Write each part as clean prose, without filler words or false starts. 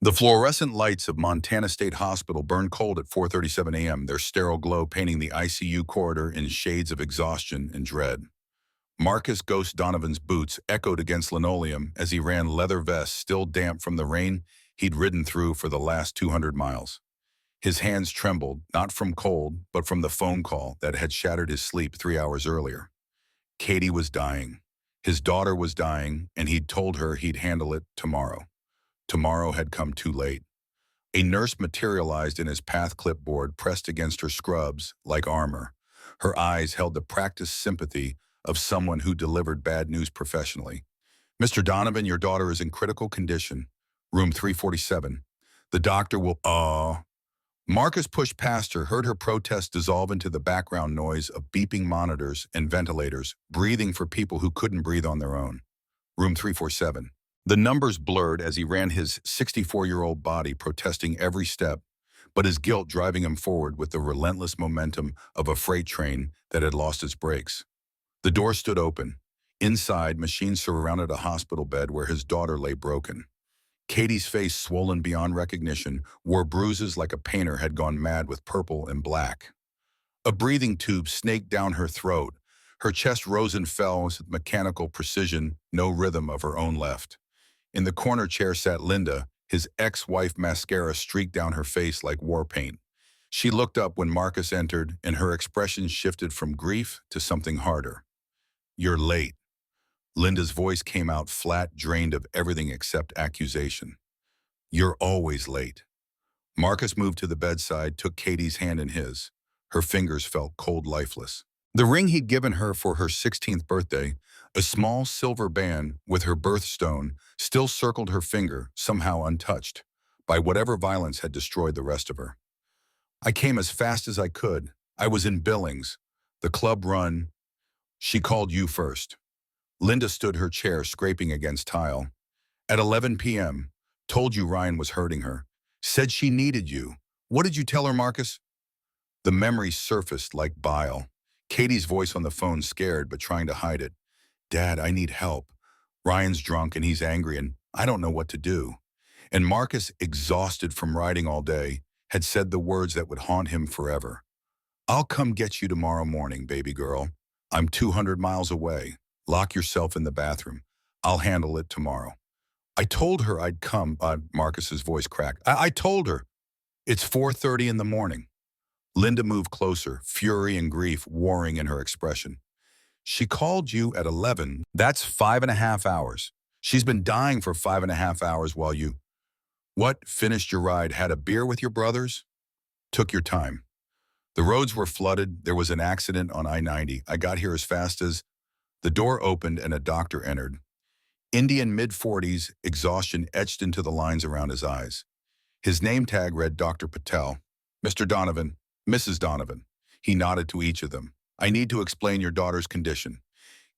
The fluorescent lights of Montana State Hospital burned cold at 4:37 a.m., their sterile glow painting the ICU corridor in shades of exhaustion and dread. Marcus Ghost Donovan's boots echoed against linoleum as he ran leather vests still damp from the rain he'd ridden through for the last 200 miles. His hands trembled, not from cold, but from the phone call that had shattered his sleep 3 hours earlier. Katie was dying. His daughter was dying, and he'd told her he'd handle it tomorrow. Tomorrow had come too late. A nurse materialized in his path clipboard pressed against her scrubs like armor. Her eyes held the practiced sympathy of someone who delivered bad news professionally. "Mr. Donovan, your daughter is in critical condition. Room 347. The doctor will, Marcus pushed past her, heard her protest dissolve into the background noise of beeping monitors and ventilators, breathing for people who couldn't breathe on their own. Room 347. The numbers blurred as he ran his 64-year-old body protesting every step, but his guilt driving him forward with the relentless momentum of a freight train that had lost its brakes. The door stood open. Inside, machines surrounded a hospital bed where his daughter lay broken. Katie's face, swollen beyond recognition, wore bruises like a painter had gone mad with purple and black. A breathing tube snaked down her throat. Her chest rose and fell with mechanical precision, no rhythm of her own left. In the corner chair sat Linda, his ex-wife, mascara streaked down her face like war paint. She looked up when Marcus entered, and her expression shifted from grief to something harder. "You're late." Linda's voice came out flat, drained of everything except accusation. "You're always late." Marcus moved to the bedside, took Katie's hand in his. Her fingers felt cold, lifeless. The ring he'd given her for her 16th birthday, a small silver band with her birthstone, still circled her finger, somehow untouched by whatever violence had destroyed the rest of her. "I came as fast as I could. I was in Billings. The club run. She called you first." Linda stood her chair, scraping against tile. "At 11 p.m., told you Ryan was hurting her. Said she needed you. What did you tell her, Marcus?" The memory surfaced like bile. Katie's voice on the phone, scared but trying to hide it. "Dad, I need help. Ryan's drunk and he's angry and I don't know what to do." And Marcus, exhausted from riding all day, had said the words that would haunt him forever. "I'll come get you tomorrow morning, baby girl. I'm 200 miles away. Lock yourself in the bathroom. I'll handle it tomorrow." "I told her I'd come," Marcus's voice cracked. I told her. "It's 4:30 in the morning." Linda moved closer, fury and grief warring in her expression. "She called you at 11. That's 5.5 hours. She's been dying for 5.5 hours while you—" "What, finished your ride, had a beer with your brothers?" "Took your time. The roads were flooded. There was an accident on I-90. I got here as fast as—" The door opened and a doctor entered. Indian, mid-40s, exhaustion etched into the lines around his eyes. His name tag read Dr. Patel. "Mr. Donovan, Mrs. Donovan." He nodded to each of them. "I need to explain your daughter's condition.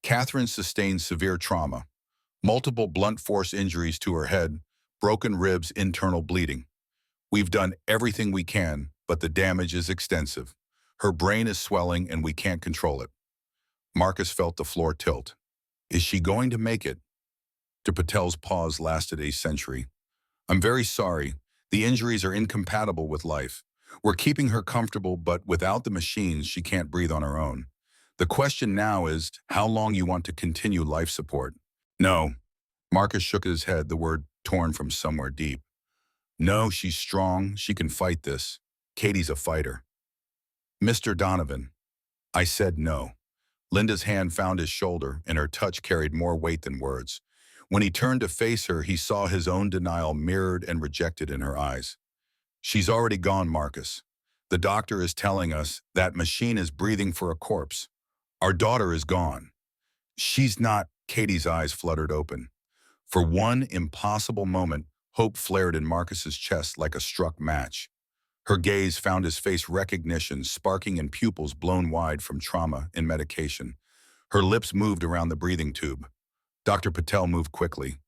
Catherine sustained severe trauma. Multiple blunt force injuries to her head, broken ribs, internal bleeding. We've done everything we can, but the damage is extensive. Her brain is swelling and we can't control it." Marcus felt the floor tilt. "Is she going to make it?" Dr. Patel's pause lasted a century. "I'm very sorry. The injuries are incompatible with life. We're keeping her comfortable, but without the machines, she can't breathe on her own. The question now is how long you want to continue life support." "No." Marcus shook his head, the word torn from somewhere deep. "No, she's strong. She can fight this. Katie's a fighter." "Mr. Donovan." I said no. Linda's hand found his shoulder, and her touch carried more weight than words. When he turned to face her, he saw his own denial mirrored and rejected in her eyes. "She's already gone, Marcus. The doctor is telling us that machine is breathing for a corpse. Our daughter is gone." "She's not." Katie's eyes fluttered open. For one impossible moment, hope flared in Marcus's chest like a struck match. Her gaze found his face, recognition sparking in pupils blown wide from trauma and medication. Her lips moved around the breathing tube. Dr. Patel moved quickly.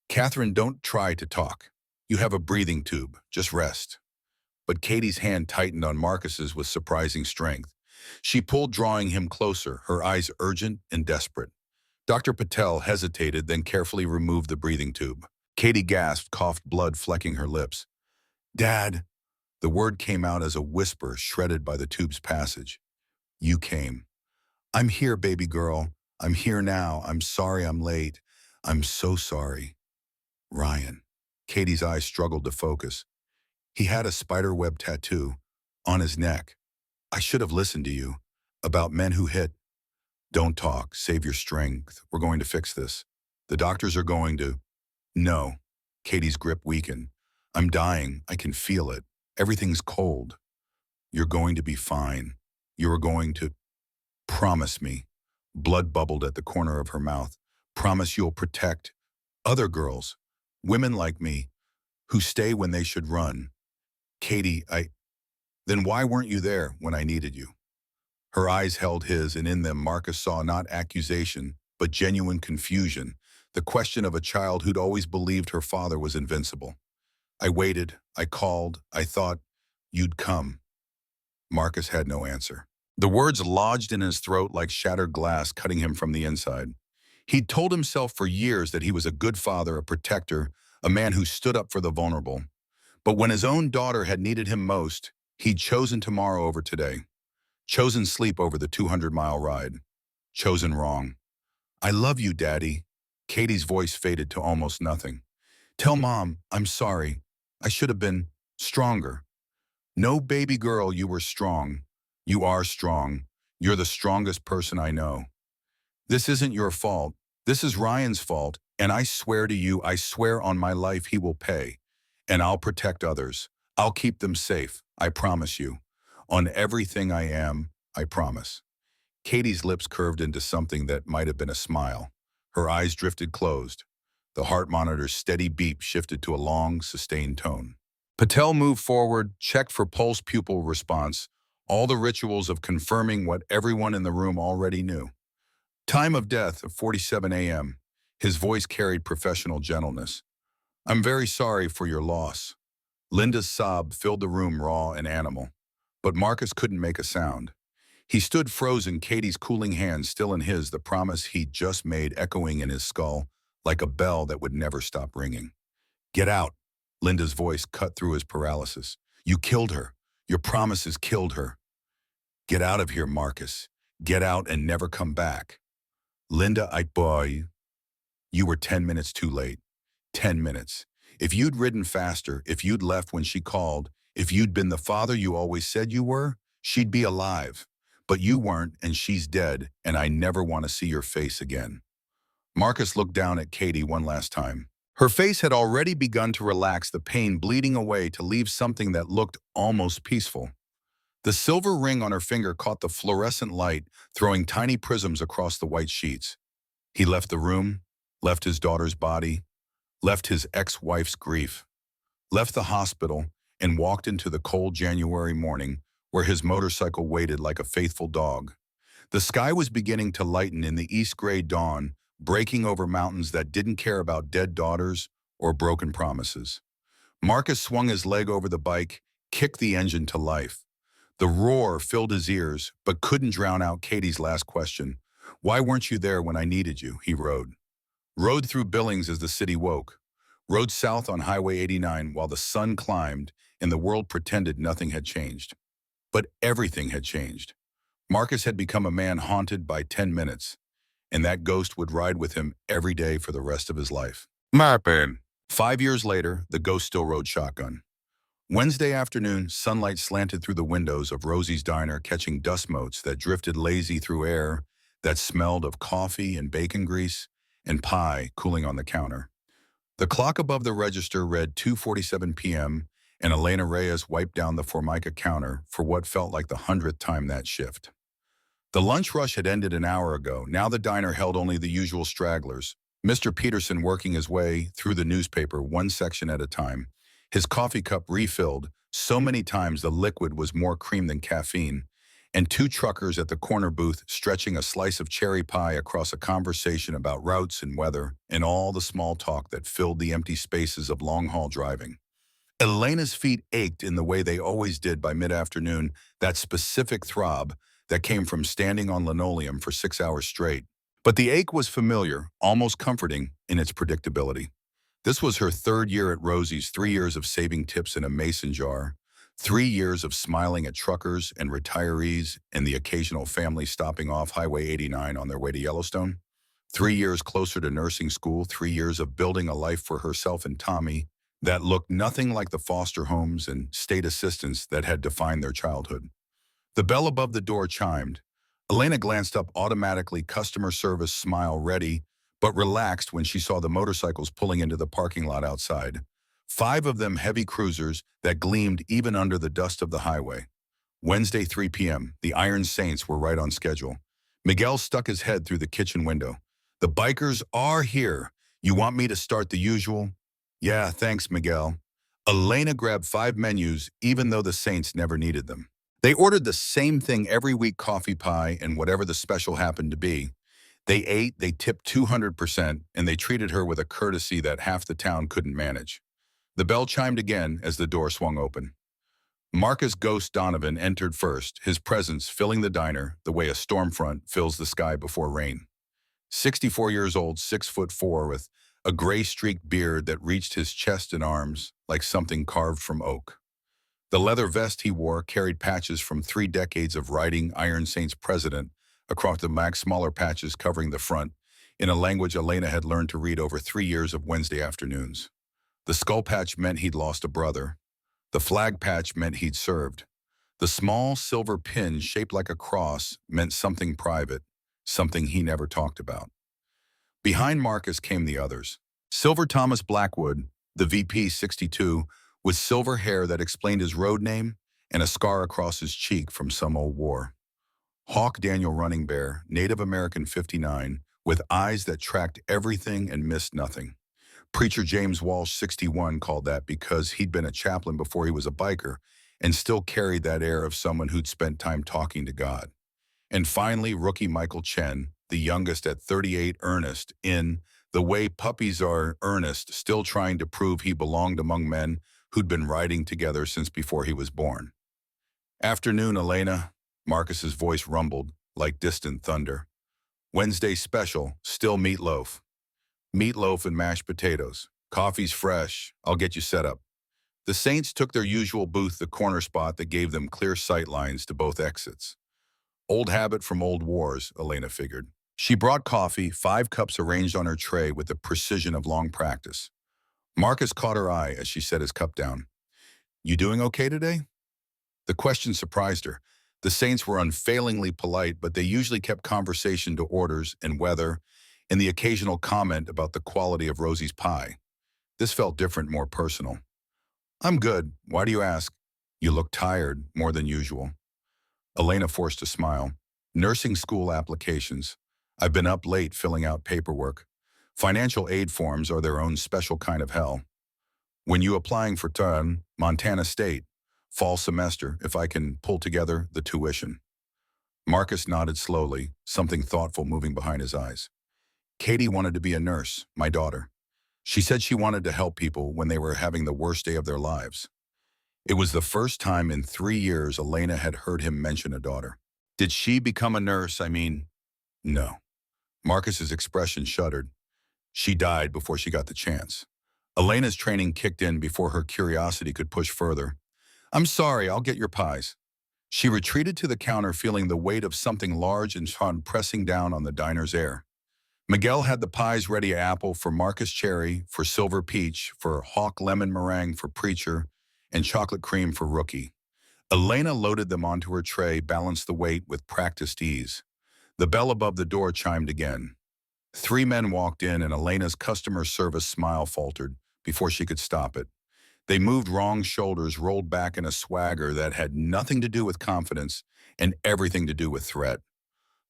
"Catherine, don't try to talk. You have a breathing tube. Just rest." But Katie's hand tightened on Marcus's with surprising strength. She pulled, drawing him closer, her eyes urgent and desperate. Dr. Patel hesitated, then carefully removed the breathing tube. Katie gasped, coughed, blood flecking her lips. Dad! The word came out as a whisper shredded by the tube's passage. You came. I'm here, baby girl. I'm here now. I'm sorry I'm late. I'm so sorry. Ryan. Katie's eyes struggled to focus. He had a spiderweb tattoo on his neck. I should have listened to you. About men who hit. Don't talk. Save your strength. We're going to fix this. The doctors are going to. No. Katie's grip weakened. I'm dying. I can feel it. Everything's cold. You're going to be fine. You're going to. Promise me. Blood bubbled at the corner of her mouth. Promise you'll protect other girls, women like me, who stay when they should run. Katie, Then why weren't you there when I needed you? Her eyes held his, and in them Marcus saw not accusation, but genuine confusion, the question of a child who'd always believed her father was invincible. I waited, I called, I thought you'd come. Marcus had no answer. The words lodged in his throat like shattered glass, cutting him from the inside. He'd told himself for years that he was a good father, a protector, a man who stood up for the vulnerable. But when his own daughter had needed him most, he'd chosen tomorrow over today. Chosen sleep over the 200-mile ride. Chosen wrong. I love you, Daddy. Katie's voice faded to almost nothing. Tell Mom, I'm sorry. I should have been stronger. No, baby girl, you were strong. You are strong. You're the strongest person I know. This isn't your fault. This is Ryan's fault. And I swear to you, I swear on my life he will pay. And I'll protect others. I'll keep them safe. I promise you. On everything I am, I promise. Katie's lips curved into something that might have been a smile. Her eyes drifted closed. The heart monitor's steady beep shifted to a long, sustained tone. Patel moved forward, checked for pulse-pupil response, all the rituals of confirming what everyone in the room already knew. Time of death of 47 a.m. His voice carried professional gentleness. I'm very sorry for your loss. Linda's sob filled the room raw and animal. But Marcus couldn't make a sound. He stood frozen, Katie's cooling hand still in his, the promise he'd just made echoing in his skull like a bell that would never stop ringing. Get out, Linda's voice cut through his paralysis. You killed her. Your promises killed her. Get out of here, Marcus. Get out and never come back. Linda, boy, you were 10 minutes too late. 10 minutes. If you'd ridden faster, if you'd left when she called, if you'd been the father you always said you were, she'd be alive. But you weren't, and she's dead, and I never want to see your face again. Marcus looked down at Katie one last time. Her face had already begun to relax, the pain bleeding away to leave something that looked almost peaceful. The silver ring on her finger caught the fluorescent light, throwing tiny prisms across the white sheets. He left the room, left his daughter's body, left his ex-wife's grief, left the hospital, and walked into the cold January morning where his motorcycle waited like a faithful dog. The sky was beginning to lighten in the east-gray dawn, breaking over mountains that didn't care about dead daughters or broken promises. Marcus swung his leg over the bike, kicked the engine to life. The roar filled his ears, but couldn't drown out Katie's last question. Why weren't you there when I needed you? He rode. Rode through Billings as the city woke. Rode south on Highway 89 while the sun climbed and the world pretended nothing had changed. But everything had changed. Marcus had become a man haunted by 10 minutes, and that ghost would ride with him every day for the rest of his life. Marpin. 5 years later, the ghost still rode shotgun. Wednesday afternoon, sunlight slanted through the windows of Rosie's diner, catching dust motes that drifted lazy through air that smelled of coffee and bacon grease and pie cooling on the counter. The clock above the register read 2:47 p.m., and Elena Reyes wiped down the Formica counter for what felt like the 100th time that shift. The lunch rush had ended an hour ago. Now the diner held only the usual stragglers. Mr. Peterson working his way through the newspaper one section at a time, his coffee cup refilled so many times the liquid was more cream than caffeine, and two truckers at the corner booth stretching a slice of cherry pie across a conversation about routes and weather and all the small talk that filled the empty spaces of long-haul driving. Elena's feet ached in the way they always did by mid-afternoon, that specific throb that came from standing on linoleum for 6 hours straight. But the ache was familiar, almost comforting in its predictability. This was her third year at Rosie's, 3 years of saving tips in a mason jar, 3 years of smiling at truckers and retirees and the occasional family stopping off Highway 89 on their way to Yellowstone, 3 years closer to nursing school, 3 years of building a life for herself and Tommy that looked nothing like the foster homes and state assistants that had defined their childhood. The bell above the door chimed. Elena glanced up automatically, customer service smile ready, but relaxed when she saw the motorcycles pulling into the parking lot outside. 5 of them heavy cruisers that gleamed even under the dust of the highway. Wednesday, 3 p.m., the Iron Saints were right on schedule. Miguel stuck his head through the kitchen window. The bikers are here. You want me to start the usual? Yeah, thanks, Miguel. Elena grabbed 5 menus, even though the Saints never needed them. They ordered the same thing every week, coffee pie and whatever the special happened to be. They ate, they tipped 200%, and they treated her with a courtesy that half the town couldn't manage. The bell chimed again as the door swung open. Marcus Ghost Donovan entered first, his presence filling the diner the way a storm front fills the sky before rain. 64 years old, 6'4", with a gray-streaked beard that reached his chest and arms like something carved from oak. The leather vest he wore carried patches from 3 decades of riding Iron Saints president across the smaller patches covering the front, in a language Elena had learned to read over 3 years of Wednesday afternoons. The skull patch meant he'd lost a brother. The flag patch meant he'd served. The small silver pin shaped like a cross meant something private, something he never talked about. Behind Marcus came the others. Silver Thomas Blackwood, the VP 62, with silver hair that explained his road name and a scar across his cheek from some old war. Hawk Daniel Running Bear, Native American 59, with eyes that tracked everything and missed nothing. Preacher James Walsh 61 called that because he'd been a chaplain before he was a biker and still carried that air of someone who'd spent time talking to God. And finally, rookie Michael Chen, the youngest at 38, Ernest, in The Way Puppies Are, Ernest, still trying to prove he belonged among men who'd been riding together since before he was born. Afternoon, Elena, Marcus's voice rumbled like distant thunder. Wednesday special, still meatloaf. Meatloaf and mashed potatoes. Coffee's fresh. I'll get you set up. The Saints took their usual booth, the corner spot that gave them clear sight lines to both exits. Old habit from old wars, Elena figured. She brought coffee, 5 cups arranged on her tray with the precision of long practice. Marcus caught her eye as she set his cup down. You doing okay today? The question surprised her. The Saints were unfailingly polite, but they usually kept conversation to orders and weather and the occasional comment about the quality of Rosie's pie. This felt different, more personal. I'm good. Why do you ask? You look tired, more than usual. Elena forced a smile. Nursing school applications. I've been up late filling out paperwork. Financial aid forms are their own special kind of hell. When you applying for Montana State, fall semester, if I can pull together the tuition. Marcus nodded slowly, something thoughtful moving behind his eyes. Katie wanted to be a nurse, my daughter. She said she wanted to help people when they were having the worst day of their lives. It was the first time in 3 years Elena had heard him mention a daughter. Did she become a nurse? No. Marcus's expression shuddered. She died before she got the chance. Elena's training kicked in before her curiosity could push further. I'm sorry, I'll get your pies. She retreated to the counter, feeling the weight of something large and strong pressing down on the diner's air. Miguel had the pies ready: apple for Marcus, cherry for Silver, peach for Hawk, lemon meringue for Preacher, and chocolate cream for Rookie. Elena loaded them onto her tray, balanced the weight with practiced ease. The bell above the door chimed again. 3 men walked in, and Elena's customer service smile faltered before she could stop it. They moved, wrong shoulders rolled back in a swagger that had nothing to do with confidence and everything to do with threat.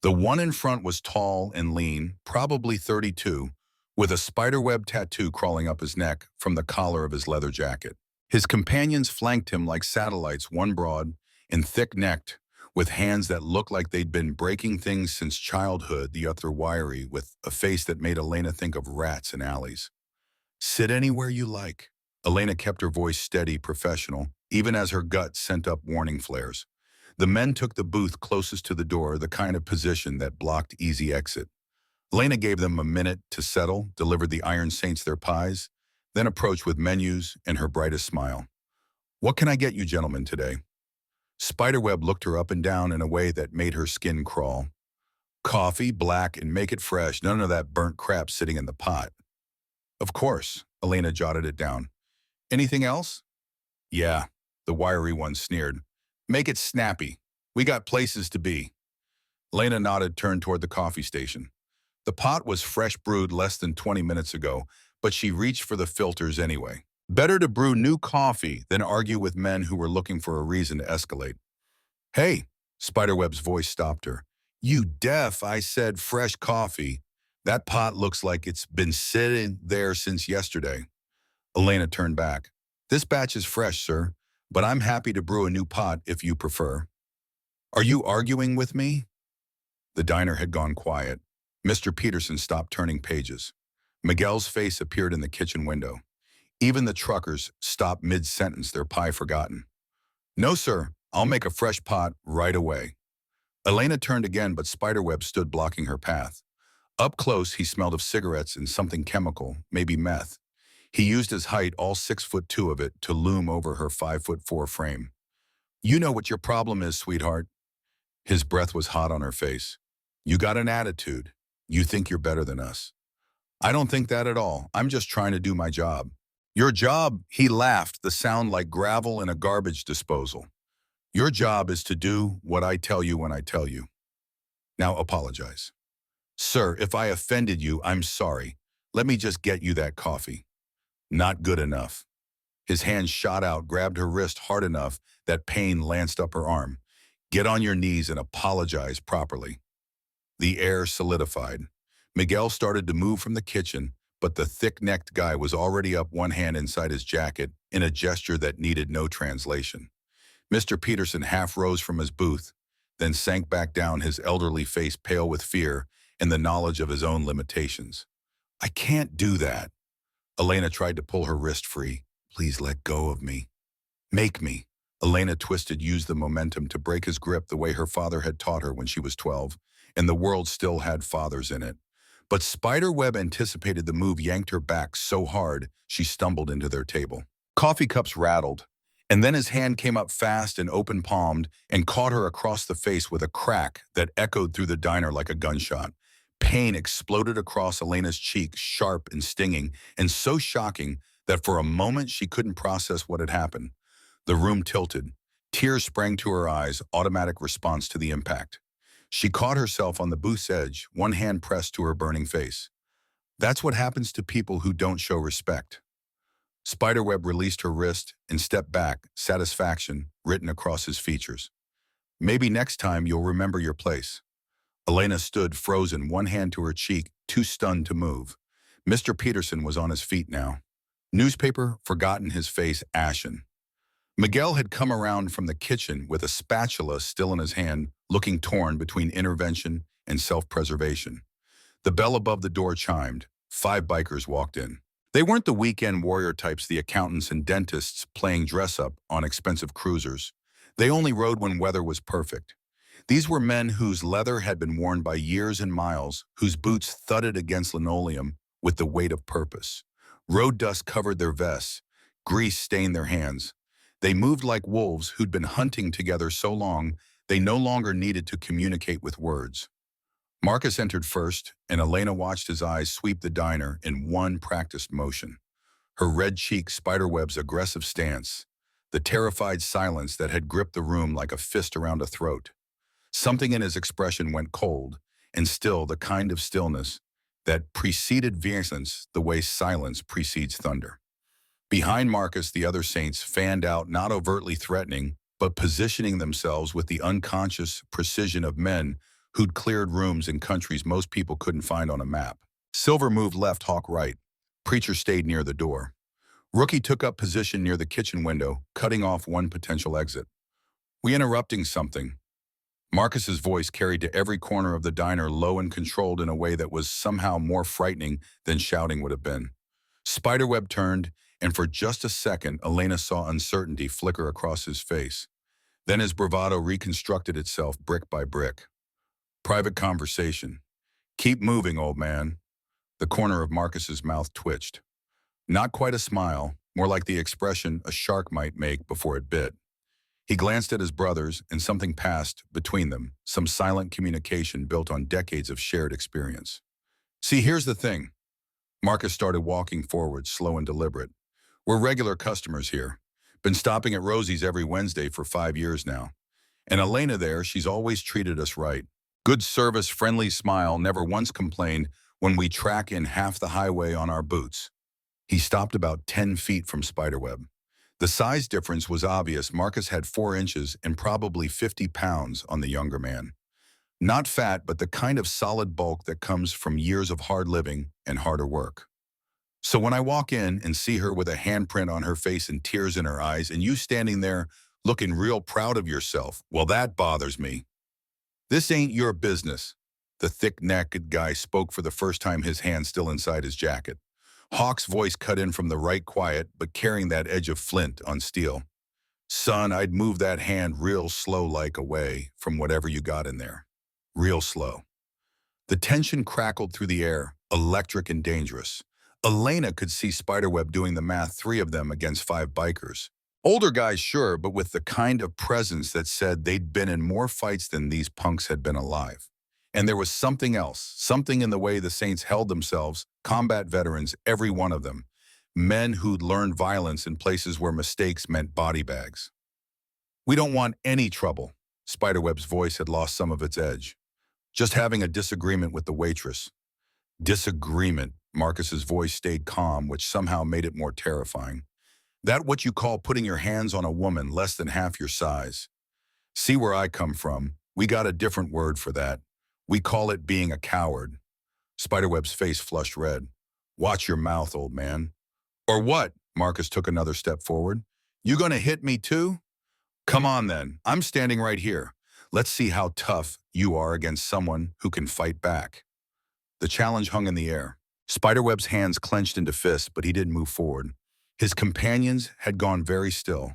The one in front was tall and lean, probably 32, with a spiderweb tattoo crawling up his neck from the collar of his leather jacket. His companions flanked him like satellites, one broad and thick-necked, with hands that looked like they'd been breaking things since childhood, the other wiry, with a face that made Elena think of rats in alleys. Sit anywhere you like. Elena kept her voice steady, professional, even as her gut sent up warning flares. The men took the booth closest to the door, the kind of position that blocked easy exit. Elena gave them a minute to settle, delivered the Iron Saints their pies, then approached with menus and her brightest smile. "What can I get you gentlemen today?" Spiderweb looked her up and down in a way that made her skin crawl. "Coffee, black, and make it fresh. None of that burnt crap sitting in the pot." "Of course," Elena jotted it down. "Anything else?" "Yeah," the wiry one sneered. "Make it snappy. We got places to be." Elena nodded, turned toward the coffee station. The pot was fresh brewed less than 20 minutes ago, but she reached for the filters anyway. Better to brew new coffee than argue with men who were looking for a reason to escalate. "Hey," Spiderweb's voice stopped her. "You deaf, I said fresh coffee. That pot looks like it's been sitting there since yesterday." Elena turned back. "This batch is fresh, sir, but I'm happy to brew a new pot if you prefer." "Are you arguing with me?" The diner had gone quiet. Mr. Peterson stopped turning pages. Miguel's face appeared in the kitchen window. Even the truckers stopped mid-sentence, their pie forgotten. "No, sir, I'll make a fresh pot right away." Elena turned again, but Spiderweb stood blocking her path. Up close, he smelled of cigarettes and something chemical, maybe meth. He used his height, all 6'2" of it, to loom over her 5'4" frame. "You know what your problem is, sweetheart." His breath was hot on her face. "You got an attitude. You think you're better than us." "I don't think that at all. I'm just trying to do my job." "Your job," he laughed, the sound like gravel in a garbage disposal. "Your job is to do what I tell you when I tell you. Now apologize." "Sir, if I offended you, I'm sorry. Let me just get you that coffee." "Not good enough." His hand shot out, grabbed her wrist hard enough that pain lanced up her arm. "Get on your knees and apologize properly." The air solidified. Miguel started to move from the kitchen, but the thick-necked guy was already up, one hand inside his jacket, in a gesture that needed no translation. Mr. Peterson half rose from his booth, then sank back down, his elderly face pale with fear and the knowledge of his own limitations. "I can't do that." Elena tried to pull her wrist free. "Please let go of me. Make me." Elena twisted, used the momentum to break his grip the way her father had taught her when she was 12, and the world still had fathers in it. But Spiderweb anticipated the move, yanked her back so hard she stumbled into their table. Coffee cups rattled, and then his hand came up fast and open-palmed and caught her across the face with a crack that echoed through the diner like a gunshot. Pain exploded across Elena's cheek, sharp and stinging, and so shocking that for a moment she couldn't process what had happened. The room tilted. Tears sprang to her eyes, automatic response to the impact. She caught herself on the booth's edge, one hand pressed to her burning face. That's what happens to people who don't show respect. Spiderweb released her wrist and stepped back, satisfaction written across his features. "Maybe next time you'll remember your place." Elena stood frozen, one hand to her cheek, too stunned to move. Mr. Peterson was on his feet now. Newspaper forgotten, his face ashen. Miguel had come around from the kitchen with a spatula still in his hand, looking torn between intervention and self-preservation. The bell above the door chimed. 5 bikers walked in. They weren't the weekend warrior types, the accountants and dentists playing dress-up on expensive cruisers. They only rode when weather was perfect. These were men whose leather had been worn by years and miles, whose boots thudded against linoleum with the weight of purpose. Road dust covered their vests. Grease stained their hands. They moved like wolves who'd been hunting together so long they no longer needed to communicate with words. Marcus entered first, and Elena watched his eyes sweep the diner in one practiced motion. Her red cheek, Spiderweb's aggressive stance, the terrified silence that had gripped the room like a fist around a throat. Something in his expression went cold, and still the kind of stillness that preceded violence the way silence precedes thunder. Behind Marcus, the other saints fanned out, not overtly threatening, but positioning themselves with the unconscious precision of men who'd cleared rooms in countries most people couldn't find on a map. Silver moved left, Hawk right. Preacher stayed near the door. Rookie took up position near the kitchen window, cutting off one potential exit. "We interrupting something?" Marcus's voice carried to every corner of the diner, low and controlled in a way that was somehow more frightening than shouting would have been. Spiderweb turned, and for just a second, Elena saw uncertainty flicker across his face. Then his bravado reconstructed itself brick by brick. "Private conversation. Keep moving, old man." The corner of Marcus's mouth twitched. Not quite a smile, more like the expression a shark might make before it bit. He glanced at his brothers, and something passed between them, some silent communication built on decades of shared experience. See, here's the thing. Marcus started walking forward, slow and deliberate. We're regular customers here. Been stopping at Rosie's every Wednesday for 5 years now. And Elena there, she's always treated us right. Good service, friendly smile, never once complained when we track in half the highway on our boots. He stopped about 10 feet from Spiderweb. The size difference was obvious. Marcus had 4 inches and probably 50 pounds on the younger man. Not fat, but the kind of solid bulk that comes from years of hard living and harder work. So when I walk in and see her with a handprint on her face and tears in her eyes, and you standing there looking real proud of yourself, well, that bothers me. This ain't your business. The thick-necked guy spoke for the first time, his hand still inside his jacket. Hawk's voice cut in from the right, quiet, but carrying that edge of flint on steel. Son, I'd move that hand real slow like away from whatever you got in there. Real slow. The tension crackled through the air, electric and dangerous. Elena could see Spiderweb doing the math, 3 of them against 5 bikers. Older guys, sure, but with the kind of presence that said they'd been in more fights than these punks had been alive. And there was something else, something in the way the Saints held themselves, combat veterans, every one of them. Men who'd learned violence in places where mistakes meant body bags. We don't want any trouble. Spiderweb's voice had lost some of its edge. Just having a disagreement with the waitress. Disagreement. Marcus's voice stayed calm, which somehow made it more terrifying. That what you call putting your hands on a woman less than half your size. See where I come from. We got a different word for that. We call it being a coward. Spiderweb's face flushed red. Watch your mouth, old man. Or what? Marcus took another step forward. You gonna hit me too? Come on then. I'm standing right here. Let's see how tough you are against someone who can fight back. The challenge hung in the air. Spiderweb's hands clenched into fists, but he didn't move forward. His companions had gone very still,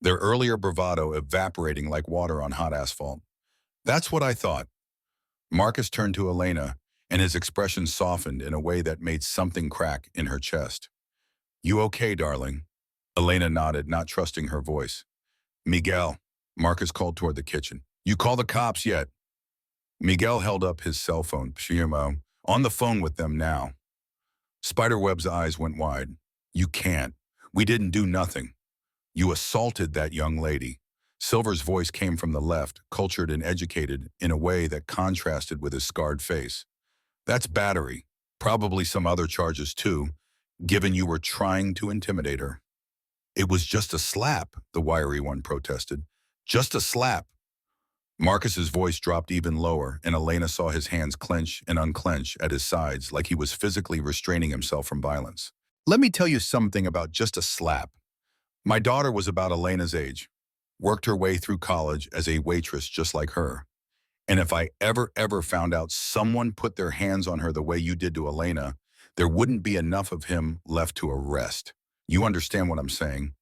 their earlier bravado evaporating like water on hot asphalt. That's what I thought. Marcus turned to Elena, and his expression softened in a way that made something crack in her chest. You okay, darling? Elena nodded, not trusting her voice. Miguel, Marcus called toward the kitchen. You call the cops yet? Miguel held up his cell phone. Pshimo, on the phone with them now. Spiderweb's eyes went wide. You can't. We didn't do nothing. You assaulted that young lady. Silver's voice came from the left, cultured and educated in a way that contrasted with his scarred face. That's battery. Probably some other charges too, given you were trying to intimidate her. It was just a slap, the wiry one protested. Just a slap. Marcus's voice dropped even lower, and Elena saw his hands clench and unclench at his sides like he was physically restraining himself from violence. Let me tell you something about just a slap. My daughter was about Elena's age, worked her way through college as a waitress just like her. And if I ever found out someone put their hands on her the way you did to Elena, there wouldn't be enough of him left to arrest. You understand what I'm saying?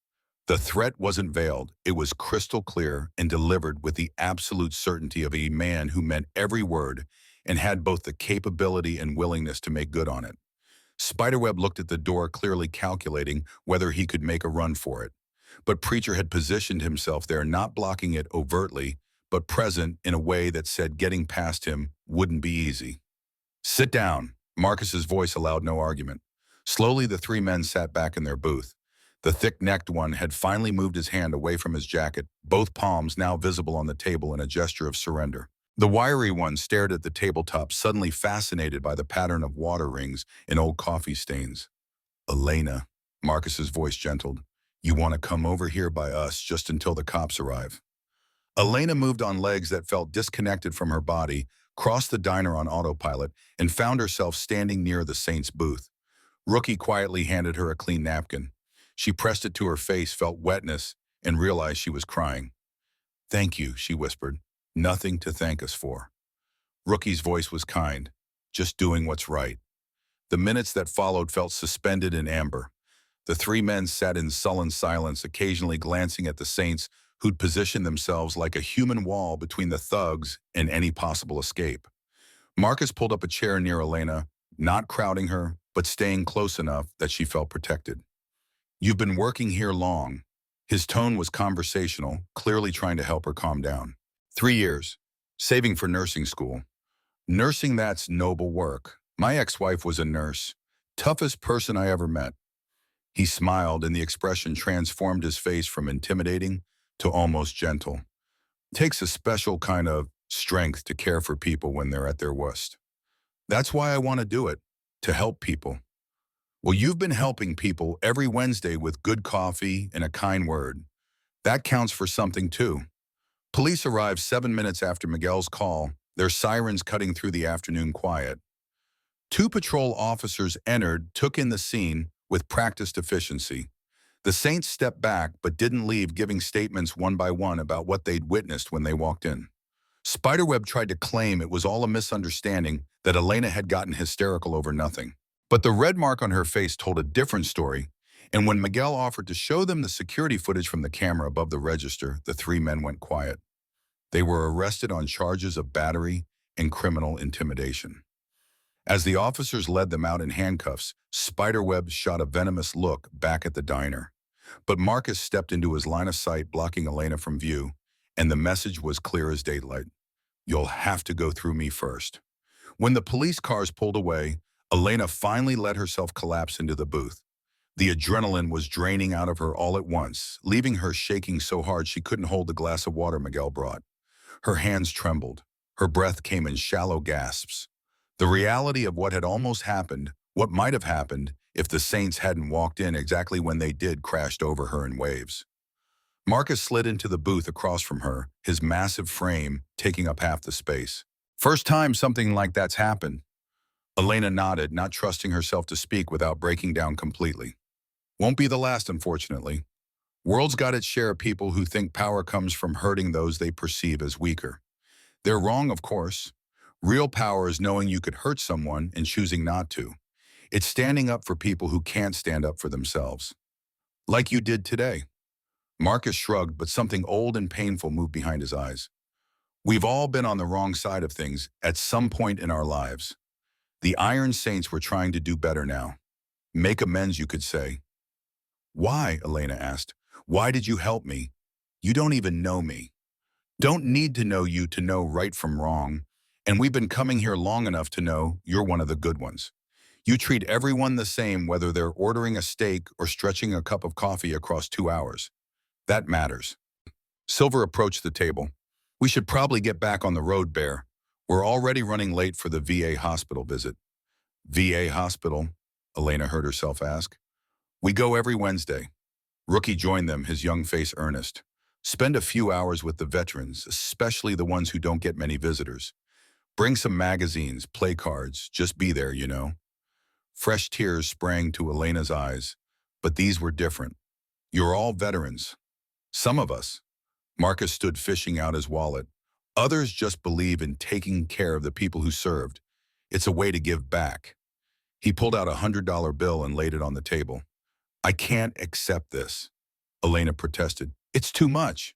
The threat wasn't veiled. It was crystal clear and delivered with the absolute certainty of a man who meant every word and had both the capability and willingness to make good on it. Spiderweb looked at the door, clearly calculating whether he could make a run for it. But Preacher had positioned himself there, not blocking it overtly, but present in a way that said getting past him wouldn't be easy. Sit down. Marcus's voice allowed no argument. Slowly, the 3 men sat back in their booth. The thick-necked one had finally moved his hand away from his jacket, both palms now visible on the table in a gesture of surrender. The wiry one stared at the tabletop, suddenly fascinated by the pattern of water rings and old coffee stains. Elena, Marcus's voice gentled, you want to come over here by us just until the cops arrive. Elena moved on legs that felt disconnected from her body, crossed the diner on autopilot, and found herself standing near the Saints' booth. Rookie quietly handed her a clean napkin. She pressed it to her face, felt wetness, and realized she was crying. Thank you, she whispered. Nothing to thank us for. Rookie's voice was kind, just doing what's right. The minutes that followed felt suspended in amber. The 3 men sat in sullen silence, occasionally glancing at the Saints, who'd positioned themselves like a human wall between the thugs and any possible escape. Marcus pulled up a chair near Elena, not crowding her, but staying close enough that she felt protected. "You've been working here long." His tone was conversational, clearly trying to help her calm down. "3 years. Saving for nursing school." "Nursing, that's noble work. My ex-wife was a nurse. Toughest person I ever met." He smiled, and the expression transformed his face from intimidating to almost gentle. "Takes a special kind of strength to care for people when they're at their worst. That's why I want to do it, to help people." "Well, you've been helping people every Wednesday with good coffee and a kind word. That counts for something too." Police arrived 7 minutes after Miguel's call, their sirens cutting through the afternoon quiet. Two patrol officers entered, took in the scene with practiced efficiency. The Saints stepped back but didn't leave, giving statements one by one about what they'd witnessed when they walked in. Spiderweb tried to claim it was all a misunderstanding, that Elena had gotten hysterical over nothing. But the red mark on her face told a different story, and when Miguel offered to show them the security footage from the camera above the register, the three men went quiet. They were arrested on charges of battery and criminal intimidation. As the officers led them out in handcuffs, Spiderweb shot a venomous look back at the diner. But Marcus stepped into his line of sight, blocking Elena from view, and the message was clear as daylight. "You'll have to go through me first." When the police cars pulled away, Elena finally let herself collapse into the booth. The adrenaline was draining out of her all at once, leaving her shaking so hard she couldn't hold the glass of water Miguel brought. Her hands trembled. Her breath came in shallow gasps. The reality of what had almost happened, what might have happened, if the Saints hadn't walked in exactly when they did, crashed over her in waves. Marcus slid into the booth across from her, his massive frame taking up half the space. "First time something like that's happened." Elena nodded, not trusting herself to speak without breaking down completely. "Won't be the last, unfortunately. World's got its share of people who think power comes from hurting those they perceive as weaker. They're wrong, of course. Real power is knowing you could hurt someone and choosing not to. It's standing up for people who can't stand up for themselves. Like you did today." Marcus shrugged, but something old and painful moved behind his eyes. "We've all been on the wrong side of things at some point in our lives. The Iron Saints were trying to do better now. Make amends, you could say." "Why?" Elena asked. "Why did you help me? You don't even know me." "Don't need to know you to know right from wrong. And we've been coming here long enough to know you're one of the good ones. You treat everyone the same, whether they're ordering a steak or stretching a cup of coffee across 2 hours. That matters." Silver approached the table. "We should probably get back on the road, Bear. We're already running late for the VA hospital visit." "VA hospital?" Elena heard herself ask. "We go every Wednesday." Rookie joined them, his young face earnest. "Spend a few hours with the veterans, especially the ones who don't get many visitors. Bring some magazines, play cards, just be there, you know." Fresh tears sprang to Elena's eyes, but these were different. "You're all veterans. Some of us." Marcus stood fishing out his wallet. "Others just believe in taking care of the people who served. It's a way to give back." He pulled out $100 bill and laid it on the table. "I can't accept this," Elena protested. "It's too much."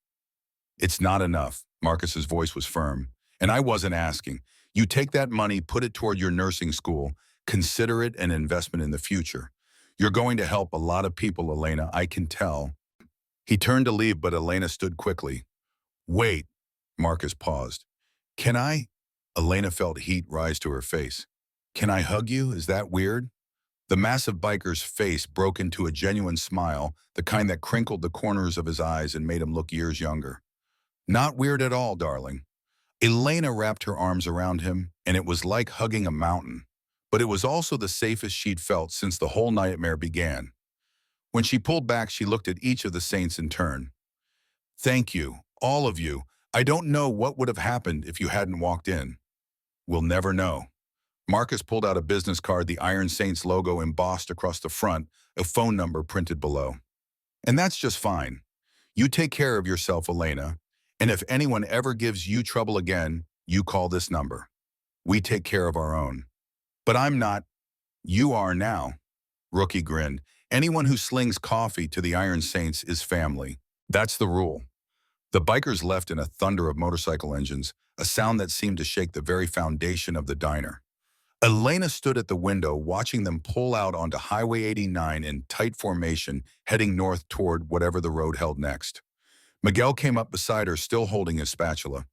"It's not enough." Marcus's voice was firm. "And I wasn't asking. You take that money, put it toward your nursing school. Consider it an investment in the future. You're going to help a lot of people, Elena, I can tell." He turned to leave, but Elena stood quickly. "Wait." Marcus paused. "Can I?" Elena felt heat rise to her face. "Can I hug you? Is that weird?" The massive biker's face broke into a genuine smile, the kind that crinkled the corners of his eyes and made him look years younger. "Not weird at all, darling." Elena wrapped her arms around him, and it was like hugging a mountain. But it was also the safest she'd felt since the whole nightmare began. When she pulled back, she looked at each of the Saints in turn. "Thank you, all of you. I don't know what would have happened if you hadn't walked in." "We'll never know." Marcus pulled out a business card, the Iron Saints logo embossed across the front, a phone number printed below. "And that's just fine. You take care of yourself, Elena. And if anyone ever gives you trouble again, you call this number. We take care of our own." "But I'm not." "You are now." Rookie grinned. "Anyone who slings coffee to the Iron Saints is family. That's the rule." The bikers left in a thunder of motorcycle engines, a sound that seemed to shake the very foundation of the diner. Elena stood at the window watching them pull out onto Highway 89 in tight formation, heading north toward whatever the road held next. Miguel came up beside her, still holding his spatula.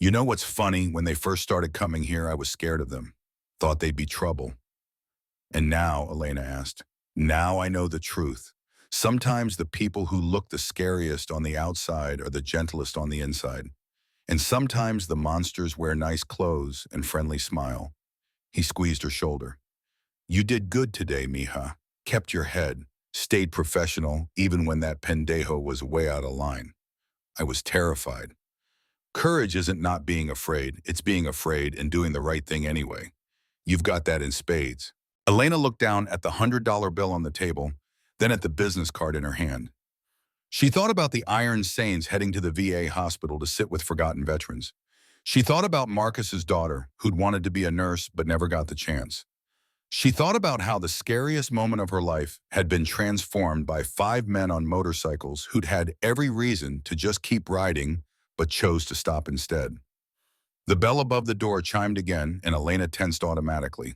You know what's funny? When they first started coming here, I was scared of them. Thought they'd be trouble. And now, Elena asked, now I know the truth. Sometimes the people who look the scariest on the outside are the gentlest on the inside. And sometimes the monsters wear nice clothes and friendly smile. He squeezed her shoulder. You did good today, mija. Kept your head. Stayed professional, even when that pendejo was way out of line. I was terrified. Courage isn't not being afraid. It's being afraid and doing the right thing anyway. You've got that in spades. Elena looked down at the $100 bill on the table, then at the business card in her hand. She thought about the Iron Saints heading to the VA hospital to sit with forgotten veterans. She thought about Marcus's daughter, who'd wanted to be a nurse but never got the chance. She thought about how the scariest moment of her life had been transformed by 5 men on motorcycles who'd had every reason to just keep riding but chose to stop instead. The bell above the door chimed again, and Elena tensed automatically.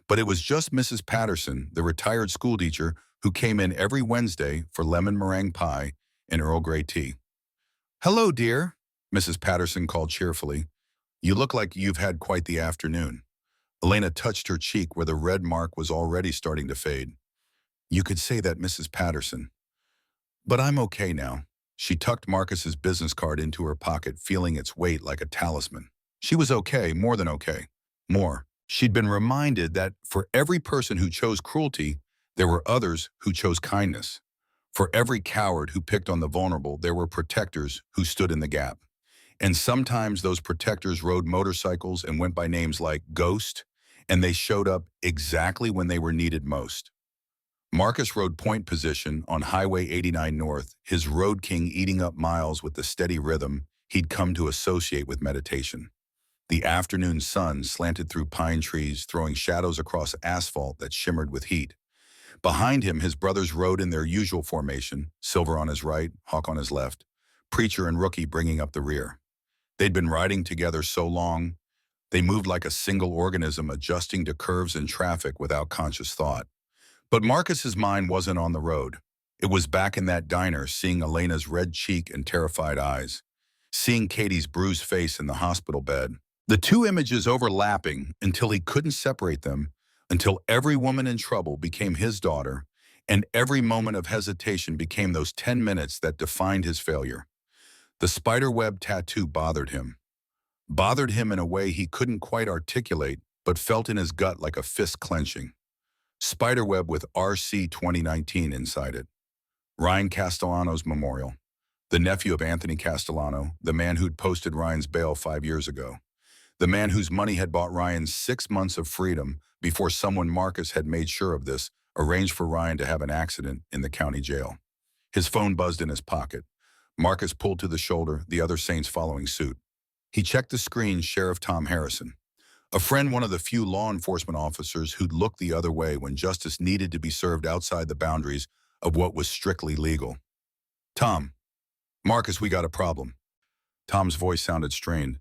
But it was just Mrs. Patterson, the retired schoolteacher, who came in every Wednesday for lemon meringue pie and Earl Grey tea. Hello, dear, Mrs. Patterson called cheerfully. You look like you've had quite the afternoon. Elena touched her cheek where the red mark was already starting to fade. You could say that, Mrs. Patterson. But I'm okay now. She tucked Marcus's business card into her pocket, feeling its weight like a talisman. She was okay, more than okay. More. She'd been reminded that for every person who chose cruelty, there were others who chose kindness. For every coward who picked on the vulnerable, there were protectors who stood in the gap. And sometimes those protectors rode motorcycles and went by names like Ghost, and they showed up exactly when they were needed most. Marcus rode point position on Highway 89 North, his road king eating up miles with the steady rhythm he'd come to associate with meditation. The afternoon sun slanted through pine trees, throwing shadows across asphalt that shimmered with heat. Behind him, his brothers rode in their usual formation, Silver on his right, Hawk on his left, Preacher and Rookie bringing up the rear. They'd been riding together so long, they moved like a single organism, adjusting to curves and traffic without conscious thought. But Marcus's mind wasn't on the road. It was back in that diner, seeing Elena's red cheek and terrified eyes, seeing Katie's bruised face in the hospital bed. The two images overlapping until he couldn't separate them, until every woman in trouble became his daughter, and every moment of hesitation became those 10 minutes that defined his failure. The spiderweb tattoo bothered him. Bothered him in a way he couldn't quite articulate, but felt in his gut like a fist clenching. Spiderweb with RC 2019 inside it. Ryan Castellano's memorial. The nephew of Anthony Castellano, the man who'd posted Ryan's bail 5 years ago. The man whose money had bought Ryan 6 months of freedom before someone Marcus had made sure of this, arranged for Ryan to have an accident in the county jail. His phone buzzed in his pocket. Marcus pulled to the shoulder, the other Saints following suit. He checked the screen, Sheriff Tom Harrison. A friend, one of the few law enforcement officers who'd looked the other way when justice needed to be served outside the boundaries of what was strictly legal. Tom. Marcus, we got a problem. Tom's voice sounded strained.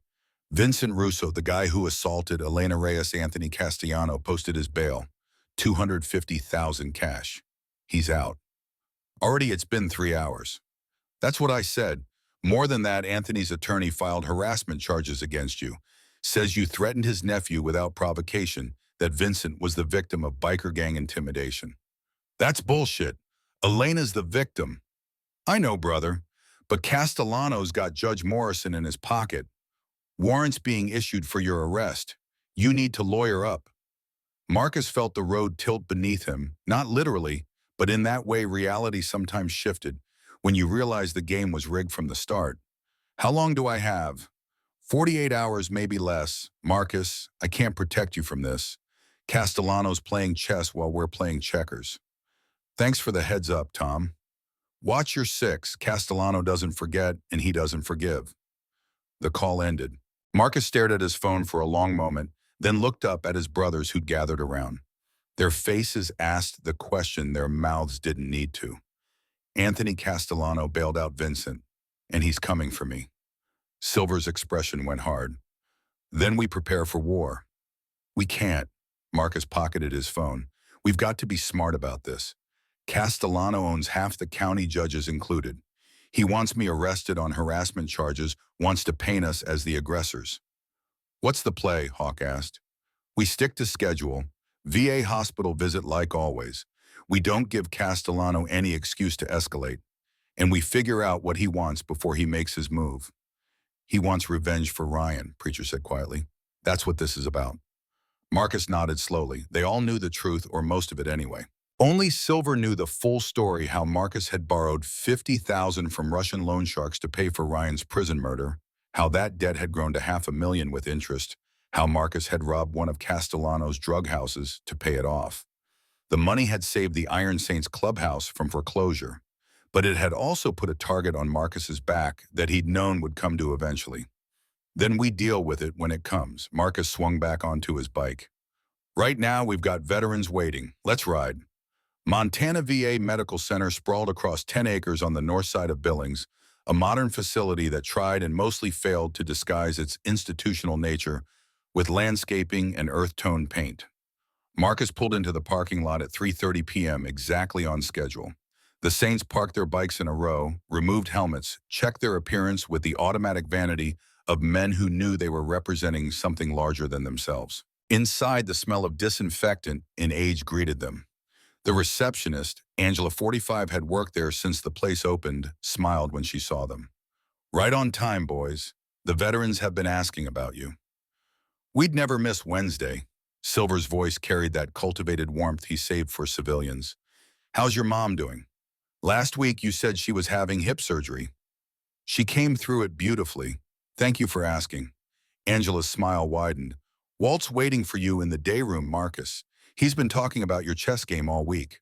Vincent Russo, the guy who assaulted Elena Reyes Anthony Castellano, posted his bail. $250,000 cash. He's out. Already it's been 3 hours. That's what I said. More than that, Anthony's attorney filed harassment charges against you. Says you threatened his nephew without provocation, that Vincent was the victim of biker gang intimidation. That's bullshit. Elena's the victim. I know, brother, but Castellano's got Judge Morrison in his pocket. Warrants being issued for your arrest. You need to lawyer up. Marcus felt the road tilt beneath him, not literally, but in that way reality sometimes shifted, when you realize the game was rigged from the start. How long do I have? 48 hours, maybe less. Marcus, I can't protect you from this. Castellano's playing chess while we're playing checkers. Thanks for the heads up, Tom. Watch your 6. Castellano doesn't forget, and he doesn't forgive. The call ended. Marcus stared at his phone for a long moment, then looked up at his brothers who'd gathered around. Their faces asked the question their mouths didn't need to. Anthony Castellano bailed out Vincent, and he's coming for me. Silver's expression went hard. Then we prepare for war. We can't. Marcus pocketed his phone. We've got to be smart about this. Castellano owns half the county judges included. He wants me arrested on harassment charges, wants to paint us as the aggressors. What's the play? Hawk asked. We stick to schedule. VA hospital visit like always. We don't give Castellano any excuse to escalate. And we figure out what he wants before he makes his move. He wants revenge for Ryan, Preacher said quietly. That's what this is about. Marcus nodded slowly. They all knew the truth, or most of it anyway. Only Silver knew the full story, how Marcus had borrowed $50,000 from Russian loan sharks to pay for Ryan's prison murder, how that debt had grown to $500,000 with interest, how Marcus had robbed one of Castellano's drug houses to pay it off. The money had saved the Iron Saints clubhouse from foreclosure, but it had also put a target on Marcus's back that he'd known would come to eventually. Then we deal with it when it comes. Marcus swung back onto his bike. Right now, we've got veterans waiting. Let's ride. Montana VA Medical Center sprawled across 10 acres on the north side of Billings, a modern facility that tried and mostly failed to disguise its institutional nature with landscaping and earth-tone paint. Marcus pulled into the parking lot at 3:30 p.m., exactly on schedule. The Saints parked their bikes in a row, removed helmets, checked their appearance with the automatic vanity of men who knew they were representing something larger than themselves. Inside, the smell of disinfectant and age greeted them. The receptionist, Angela, 45, had worked there since the place opened, smiled when she saw them. Right on time, boys. The veterans have been asking about you. We'd never miss Wednesday. Silver's voice carried that cultivated warmth he saved for civilians. How's your mom doing? Last week you said she was having hip surgery. She came through it beautifully. Thank you for asking. Angela's smile widened. Walt's waiting for you in the day room, Marcus. He's been talking about your chess game all week.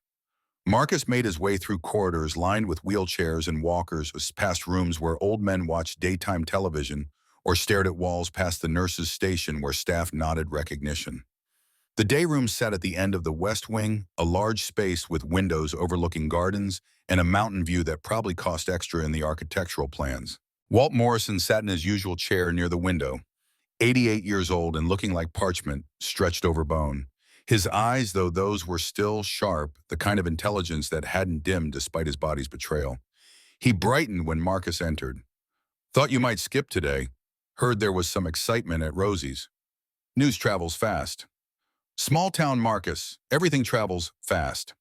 Marcus made his way through corridors lined with wheelchairs and walkers, past rooms where old men watched daytime television or stared at walls past the nurse's station where staff nodded recognition. The day room sat at the end of the west wing, a large space with windows overlooking gardens and a mountain view that probably cost extra in the architectural plans. Walt Morrison sat in his usual chair near the window, 88 years old and looking like parchment stretched over bone. His eyes, though those were still sharp, the kind of intelligence that hadn't dimmed despite his body's betrayal. He brightened when Marcus entered. Thought you might skip today. Heard there was some excitement at Rosie's. News travels fast. Small town Marcus, everything travels fast.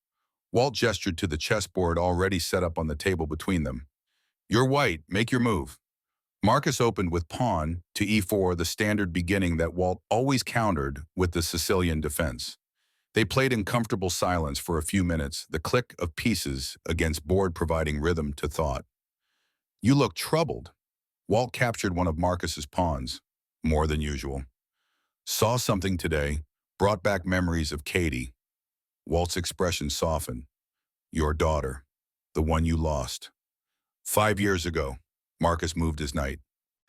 Walt gestured to the chessboard already set up on the table between them. You're white, make your move. Marcus opened with pawn to e4, the standard beginning that Walt always countered with the Sicilian defense. They played in comfortable silence for a few minutes, the click of pieces against board providing rhythm to thought. You look troubled. Walt captured one of Marcus's pawns, more than usual. Saw something today, brought back memories of Katie. Walt's expression softened. Your daughter, the one you lost. 5 years ago, Marcus moved his knight.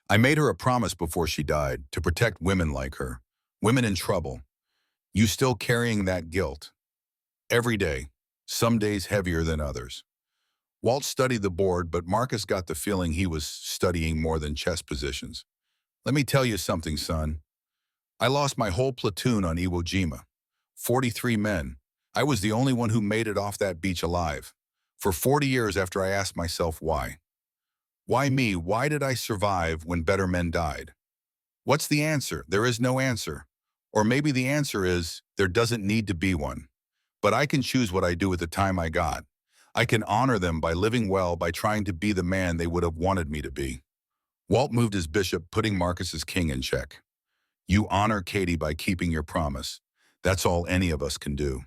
I made her a promise before she died to protect women like her, women in trouble. You still carrying that guilt? Every day, some days heavier than others. Walt studied the board, but Marcus got the feeling he was studying more than chess positions. Let me tell you something, son. I lost my whole platoon on Iwo Jima. 43 men. I was the only one who made it off that beach alive. For 40 years after I asked myself why. Why me? Why did I survive when better men died? What's the answer? There is no answer. Or maybe the answer is, there doesn't need to be one. But I can choose what I do with the time I got. I can honor them by living well, by trying to be the man they would have wanted me to be. Walt moved his bishop, putting Marcus's king in check. You honor Katie by keeping your promise. That's all any of us can do.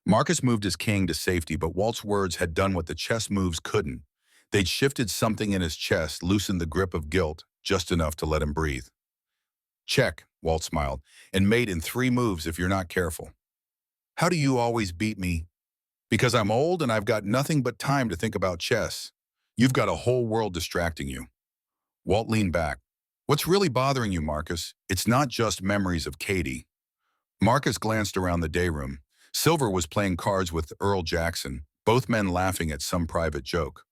Marcus moved his king to safety, but Walt's words had done what the chess moves couldn't. They'd shifted something in his chest, loosened the grip of guilt, just enough to let him breathe. Check, Walt smiled, and mate in 3 moves if you're not careful. How do you always beat me? Because I'm old and I've got nothing but time to think about chess. You've got a whole world distracting you. Walt leaned back. What's really bothering you, Marcus? It's not just memories of Katie. Marcus glanced around the day room. Silver was playing cards with Earl Jackson, both men laughing at some private joke.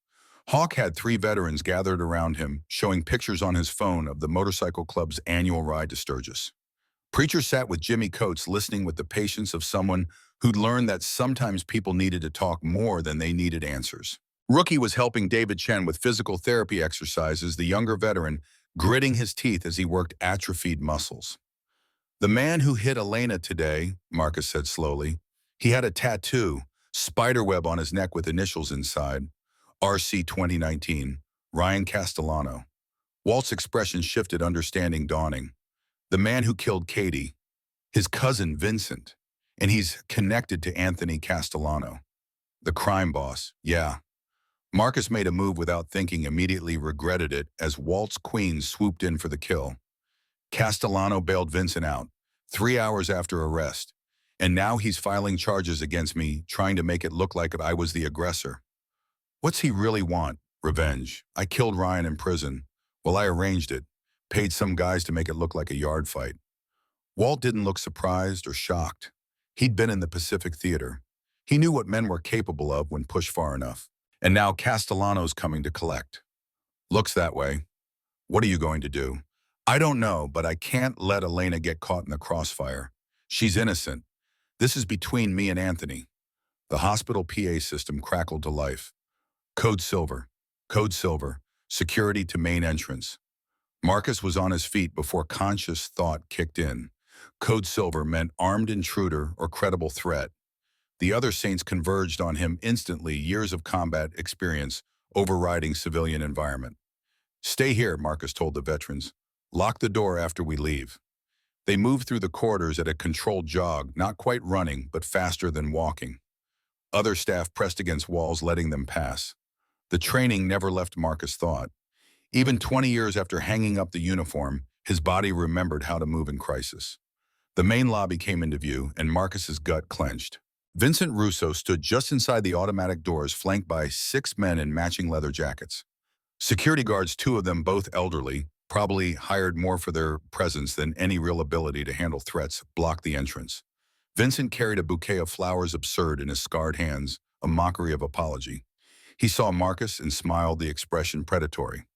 Hawk had 3 veterans gathered around him, showing pictures on his phone of the motorcycle club's annual ride to Sturgis. Preacher sat with Jimmy Coates listening with the patience of someone who'd learned that sometimes people needed to talk more than they needed answers. Rookie was helping David Chen with physical therapy exercises, the younger veteran gritting his teeth as he worked atrophied muscles. The man who hit Elena today, Marcus said slowly, he had a tattoo, spiderweb on his neck with initials inside, RC 2019, Ryan Castellano. Walt's expression shifted, understanding dawning. The man who killed Katie, his cousin Vincent, and he's connected to Anthony Castellano. The crime boss, yeah. Marcus made a move without thinking, immediately regretted it as Walt's queen swooped in for the kill. Castellano bailed Vincent out, 3 hours after arrest, and now he's filing charges against me, trying to make it look like I was the aggressor. What's he really want? Revenge. I killed Ryan in prison. Well, I arranged it, paid some guys to make it look like a yard fight. Walt didn't look surprised or shocked. He'd been in the Pacific Theater. He knew what men were capable of when pushed far enough. And now Castellano's coming to collect. Looks that way. What are you going to do? I don't know, but I can't let Elena get caught in the crossfire. She's innocent. This is between me and Anthony. The hospital PA system crackled to life. Code Silver. Code Silver. Security to main entrance. Marcus was on his feet before conscious thought kicked in. Code Silver meant armed intruder or credible threat. The other saints converged on him instantly, years of combat experience overriding civilian environment. Stay here, Marcus told the veterans. Lock the door after we leave. They moved through the corridors at a controlled jog, not quite running, but faster than walking. Other staff pressed against walls, letting them pass. The training never left Marcus' thought. Even 20 years after hanging up the uniform, his body remembered how to move in crisis. The main lobby came into view, and Marcus's gut clenched. Vincent Russo stood just inside the automatic doors, flanked by 6 men in matching leather jackets. Security guards, 2 of them both elderly, probably hired more for their presence than any real ability to handle threats, blocked the entrance. Vincent carried a bouquet of flowers, absurd, in his scarred hands, a mockery of apology. He saw Marcus and smiled, the expression predatory.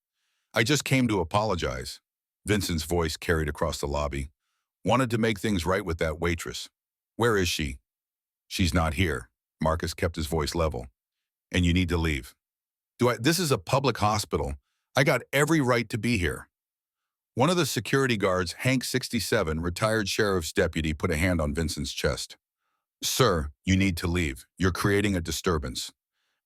I just came to apologize. Vincent's voice carried across the lobby. Wanted to make things right with that waitress. Where is she? She's not here. Marcus kept his voice level. And you need to leave. This is a public hospital. I got every right to be here. One of the security guards, Hank 67, retired sheriff's deputy, put a hand on Vincent's chest. Sir, you need to leave. You're creating a disturbance.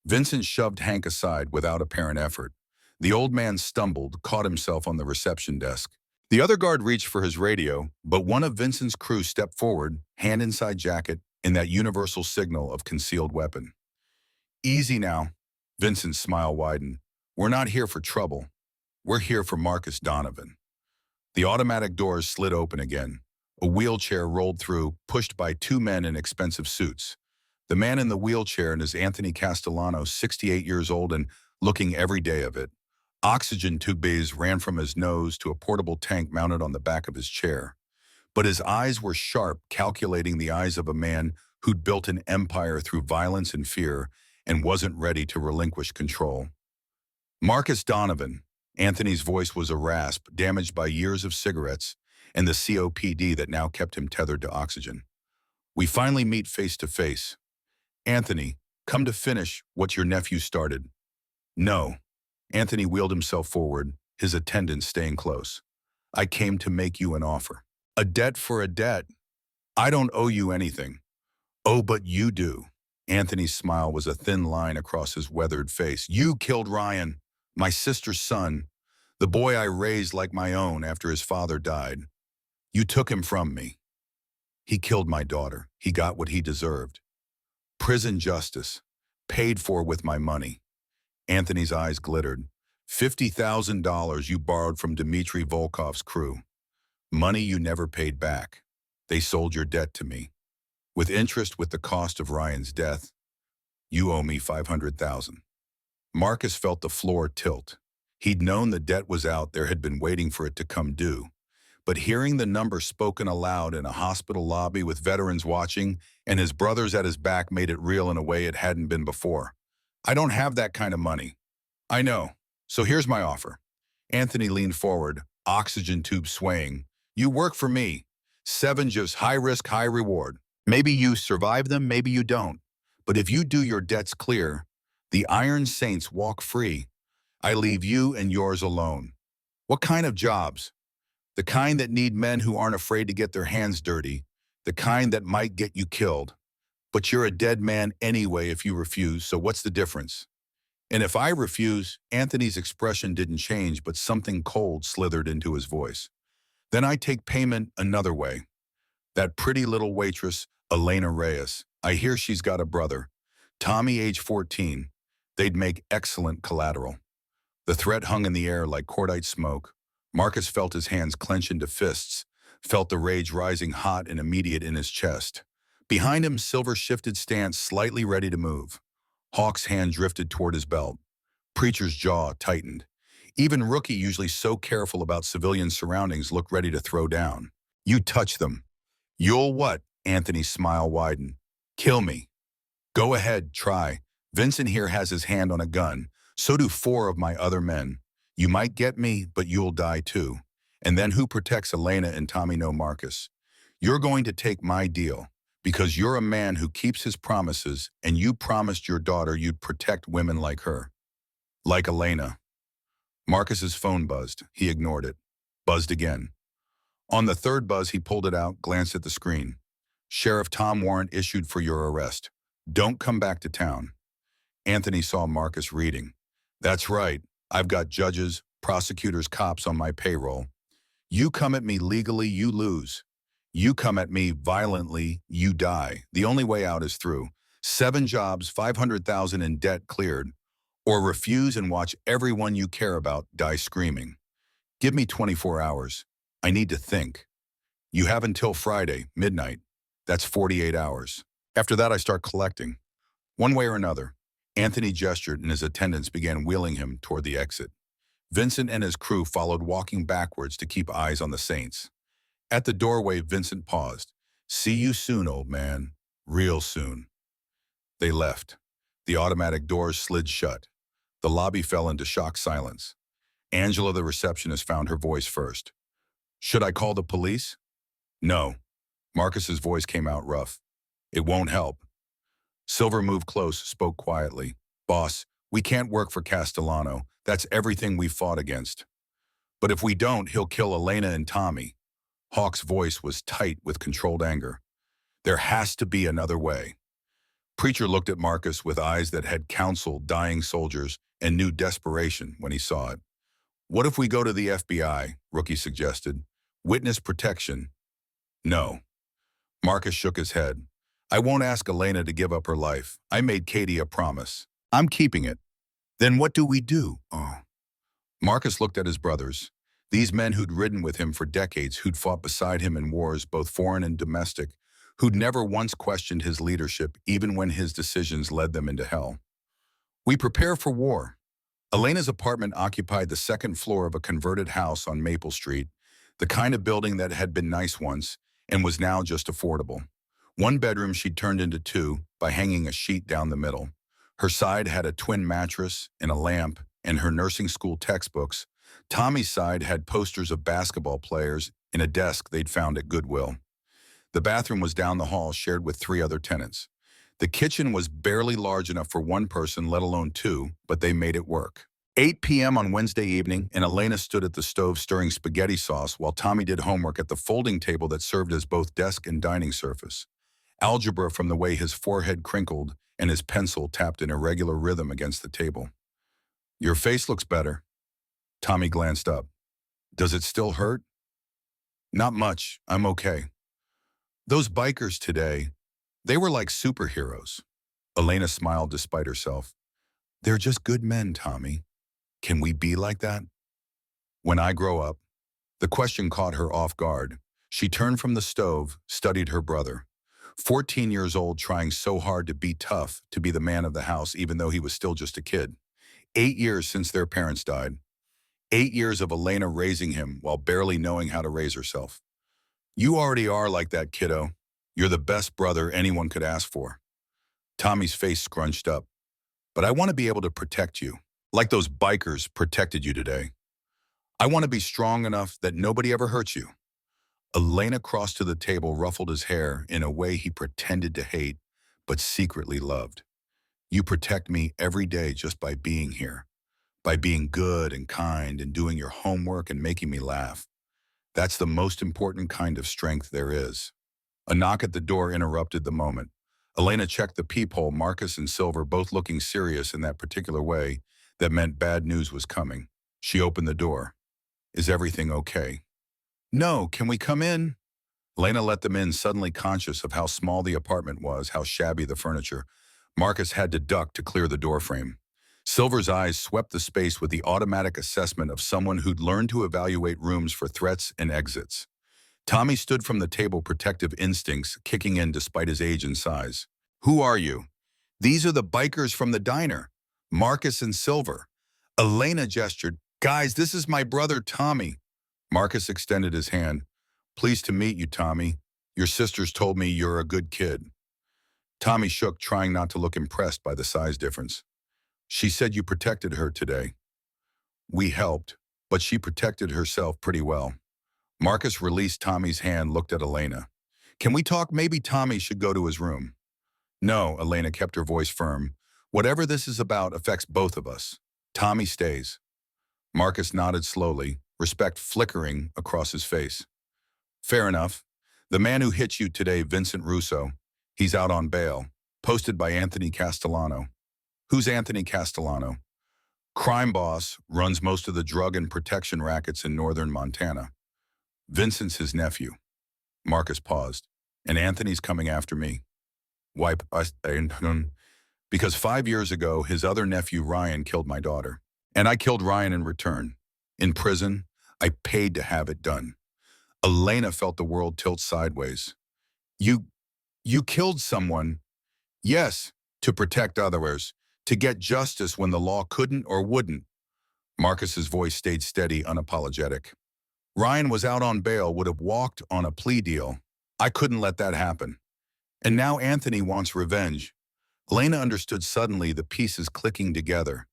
Vincent shoved Hank aside without apparent effort. The old man stumbled, caught himself on the reception desk. The other guard reached for his radio, but one of Vincent's crew stepped forward, hand inside jacket, in that universal signal of concealed weapon. Easy now. Vincent's smile widened. We're not here for trouble. We're here for Marcus Donovan. The automatic doors slid open again. A wheelchair rolled through, pushed by 2 men in expensive suits. The man in the wheelchair is Anthony Castellano, 68 years old and looking every day of it. Oxygen tubes ran from his nose to a portable tank mounted on the back of his chair. But his eyes were sharp, calculating, the eyes of a man who'd built an empire through violence and fear and wasn't ready to relinquish control. Marcus Donovan. Anthony's voice was a rasp, damaged by years of cigarettes and the COPD that now kept him tethered to oxygen. We finally meet face to face. Anthony, come to finish what your nephew started. No. Anthony wheeled himself forward, his attendants staying close. I came to make you an offer. A debt for a debt. I don't owe you anything. Oh, but you do. Anthony's smile was a thin line across his weathered face. You killed Ryan, my sister's son, the boy I raised like my own after his father died. You took him from me. He killed my daughter. He got what he deserved. Prison justice, paid for with my money. Anthony's eyes glittered. $50,000 you borrowed from Dmitry Volkov's crew. Money you never paid back. They sold your debt to me. With interest, with the cost of Ryan's death, you owe me $500,000. Marcus felt the floor tilt. He'd known the debt was out there, had been waiting for it to come due. But hearing the number spoken aloud in a hospital lobby with veterans watching and his brothers at his back made it real in a way it hadn't been before. I don't have that kind of money. I know. So here's my offer. Anthony leaned forward, oxygen tube swaying. You work for me. 7 just high risk, high reward. Maybe you survive them, maybe you don't. But if you do your debts clear, the Iron Saints walk free. I leave you and yours alone. What kind of jobs? The kind that need men who aren't afraid to get their hands dirty. The kind that might get you killed. But you're a dead man anyway if you refuse, so what's the difference? And if I refuse, Anthony's expression didn't change, but something cold slithered into his voice. Then I take payment another way. That pretty little waitress, Elena Reyes. I hear she's got a brother. Tommy, age 14. They'd make excellent collateral. The threat hung in the air like cordite smoke. Marcus felt his hands clench into fists, felt the rage rising hot and immediate in his chest. Behind him, Silver shifted stance, slightly ready to move. Hawk's hand drifted toward his belt. Preacher's jaw tightened. Even Rookie, usually so careful about civilian surroundings, looked ready to throw down. You touch them. You'll what? Anthony's smile widened. Kill me. Go ahead, try. Vincent here has his hand on a gun. So do 4 of my other men. You might get me, but you'll die too. And then who protects Elena and Tommy? No, Marcus. You're going to take my deal, because you're a man who keeps his promises, and you promised your daughter you'd protect women like her. Like Elena. Marcus's phone buzzed. He ignored it. Buzzed again. On the third buzz, he pulled it out, glanced at the screen. Sheriff Tom warrant issued for your arrest. Don't come back to town. Anthony saw Marcus reading. That's right. I've got judges, prosecutors, cops on my payroll. You come at me legally, you lose. You come at me violently, you die. The only way out is through. 7 jobs, 500,000 in debt cleared. Or refuse and watch everyone you care about die screaming. Give me 24 hours. I need to think. You have until Friday, midnight. That's 48 hours. After that, I start collecting. One way or another. Anthony gestured and his attendants began wheeling him toward the exit. Vincent and his crew followed, walking backwards to keep eyes on the Saints. At the doorway, Vincent paused. See you soon, old man. Real soon. They left. The automatic doors slid shut. The lobby fell into shocked silence. Angela, the receptionist, found her voice first. Should I call the police? No. Marcus's voice came out rough. It won't help. Silver moved close, spoke quietly. Boss, we can't work for Castellano. That's everything we fought against. But if we don't, he'll kill Elena and Tommy. Hawk's voice was tight with controlled anger. There has to be another way. Preacher looked at Marcus with eyes that had counseled dying soldiers and knew desperation when he saw it. What if we go to the FBI? Rookie suggested. Witness protection. No. Marcus shook his head. I won't ask Elena to give up her life. I made Katie a promise. I'm keeping it. Then what do we do? Oh. Marcus looked at his brothers. These men who'd ridden with him for decades, who'd fought beside him in wars, both foreign and domestic, who'd never once questioned his leadership, even when his decisions led them into hell. We prepare for war. Elena's apartment occupied the second floor of a converted house on Maple Street, the kind of building that had been nice once and was now just affordable. One bedroom she'd turned into 2 by hanging a sheet down the middle. Her side had a twin mattress and a lamp and her nursing school textbooks. Tommy's side had posters of basketball players and a desk they'd found at Goodwill. The bathroom was down the hall, shared with 3 other tenants. The kitchen was barely large enough for 1 person, let alone 2, but they made it work. 8 p.m. on Wednesday evening, and Elena stood at the stove stirring spaghetti sauce while Tommy did homework at the folding table that served as both desk and dining surface. Algebra from the way his forehead crinkled and his pencil tapped in irregular rhythm against the table. Your face looks better. Tommy glanced up. Does it still hurt? Not much. I'm okay. Those bikers today, they were like superheroes. Elena smiled despite herself. They're just good men, Tommy. Can we be like that? When I grow up, the question caught her off guard. She turned from the stove, studied her brother. 14 years old, trying so hard to be tough, to be the man of the house, even though he was still just a kid. 8 years since their parents died. 8 years of Elena raising him while barely knowing how to raise herself. You already are like that, kiddo. You're the best brother anyone could ask for. Tommy's face scrunched up. But I want to be able to protect you, like those bikers protected you today. I want to be strong enough that nobody ever hurts you. Elena crossed to the table, ruffled his hair in a way he pretended to hate, but secretly loved. You protect me every day just by being here, by being good and kind and doing your homework and making me laugh. That's the most important kind of strength there is. A knock at the door interrupted the moment. Elena checked the peephole, Marcus and Silver both looking serious in that particular way that meant bad news was coming. She opened the door. Is everything okay? No, can we come in? Elena let them in, suddenly conscious of how small the apartment was, how shabby the furniture. Marcus had to duck to clear the doorframe. Silver's eyes swept the space with the automatic assessment of someone who'd learned to evaluate rooms for threats and exits. Tommy stood from the table, protective instincts kicking in despite his age and size. Who are you? These are the bikers from the diner. Marcus and Silver. Elena gestured. Guys, this is my brother Tommy. Marcus extended his hand. Pleased to meet you, Tommy. Your sisters told me you're a good kid. Tommy shook, trying not to look impressed by the size difference. She said you protected her today. We helped, but she protected herself pretty well. Marcus released Tommy's hand, looked at Elena. Can we talk? Maybe Tommy should go to his room. No, Elena kept her voice firm. Whatever this is about affects both of us. Tommy stays. Marcus nodded slowly, respect flickering across his face. Fair enough. The man who hit you today, Vincent Russo, he's out on bail, posted by Anthony Castellano. Who's Anthony Castellano? Crime boss, runs most of the drug and protection rackets in northern Montana. Vincent's his nephew. Marcus paused. And Anthony's coming after me. Wipe us. Because 5 years ago, his other nephew, Ryan, killed my daughter. And I killed Ryan in return. In prison, I paid to have it done. Elena felt the world tilt sideways. You killed someone? Yes, to protect others, to get justice when the law couldn't or wouldn't. Marcus's voice stayed steady, unapologetic. Ryan was out on bail, would have walked on a plea deal. I couldn't let that happen. And now Anthony wants revenge. Elena understood suddenly, the pieces clicking together.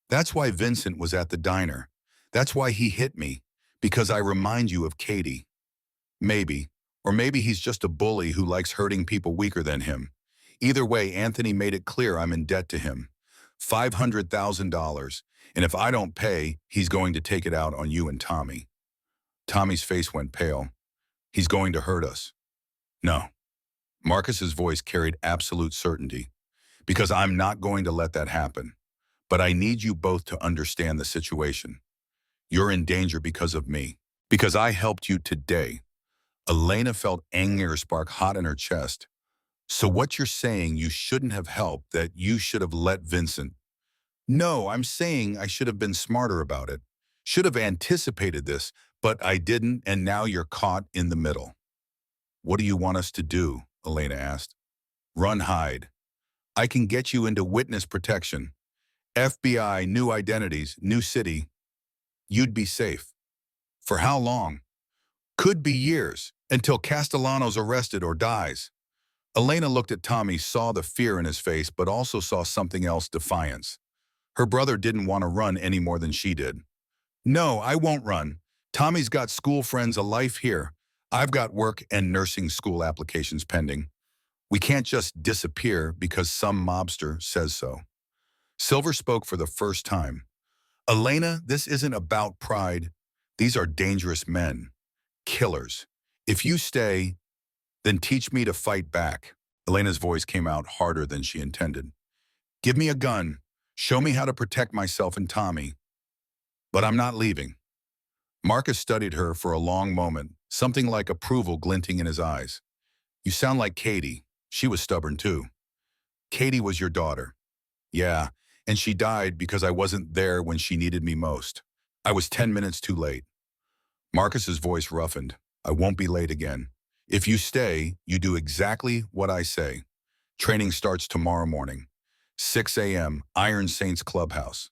That's why Vincent was at the diner. That's why he hit me, because I remind you of Katie. Maybe, or maybe he's just a bully who likes hurting people weaker than him. Either way, Anthony made it clear I'm in debt to him. $500,000, and if I don't pay, he's going to take it out on you and Tommy. Tommy's face went pale. He's going to hurt us. No. Marcus's voice carried absolute certainty. Because I'm not going to let that happen. But I need you both to understand the situation. You're in danger because of me. Because I helped you today. Elena felt anger spark hot in her chest. So what you're saying, you shouldn't have helped, that you should have let Vincent. No, I'm saying I should have been smarter about it. Should have anticipated this, but I didn't, and now you're caught in the middle. What do you want us to do? Elena asked. Run, hide. I can get you into witness protection. FBI, new identities, new city. You'd be safe. For how long? Could be years, until Castellano's arrested or dies. Elena looked at Tommy, saw the fear in his face, but also saw something else, defiance. Her brother didn't want to run any more than she did. No, I won't run. Tommy's got school friends, a life here. I've got work and nursing school applications pending. We can't just disappear because some mobster says so. Silver spoke for the first time. Elena, this isn't about pride. These are dangerous men. Killers. If you stay, then teach me to fight back. Elena's voice came out harder than she intended. Give me a gun. Show me how to protect myself and Tommy. But I'm not leaving. Marcus studied her for a long moment, something like approval glinting in his eyes. You sound like Katie. She was stubborn too. Katie was your daughter. Yeah, and she died because I wasn't there when she needed me most. I was 10 minutes too late. Marcus's voice roughened. I won't be late again. If you stay, you do exactly what I say. Training starts tomorrow morning. 6 a.m., Iron Saints Clubhouse.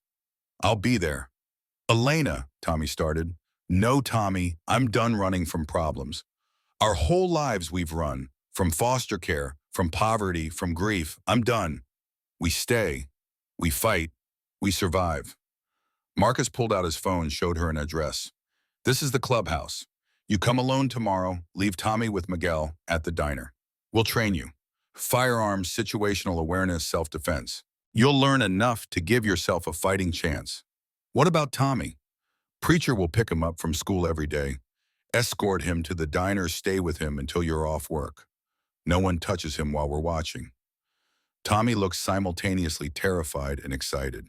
I'll be there. Elena, Tommy started. No, Tommy, I'm done running from problems. Our whole lives we've run, from foster care, from poverty, from grief. I'm done. We stay. We fight. We survive. Marcus pulled out his phone, showed her an address. This is the clubhouse. You come alone tomorrow, leave Tommy with Miguel at the diner. We'll train you. Firearms, situational awareness, self-defense. You'll learn enough to give yourself a fighting chance. What about Tommy? Preacher will pick him up from school every day, escort him to the diner, stay with him until you're off work. No one touches him while we're watching. Tommy looks simultaneously terrified and excited.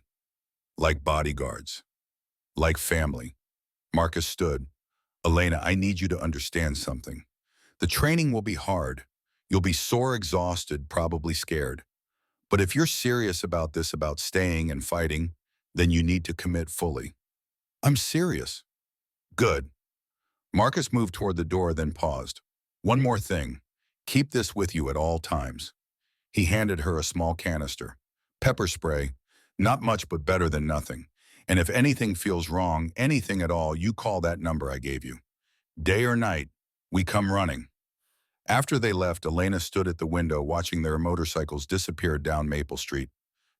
Like bodyguards. Like family. Marcus stood. Elena, I need you to understand something. The training will be hard. You'll be sore, exhausted, probably scared. But if you're serious about this, about staying and fighting, then you need to commit fully. I'm serious. Good. Marcus moved toward the door, then paused. One more thing. Keep this with you at all times. He handed her a small canister. Pepper spray. Not much, but better than nothing. And if anything feels wrong, anything at all, you call that number I gave you. Day or night, we come running. After they left, Elena stood at the window watching their motorcycles disappear down Maple Street.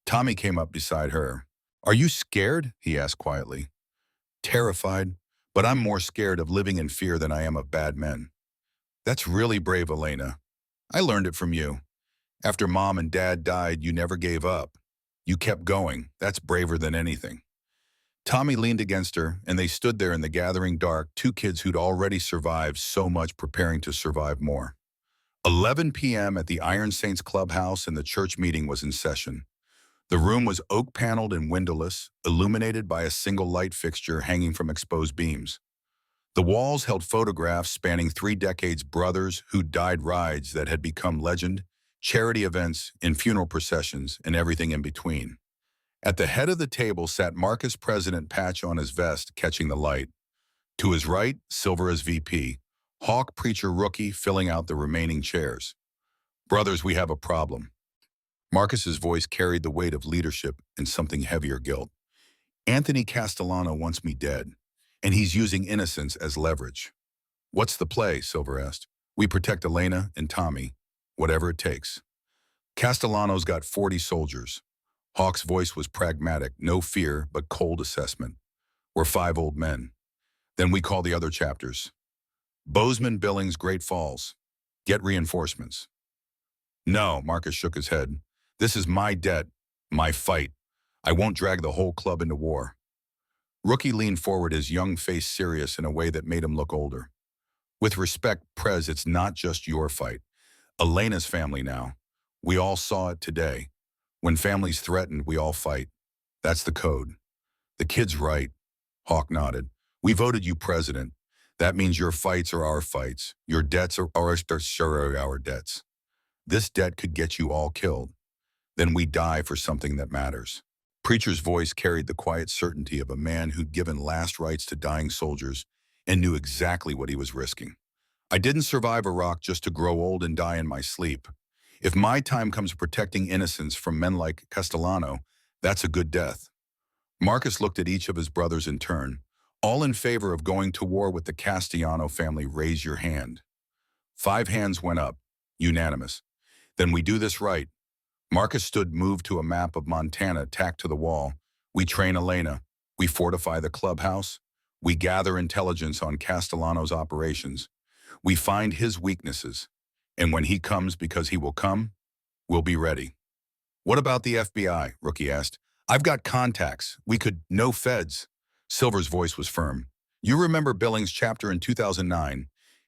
Tommy came up beside her. Are you scared? He asked quietly. Terrified, but I'm more scared of living in fear than I am of bad men. That's really brave, Elena. I learned it from you. After Mom and Dad died, you never gave up. You kept going. That's braver than anything. Tommy leaned against her, and they stood there in the gathering dark, two kids who'd already survived so much, preparing to survive more. 11 p.m. at the Iron Saints clubhouse, and the church meeting was in session. The room was oak-paneled and windowless, illuminated by a single light fixture hanging from exposed beams. The walls held photographs spanning 3 decades, brothers who'd died, rides that had become legend, charity events, and funeral processions, and everything in between. At the head of the table sat Marcus, president, patch on his vest, catching the light. To his right, Silver as VP. Hawk, preacher, rookie, filling out the remaining chairs. Brothers, we have a problem. Marcus's voice carried the weight of leadership and something heavier, guilt. Anthony Castellano wants me dead, and he's using innocence as leverage. What's the play? Silver asked. We protect Elena and Tommy, whatever it takes. Castellano's got 40 soldiers. Hawk's voice was pragmatic, no fear, but cold assessment. We're 5 old men. Then we call the other chapters. Bozeman, Billings, Great Falls. Get reinforcements. No, Marcus shook his head. This is my debt, my fight. I won't drag the whole club into war. Rookie leaned forward, his young face serious in a way that made him look older. With respect, Prez, it's not just your fight. Elena's family now. We all saw it today. When family's threatened, we all fight. That's the code. The kid's right. Hawk nodded. We voted you president. That means your fights are our fights. Your debts are our debts. This debt could get you all killed. Then we die for something that matters. Preacher's voice carried the quiet certainty of a man who'd given last rites to dying soldiers and knew exactly what he was risking. I didn't survive Iraq just to grow old and die in my sleep. If my time comes protecting innocence from men like Castellano, that's a good death. Marcus looked at each of his brothers in turn. All in favor of going to war with the Castellano family, raise your hand. 5 hands went up, unanimous. Then we do this right. Marcus stood, moved to a map of Montana tacked to the wall. We train Elena. We fortify the clubhouse. We gather intelligence on Castellano's operations. We find his weaknesses. And when he comes, because he will come, we'll be ready. What about the FBI? Rookie asked. I've got contacts. We could, no feds. Silver's voice was firm. You remember Billings' chapter in 2009.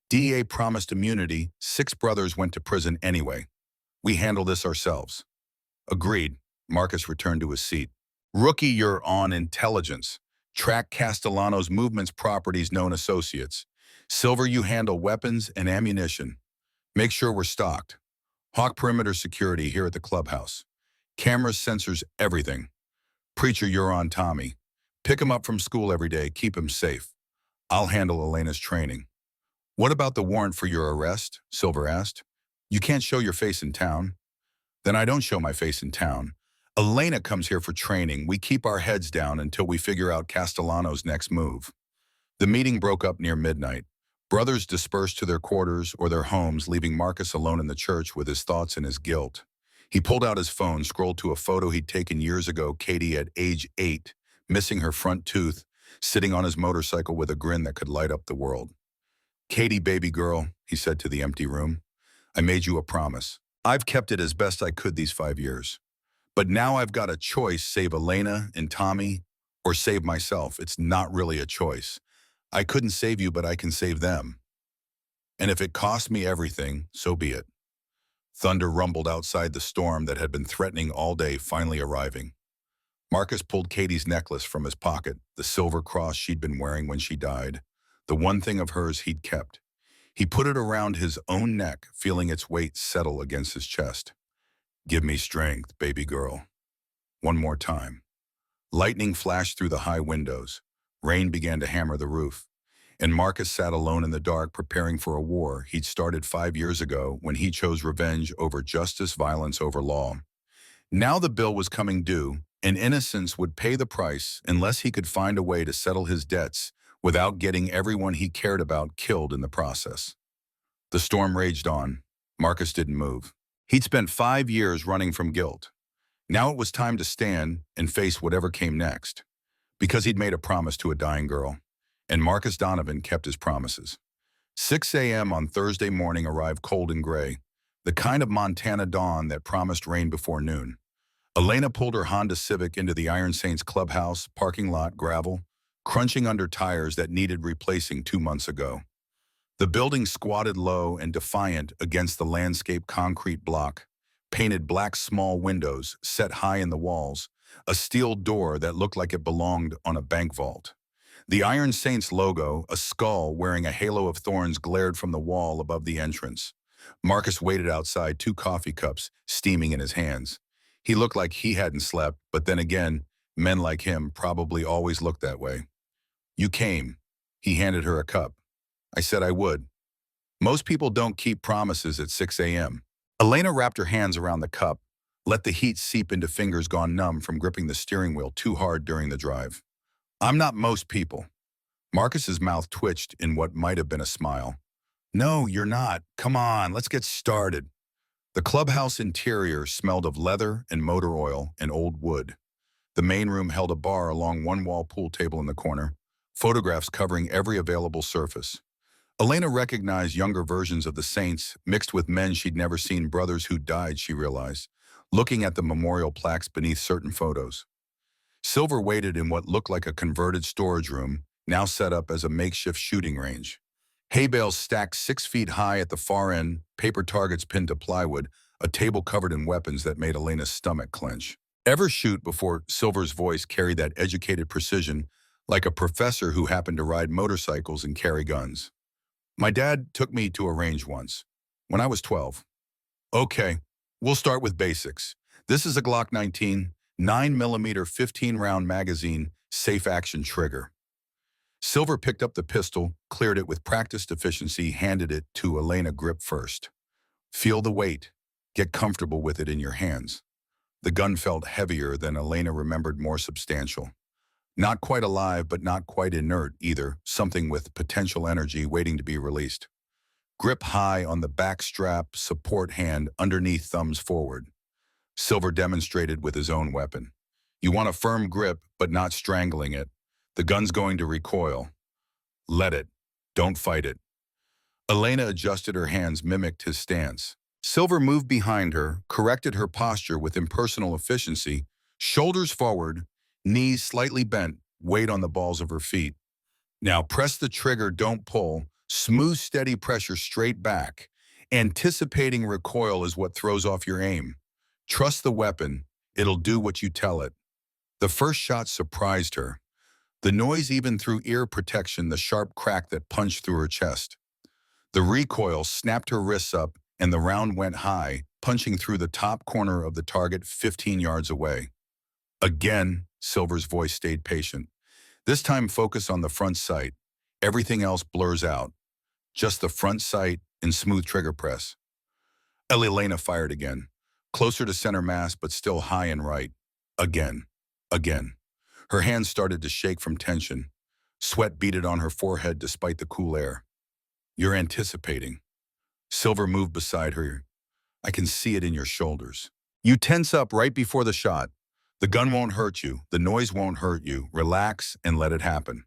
DEA promised immunity. 6 brothers went to prison anyway. We handle this ourselves. Agreed. Marcus returned to his seat. Rookie, you're on intelligence. Track Castellano's movements, properties, known associates. Silver, you handle weapons and ammunition. Make sure we're stocked. Hawk, perimeter security here at the clubhouse. Cameras, sensors, everything. Preacher, you're on Tommy. Pick him up from school every day. Keep him safe. I'll handle Elena's training. What about the warrant for your arrest? Silver asked. You can't show your face in town. Then I don't show my face in town. Elena comes here for training. We keep our heads down until we figure out Castellano's next move. The meeting broke up near midnight. Brothers dispersed to their quarters or their homes, leaving Marcus alone in the church with his thoughts and his guilt. He pulled out his phone, scrolled to a photo he'd taken years ago, Katie at age 8, missing her front tooth, sitting on his motorcycle with a grin that could light up the world. Katie, baby girl, he said to the empty room, I made you a promise. I've kept it as best I could these 5 years. But now I've got a choice, save Elena and Tommy, or save myself. It's not really a choice. I couldn't save you, but I can save them. And if it costs me everything, so be it. Thunder rumbled outside the storm that had been threatening all day, finally arriving. Marcus pulled Katie's necklace from his pocket, the silver cross she'd been wearing when she died, the one thing of hers he'd kept. He put it around his own neck, feeling its weight settle against his chest. Give me strength, baby girl. One more time. Lightning flashed through the high windows. Rain began to hammer the roof. And Marcus sat alone in the dark, preparing for a war he'd started 5 years ago when he chose revenge over justice, violence over law. Now the bill was coming due, and innocence would pay the price unless he could find a way to settle his debts without getting everyone he cared about killed in the process. The storm raged on. Marcus didn't move. He'd spent 5 years running from guilt. Now it was time to stand and face whatever came next, because he'd made a promise to a dying girl, and Marcus Donovan kept his promises. 6 a.m. on Thursday morning arrived cold and gray, the kind of Montana dawn that promised rain before noon. Elena pulled her Honda Civic into the Iron Saints clubhouse, parking lot, gravel, crunching under tires that needed replacing 2 months ago. The building squatted low and defiant against the landscape concrete block, painted black small windows set high in the walls, a steel door that looked like it belonged on a bank vault. The Iron Saints logo, a skull wearing a halo of thorns, glared from the wall above the entrance. Marcus waited outside, 2 coffee cups steaming in his hands. He looked like he hadn't slept, but then again, men like him probably always looked that way. You came. He handed her a cup. I said I would. Most people don't keep promises at 6 a.m. Elena wrapped her hands around the cup, let the heat seep into fingers gone numb from gripping the steering wheel too hard during the drive. I'm not most people. Marcus's mouth twitched in what might have been a smile. No, you're not. Come on, let's get started. The clubhouse interior smelled of leather and motor oil and old wood. The main room held a bar along one wall, pool table in the corner, photographs covering every available surface. Elena recognized younger versions of the Saints mixed with men she'd never seen, brothers who died, she realized, looking at the memorial plaques beneath certain photos. Silver waited in what looked like a converted storage room, now set up as a makeshift shooting range. Hay bales stacked 6 feet high at the far end, paper targets pinned to plywood, a table covered in weapons that made Elena's stomach clench. Ever shoot before? Silver's voice carried that educated precision, like a professor who happened to ride motorcycles and carry guns. My dad took me to a range once, when I was 12. Okay, we'll start with basics. This is a Glock 19, 9mm 15-round magazine, safe action trigger. Silver picked up the pistol, cleared it with practiced efficiency, handed it to Elena. Grip first. Feel the weight. Get comfortable with it in your hands. The gun felt heavier than Elena remembered, more substantial. Not quite alive, but not quite inert either, something with potential energy waiting to be released. Grip high on the back strap, support hand underneath, thumbs forward. Silver demonstrated with his own weapon. You want a firm grip, but not strangling it. The gun's going to recoil. Let it. Don't fight it. Elena adjusted her hands, mimicked his stance. Silver moved behind her, corrected her posture with impersonal efficiency, shoulders forward, knees slightly bent, weight on the balls of her feet. Now press the trigger, don't pull. Smooth, steady pressure straight back. Anticipating recoil is what throws off your aim. Trust the weapon. It'll do what you tell it. The first shot surprised her. The noise, even through ear protection, the sharp crack that punched through her chest. The recoil snapped her wrists up, and the round went high, punching through the top corner of the target 15 yards away. Again, Silver's voice stayed patient. This time focus on the front sight. Everything else blurs out. Just the front sight and smooth trigger press. Elena fired again. Closer to center mass, but still high and right. Again. Again. Her hands started to shake from tension. Sweat beaded on her forehead despite the cool air. You're anticipating. Silver moved beside her. I can see it in your shoulders. You tense up right before the shot. The gun won't hurt you. The noise won't hurt you. Relax and let it happen.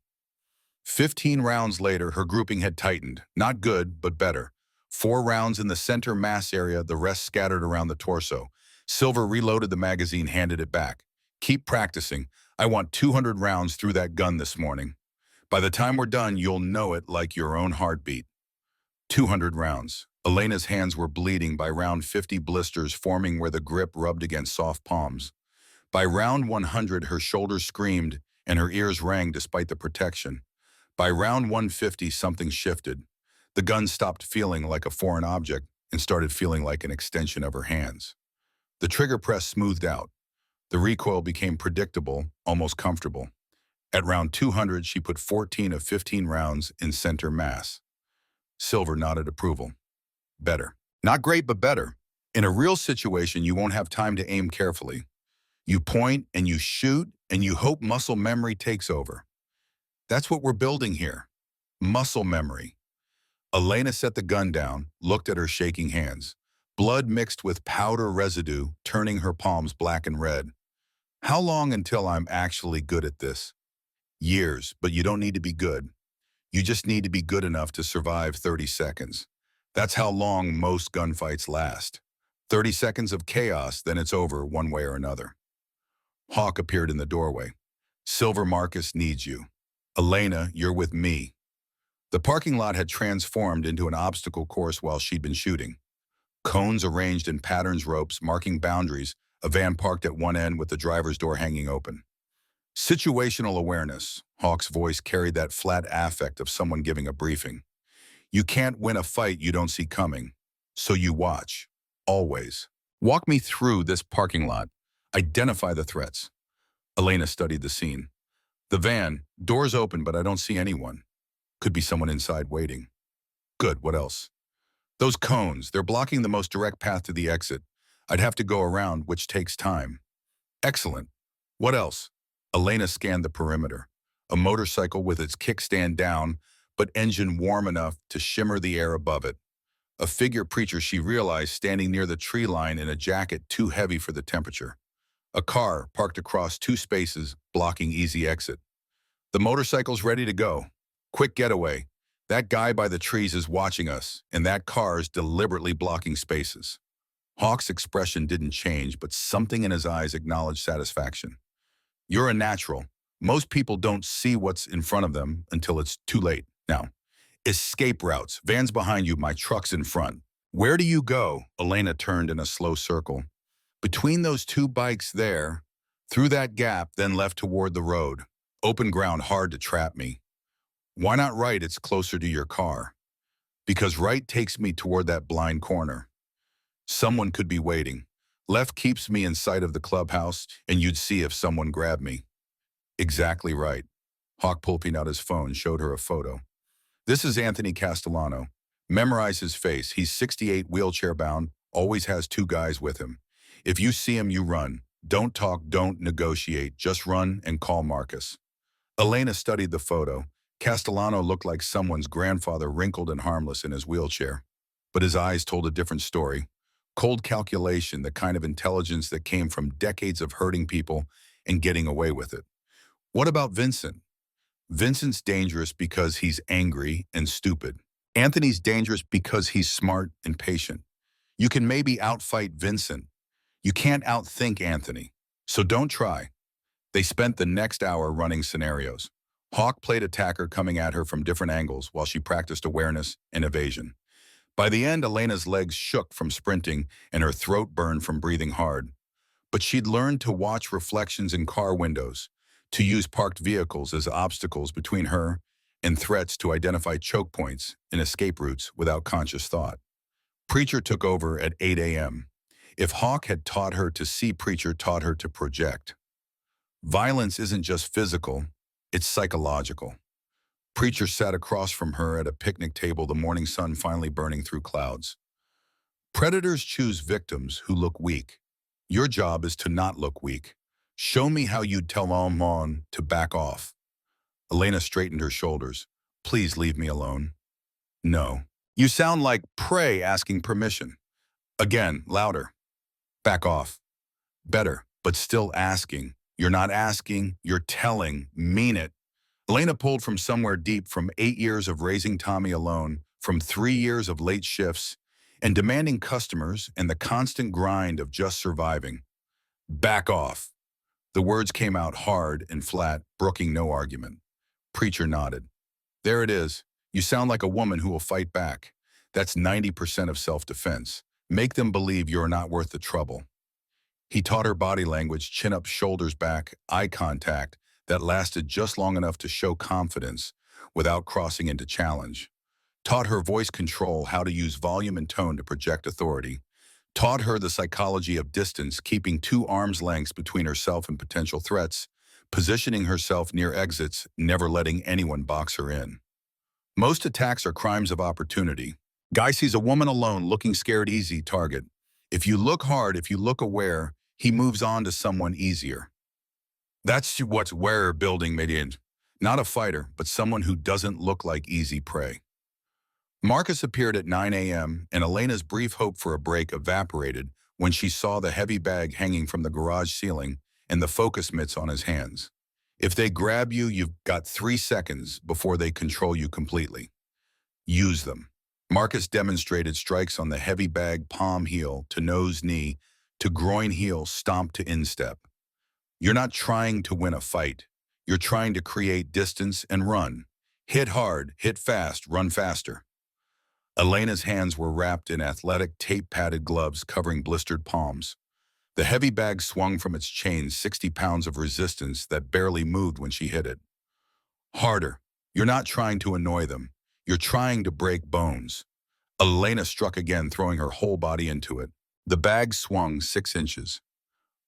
15 rounds later, her grouping had tightened. Not good, but better. 4 rounds in the center mass area, the rest scattered around the torso. Silver reloaded the magazine, handed it back. Keep practicing. I want 200 rounds through that gun this morning. By the time we're done, you'll know it like your own heartbeat. 200 rounds. Elena's hands were bleeding. By round 50, blisters forming where the grip rubbed against soft palms. By round 100, her shoulders screamed and her ears rang despite the protection. By round 150, something shifted. The gun stopped feeling like a foreign object and started feeling like an extension of her hands. The trigger press smoothed out. The recoil became predictable, almost comfortable. At round 200, she put 14 of 15 rounds in center mass. Silver nodded approval. Better. Not great, but better. In a real situation, you won't have time to aim carefully. You point and you shoot and you hope muscle memory takes over. That's what we're building here. Muscle memory. Elena set the gun down, looked at her shaking hands. Blood mixed with powder residue, turning her palms black and red. How long until I'm actually good at this? Years, but you don't need to be good. You just need to be good enough to survive 30 seconds. That's how long most gunfights last. 30 seconds of chaos, then it's over one way or another. Hawk appeared in the doorway. Silver, Marcus needs you. Elena, you're with me. The parking lot had transformed into an obstacle course while she'd been shooting. Cones arranged in patterns, ropes marking boundaries, a van parked at one end with the driver's door hanging open. Situational awareness. Hawk's voice carried that flat affect of someone giving a briefing. You can't win a fight you don't see coming, so you watch. Always. Walk me through this parking lot. Identify the threats. Elena studied the scene. The van, doors open, but I don't see anyone. Could be someone inside waiting. Good, what else? Those cones, they're blocking the most direct path to the exit. I'd have to go around, which takes time. Excellent. What else? Elena scanned the perimeter. A motorcycle with its kickstand down, but engine warm enough to shimmer the air above it. A figure preacher she realized standing near the tree line in a jacket too heavy for the temperature. A car parked across 2 spaces, blocking easy exit. The motorcycle's ready to go. Quick getaway. That guy by the trees is watching us, and that car's deliberately blocking spaces. Hawk's expression didn't change, but something in his eyes acknowledged satisfaction. You're a natural. Most people don't see what's in front of them until it's too late. Now, escape routes. Van's behind you, my truck's in front. Where do you go? Elena turned in a slow circle. Between those 2 bikes there, through that gap, then left toward the road. Open ground, hard to trap me. Why not right? It's closer to your car. Because right takes me toward that blind corner. Someone could be waiting. Left keeps me in sight of the clubhouse, and you'd see if someone grabbed me. Exactly right. Hawk pulling out his phone showed her a photo. This is Anthony Castellano. Memorize his face. He's 68, wheelchair-bound, always has 2 guys with him. If you see him, you run. Don't talk, don't negotiate, just run and call Marcus. Elena studied the photo. Castellano looked like someone's grandfather, wrinkled and harmless in his wheelchair. But his eyes told a different story. Cold calculation, the kind of intelligence that came from decades of hurting people and getting away with it. What about Vincent? Vincent's dangerous because he's angry and stupid. Anthony's dangerous because he's smart and patient. You can maybe outfight Vincent. You can't outthink Anthony. So don't try. They spent the next hour running scenarios. Hawk played attacker, coming at her from different angles while she practiced awareness and evasion. By the end, Elena's legs shook from sprinting and her throat burned from breathing hard. But she'd learned to watch reflections in car windows, to use parked vehicles as obstacles between her and threats, to identify choke points and escape routes without conscious thought. Preacher took over at 8 a.m. If Hawk had taught her to see, Preacher taught her to project. Violence isn't just physical, it's psychological. Preacher sat across from her at a picnic table, the morning sun finally burning through clouds. Predators choose victims who look weak. Your job is to not look weak. Show me how you'd tell Almon to back off. Elena straightened her shoulders. Please leave me alone. No. You sound like prey asking permission. Again, louder. Back off. Better, but still asking. You're not asking, you're telling. Mean it. Elena pulled from somewhere deep, from 8 years of raising Tommy alone, from 3 years of late shifts, and demanding customers and the constant grind of just surviving. Back off. The words came out hard and flat, brooking no argument. Preacher nodded. There it is. You sound like a woman who will fight back. That's 90% of self-defense. Make them believe you're not worth the trouble. He taught her body language, chin up, shoulders back, eye contact that lasted just long enough to show confidence without crossing into challenge. Taught her voice control, how to use volume and tone to project authority. Taught her the psychology of distance, keeping 2 arms lengths between herself and potential threats, positioning herself near exits, never letting anyone box her in. Most attacks are crimes of opportunity. Guy sees a woman alone, looking scared, easy target. If you look hard, if you look aware, he moves on to someone easier. That's what's wearer building made in. Not a fighter, but someone who doesn't look like easy prey. Marcus appeared at 9 a.m., and Elena's brief hope for a break evaporated when she saw the heavy bag hanging from the garage ceiling and the focus mitts on his hands. If they grab you, you've got 3 seconds before they control you completely. Use them. Marcus demonstrated strikes on the heavy bag, palm heel to nose knee to groin heel, stomp to instep. You're not trying to win a fight. You're trying to create distance and run. Hit hard, hit fast, run faster. Elena's hands were wrapped in athletic, tape-padded gloves covering blistered palms. The heavy bag swung from its chain, 60 pounds of resistance that barely moved when she hit it. Harder. You're not trying to annoy them. You're trying to break bones. Elena struck again, throwing her whole body into it. The bag swung 6 inches.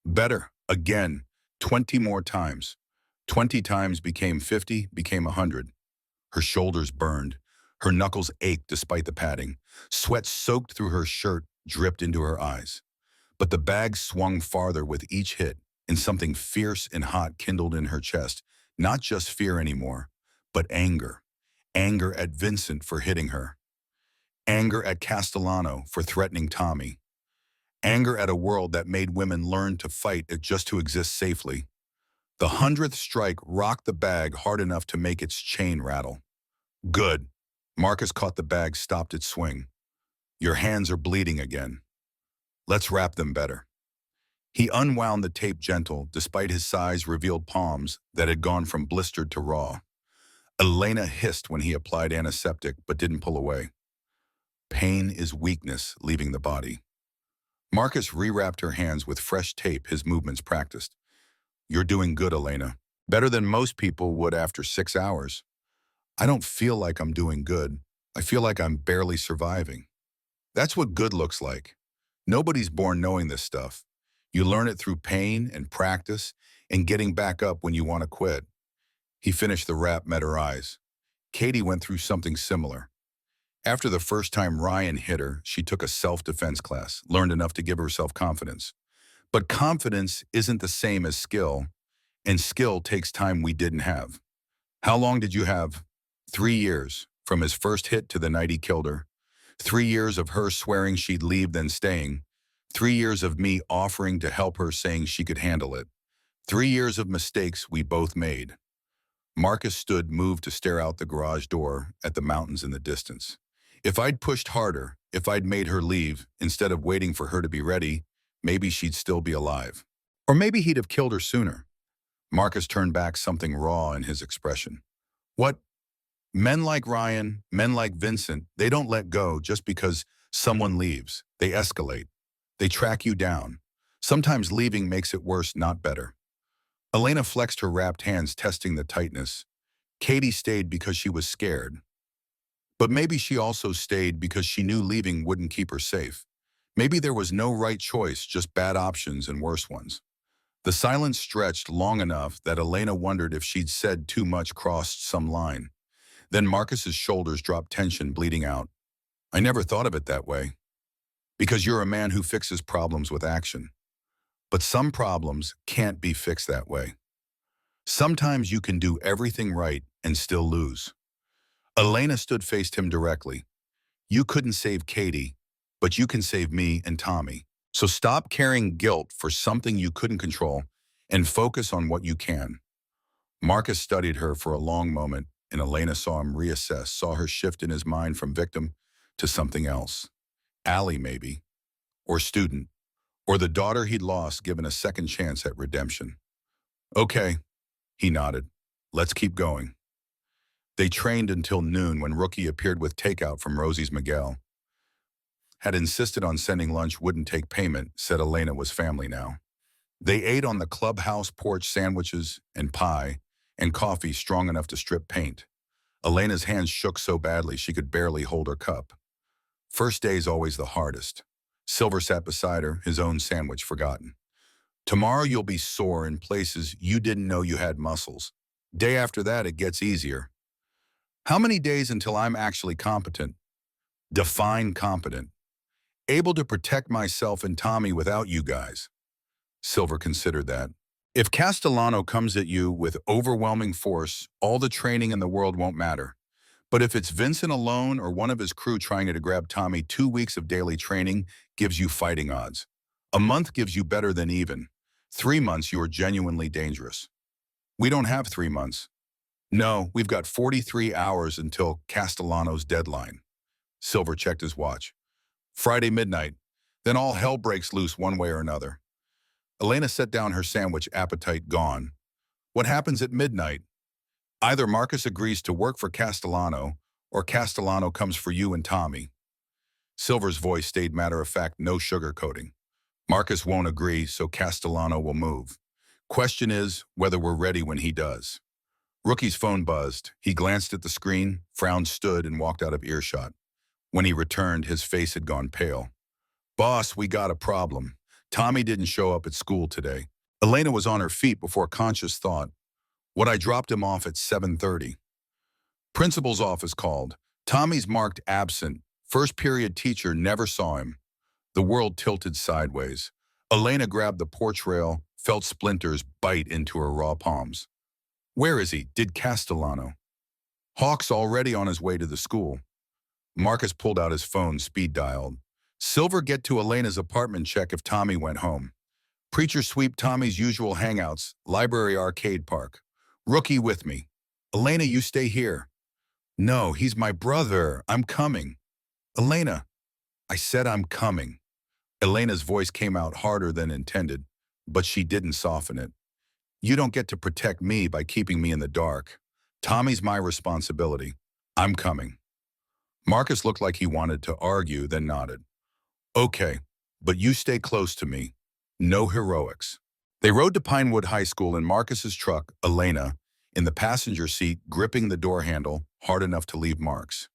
Better. Again. 20 more times. 20 times became 50, became 100. Her shoulders burned. Her knuckles ached despite the padding. Sweat soaked through her shirt, dripped into her eyes. But the bag swung farther with each hit, and something fierce and hot kindled in her chest. Not just fear anymore, but anger. Anger at Vincent for hitting her. Anger at Castellano for threatening Tommy. Anger at a world that made women learn to fight just to exist safely. The 100th strike rocked the bag hard enough to make its chain rattle. Good. Marcus caught the bag, stopped its swing. Your hands are bleeding again. Let's wrap them better. He unwound the tape gentle, despite his size-revealed palms that had gone from blistered to raw. Elena hissed when he applied antiseptic but didn't pull away. Pain is weakness leaving the body. Marcus rewrapped her hands with fresh tape, his movements practiced. You're doing good, Elena. Better than most people would after 6 hours. I don't feel like I'm doing good. I feel like I'm barely surviving. That's what good looks like. Nobody's born knowing this stuff. You learn it through pain and practice and getting back up when you want to quit. He finished the rap, met her eyes. Katie went through something similar. After the first time Ryan hit her, she took a self-defense class, learned enough to give herself confidence. But confidence isn't the same as skill, and skill takes time we didn't have. How long did you have? 3 years, from his first hit to the night he killed her. 3 years of her swearing she'd leave, then staying. 3 years of me offering to help her, saying she could handle it. 3 years of mistakes we both made. Marcus stood, moved to stare out the garage door at the mountains in the distance. If I'd pushed harder, if I'd made her leave, instead of waiting for her to be ready, maybe she'd still be alive. Or maybe he'd have killed her sooner. Marcus turned back, something raw in his expression. What? Men like Ryan, men like Vincent, they don't let go just because someone leaves. They escalate. They track you down. Sometimes leaving makes it worse, not better. Elena flexed her wrapped hands, testing the tightness. Katie stayed because she was scared. But maybe she also stayed because she knew leaving wouldn't keep her safe. Maybe there was no right choice, just bad options and worse ones. The silence stretched long enough that Elena wondered if she'd said too much, crossed some line. Then Marcus's shoulders dropped, tension bleeding out. I never thought of it that way. Because you're a man who fixes problems with action. But some problems can't be fixed that way. Sometimes you can do everything right and still lose. Elena stood, faced him directly. You couldn't save Katie, but you can save me and Tommy. So stop carrying guilt for something you couldn't control and focus on what you can. Marcus studied her for a long moment, and Elena saw him reassess, saw her shift in his mind from victim to something else. Allie, maybe, or student, or the daughter he'd lost given a second chance at redemption. Okay, he nodded. Let's keep going. They trained until noon when Rookie appeared with takeout from Rosie's Miguel. Had insisted on sending lunch, wouldn't take payment, said Elena was family now. They ate on the clubhouse porch sandwiches and pie and coffee strong enough to strip paint. Elena's hands shook so badly she could barely hold her cup. First day's always the hardest. Silver sat beside her, his own sandwich forgotten. Tomorrow you'll be sore in places you didn't know you had muscles. Day after that, it gets easier. How many days until I'm actually competent? Define competent. Able to protect myself and Tommy without you guys. Silver considered that. If Castellano comes at you with overwhelming force, all the training in the world won't matter. But if it's Vincent alone or one of his crew trying to grab Tommy, 2 weeks of daily training gives you fighting odds. A month gives you better than even. 3 months, you are genuinely dangerous. We don't have 3 months. No, we've got 43 hours until Castellano's deadline. Silver checked his watch. Friday midnight. Then all hell breaks loose one way or another. Elena set down her sandwich, appetite gone. What happens at midnight? Either Marcus agrees to work for Castellano, or Castellano comes for you and Tommy. Silver's voice stayed matter-of-fact, no sugarcoating. Marcus won't agree, so Castellano will move. Question is whether we're ready when he does. Rookie's phone buzzed. He glanced at the screen, frowned, stood, and walked out of earshot. When he returned, his face had gone pale. Boss, we got a problem. Tommy didn't show up at school today. Elena was on her feet before conscious thought. What, I dropped him off at 7:30. Principal's office called. Tommy's marked absent. First period teacher never saw him. The world tilted sideways. Elena grabbed the porch rail, felt splinters bite into her raw palms. Where is he? Did Castellano? Hawk's already on his way to the school. Marcus pulled out his phone, speed dialed. Silver, get to Elena's apartment, check if Tommy went home. Preacher sweep Tommy's usual hangouts, library, arcade park. Rookie with me. Elena, you stay here. No, he's my brother. I'm coming. Elena, I said I'm coming. Elena's voice came out harder than intended, but she didn't soften it. You don't get to protect me by keeping me in the dark. Tommy's my responsibility. I'm coming. Marcus looked like he wanted to argue, then nodded. Okay, but you stay close to me. No heroics. They rode to Pinewood High School in Marcus's truck, Elena, in the passenger seat, gripping the door handle hard enough to leave marks.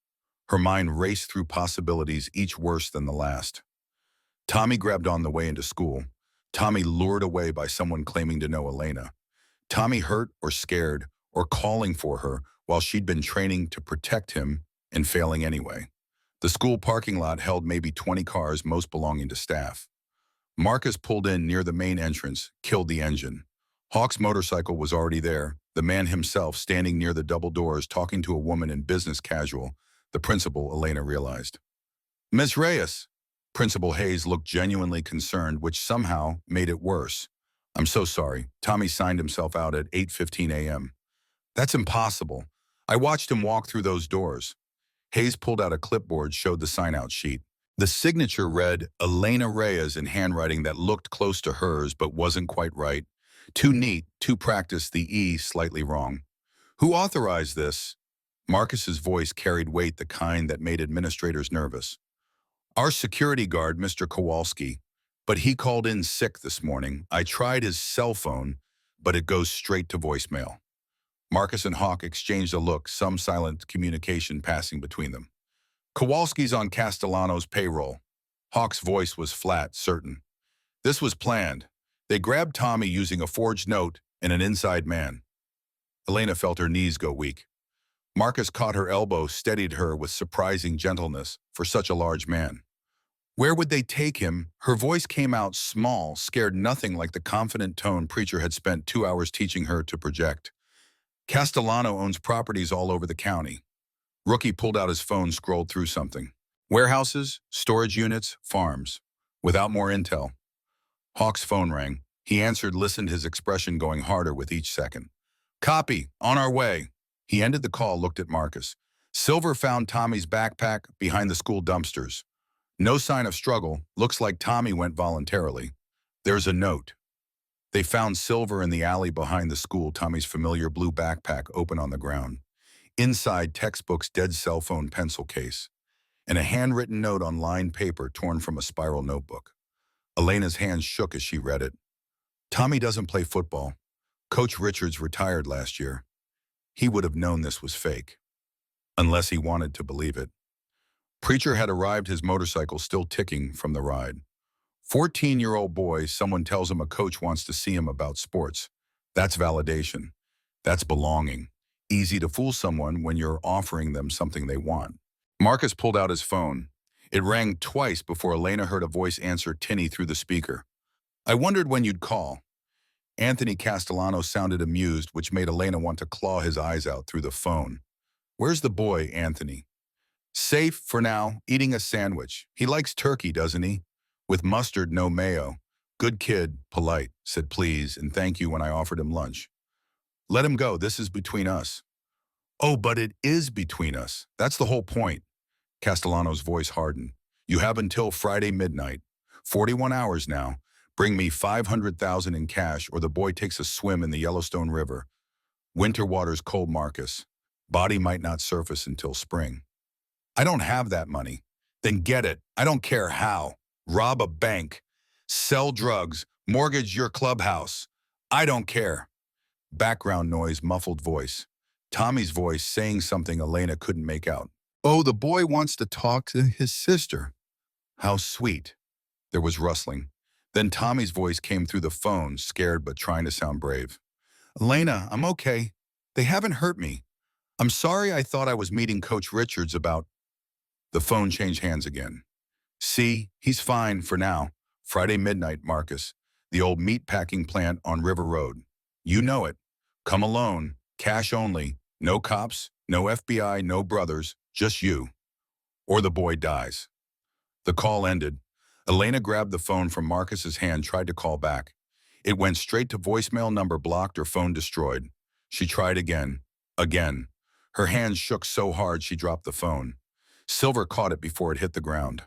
Her mind raced through possibilities, each worse than the last. Tommy grabbed on the way into school. Tommy lured away by someone claiming to know Elena. Tommy hurt or scared or calling for her while she'd been training to protect him and failing anyway. The school parking lot held maybe 20 cars, most belonging to staff. Marcus pulled in near the main entrance, killed the engine. Hawk's motorcycle was already there, the man himself standing near the double doors talking to a woman in business casual, the principal, Elena realized. Miss Reyes. Principal Hayes looked genuinely concerned, which somehow made it worse. I'm so sorry. Tommy signed himself out at 8:15 a.m. That's impossible. I watched him walk through those doors. Hayes pulled out a clipboard, showed the sign-out sheet. The signature read Elena Reyes in handwriting that looked close to hers but wasn't quite right. Too neat, too practiced, the E slightly wrong. Who authorized this? Marcus's voice carried weight, the kind that made administrators nervous. Our security guard, Mr. Kowalski, but he called in sick this morning. I tried his cell phone, but it goes straight to voicemail. Marcus and Hawk exchanged a look, some silent communication passing between them. Kowalski's on Castellano's payroll. Hawk's voice was flat, certain. This was planned. They grabbed Tommy using a forged note and an inside man. Elena felt her knees go weak. Marcus caught her elbow, steadied her with surprising gentleness for such a large man. Where would they take him? Her voice came out small, scared, nothing like the confident tone Preacher had spent 2 hours teaching her to project. Castellano owns properties all over the county. Rookie pulled out his phone, scrolled through something. Warehouses, storage units, farms. Without more intel. Hawk's phone rang. He answered, listened, his expression going harder with each second. Copy. On our way. He ended the call, looked at Marcus. Silver found Tommy's backpack behind the school dumpsters. No sign of struggle. Looks like Tommy went voluntarily. There's a note. They found Silver in the alley behind the school, Tommy's familiar blue backpack open on the ground. Inside, textbooks, dead cell phone pencil case, and a handwritten note on lined paper torn from a spiral notebook. Elena's hands shook as she read it. Tommy doesn't play football. Coach Richards retired last year. He would have known this was fake, unless he wanted to believe it. Preacher had arrived, his motorcycle still ticking from the ride. 14-year-old boy, someone tells him a coach wants to see him about sports. That's validation. That's belonging. Easy to fool someone when you're offering them something they want. Marcus pulled out his phone. It rang twice before Elena heard a voice answer tinny through the speaker. I wondered when you'd call. Anthony Castellano sounded amused, which made Elena want to claw his eyes out through the phone. Where's the boy, Anthony? Safe for now, eating a sandwich. He likes turkey, doesn't he? With mustard, no mayo. Good kid, polite, said please and thank you when I offered him lunch. Let him go, this is between us. Oh, but it is between us. That's the whole point. Castellano's voice hardened. You have until Friday midnight. 41 hours now. Bring me $500,000 in cash or the boy takes a swim in the Yellowstone River. Winter water's cold, Marcus. Body might not surface until spring. I don't have that money. Then get it. I don't care how. Rob a bank. Sell drugs. Mortgage your clubhouse. I don't care. Background noise, muffled voice. Tommy's voice saying something Elena couldn't make out. Oh, the boy wants to talk to his sister. How sweet. There was rustling. Then Tommy's voice came through the phone, scared but trying to sound brave. Elena, I'm okay. They haven't hurt me. I'm sorry, I thought I was meeting Coach Richards about... The phone changed hands again. See, he's fine for now. Friday midnight, Marcus. The old meatpacking plant on River Road. You know it. Come alone. Cash only. No cops, no FBI, no brothers. Just you. Or the boy dies. The call ended. Elena grabbed the phone from Marcus's hand, tried to call back. It went straight to voicemail, number blocked or phone destroyed. She tried again. Again. Her hands shook so hard she dropped the phone. Silver caught it before it hit the ground.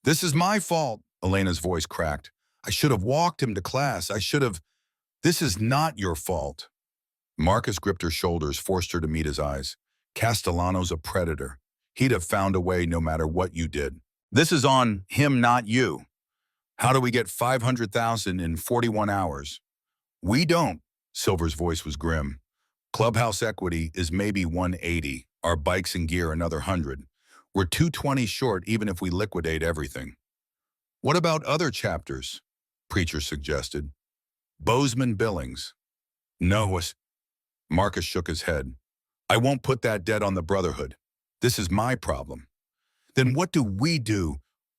This is my fault, Elena's voice cracked. I should have walked him to class. I should have... This is not your fault. Marcus gripped her shoulders, forced her to meet his eyes. Castellano's a predator. He'd have found a way no matter what you did. This is on him, not you. How do we get $500,000 in 41 hours? We don't. Silver's voice was grim. Clubhouse equity is maybe 180. Our bikes and gear another 100. We're 220 short even if we liquidate everything. What about other chapters? Preacher suggested. Bozeman Billings. No, Marcus shook his head. I won't put that debt on the Brotherhood. This is my problem. Then what do we do?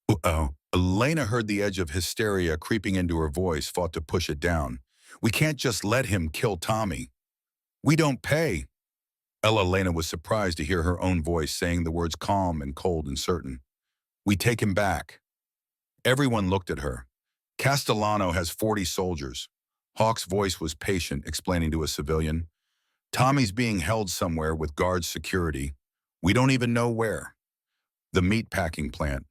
Uh-oh. Elena heard the edge of hysteria creeping into her voice, fought to push it down. We can't just let him kill Tommy. We don't pay. Elena was surprised to hear her own voice saying the words calm and cold and certain. We take him back. Everyone looked at her. Castellano has 40 soldiers. Hawk's voice was patient, explaining to a civilian. Tommy's being held somewhere with guard security. We don't even know where. The meatpacking plant.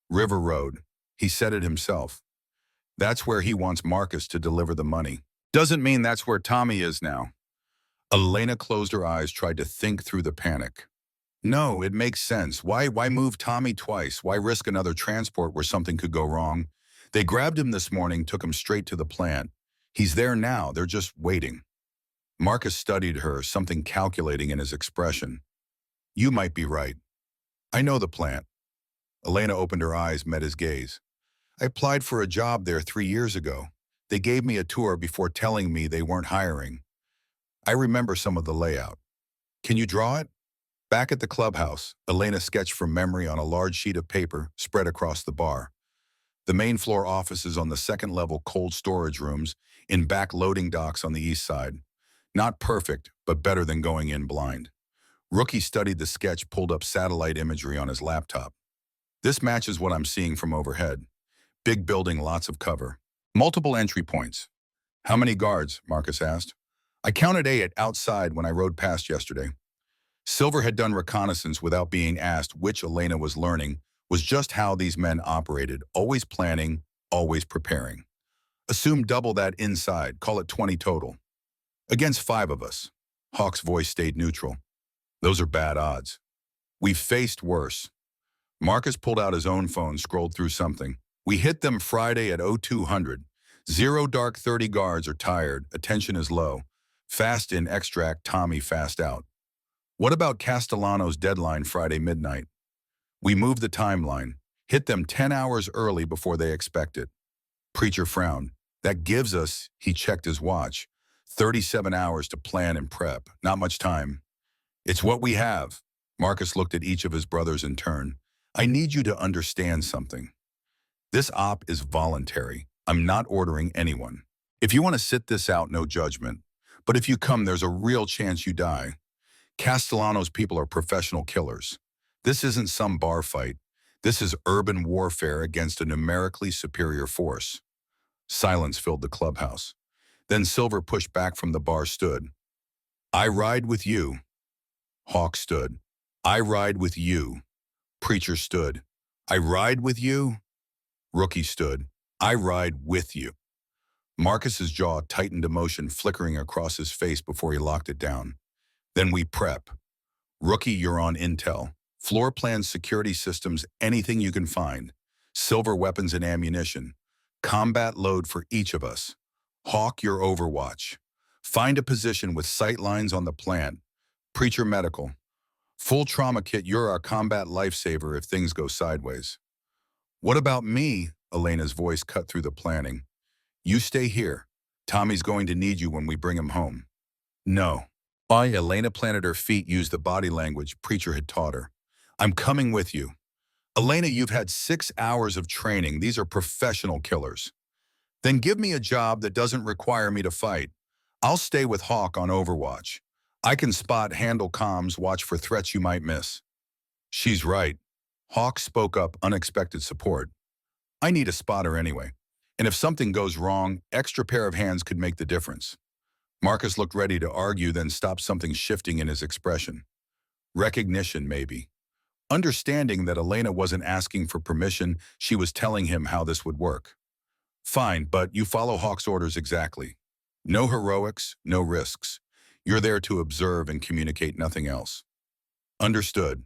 River Road. He said it himself. That's where he wants Marcus to deliver the money. Doesn't mean that's where Tommy is now. Elena closed her eyes, tried to think through the panic. No, it makes sense. Why move Tommy twice? Why risk another transport where something could go wrong? They grabbed him this morning, took him straight to the plant. He's there now. They're just waiting. Marcus studied her, something calculating in his expression. You might be right. I know the plant. Elena opened her eyes, met his gaze. I applied for a job there 3 years ago. They gave me a tour before telling me they weren't hiring. I remember some of the layout. Can you draw it? Back at the clubhouse, Elena sketched from memory on a large sheet of paper spread across the bar. The main floor offices on the second level, cold storage rooms, in back loading docks on the east side. Not perfect, but better than going in blind. Rookie studied the sketch, pulled up satellite imagery on his laptop. This matches what I'm seeing from overhead. Big building, lots of cover. Multiple entry points. How many guards? Marcus asked. I counted 8 outside when I rode past yesterday. Silver had done reconnaissance without being asked, which Elena was learning was just how these men operated, always planning, always preparing. Assume double that inside, call it 20 total. Against 5 of us. Hawk's voice stayed neutral. Those are bad odds. We've faced worse. Marcus pulled out his own phone, scrolled through something. We hit them Friday at 0200. Zero dark 30 guards are tired, attention is low. Fast in extract, Tommy fast out. What about Castellano's deadline Friday midnight? We moved the timeline, hit them 10 hours early before they expect it. Preacher frowned. That gives us, he checked his watch, 37 hours to plan and prep. Not much time. It's what we have. Marcus looked at each of his brothers in turn. I need you to understand something. This op is voluntary. I'm not ordering anyone. If you want to sit this out, no judgment. But if you come, there's a real chance you die. Castellano's people are professional killers. This isn't some bar fight. This is urban warfare against a numerically superior force. Silence filled the clubhouse. Then Silver pushed back from the bar, stood. I ride with you. Hawk stood. I ride with you. Preacher stood. I ride with you. Rookie stood. I ride with you. Marcus's jaw tightened, emotion flickering across his face before he locked it down. Then we prep. Rookie, you're on intel. Floor plans, security systems, anything you can find. Silver, weapons and ammunition. Combat load for each of us. Hawk, your overwatch. Find a position with sight lines on the plant. Preacher, medical. Full trauma kit, you're our combat lifesaver if things go sideways. What about me? Elena's voice cut through the planning. You stay here. Tommy's going to need you when we bring him home. No. Why? Elena planted her feet, used the body language Preacher had taught her. I'm coming with you. Elena, you've had 6 hours of training. These are professional killers. Then give me a job that doesn't require me to fight. I'll stay with Hawk on Overwatch. I can spot, handle comms, watch for threats you might miss. She's right. Hawk spoke up, unexpected support. I need a spotter anyway. And if something goes wrong, extra pair of hands could make the difference. Marcus looked ready to argue, then stopped, something shifting in his expression. Recognition, maybe. Understanding that Elena wasn't asking for permission, she was telling him how this would work. Fine, but you follow Hawk's orders exactly. No heroics, no risks. You're there to observe and communicate, nothing else. Understood.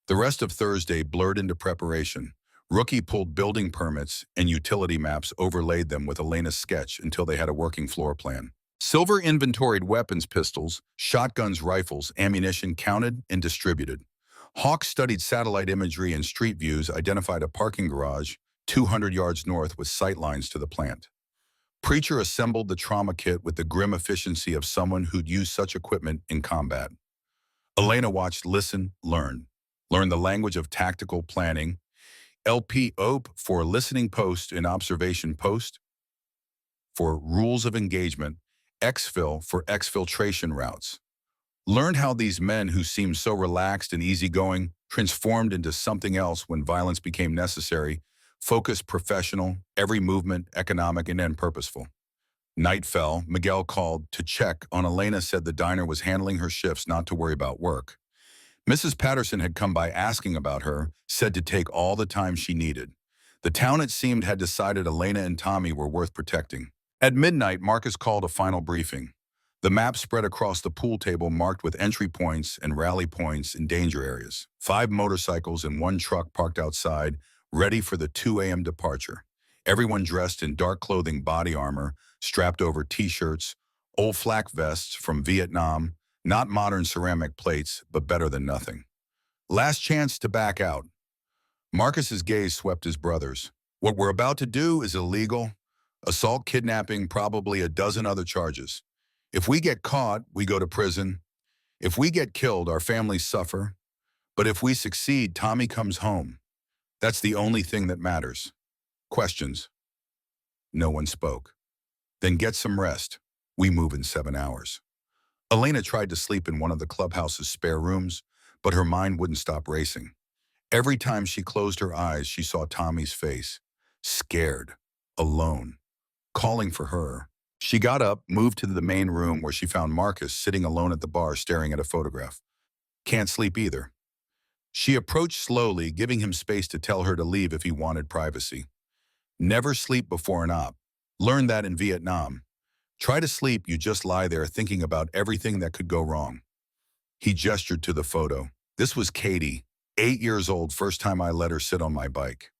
The rest of Thursday blurred into preparation. Rookie pulled building permits and utility maps, overlaid them with Elena's sketch until they had a working floor plan. Silver inventoried weapons, pistols, shotguns, rifles, ammunition, counted and distributed. Hawk studied satellite imagery and street views, identified a parking garage 200 yards north with sight lines to the plant. Preacher assembled the trauma kit with the grim efficiency of someone who'd used such equipment in combat. Elena watched, listened, learned. Learned the language of tactical planning. LPOP for listening post and observation post. For rules of engagement. Exfil for exfiltration routes. Learned how these men who seemed so relaxed and easygoing transformed into something else when violence became necessary. Focused, professional, every movement economic and purposeful. Night fell. Miguel called to check on Elena, said the diner was handling her shifts, not to worry about work. Mrs. Patterson had come by asking about her, said to take all the time she needed. The town, it seemed, had decided Elena and Tommy were worth protecting. At midnight, Marcus called a final briefing. The map spread across the pool table, marked with entry points and rally points in danger areas. 5 motorcycles and 1 truck parked outside, ready for the 2 a.m. departure. Everyone dressed in dark clothing, body armor, strapped over t-shirts, old flak vests from Vietnam, not modern ceramic plates, but better than nothing. Last chance to back out. Marcus's gaze swept his brothers. What we're about to do is illegal. Assault, kidnapping, probably a dozen other charges. If we get caught, we go to prison. If we get killed, our families suffer. But if we succeed, Tommy comes home. That's the only thing that matters. Questions? No one spoke. Then get some rest. We move in 7 hours. Elena tried to sleep in one of the clubhouse's spare rooms, but her mind wouldn't stop racing. Every time she closed her eyes, she saw Tommy's face. Scared. Alone. Calling for her. She got up, moved to the main room where she found Marcus sitting alone at the bar staring at a photograph. Can't sleep either. She approached slowly, giving him space to tell her to leave if he wanted privacy. Never sleep before an op. Learn that in Vietnam. Try to sleep, you just lie there thinking about everything that could go wrong. He gestured to the photo. This was Katie, 8 years old, first time I let her sit on my bike.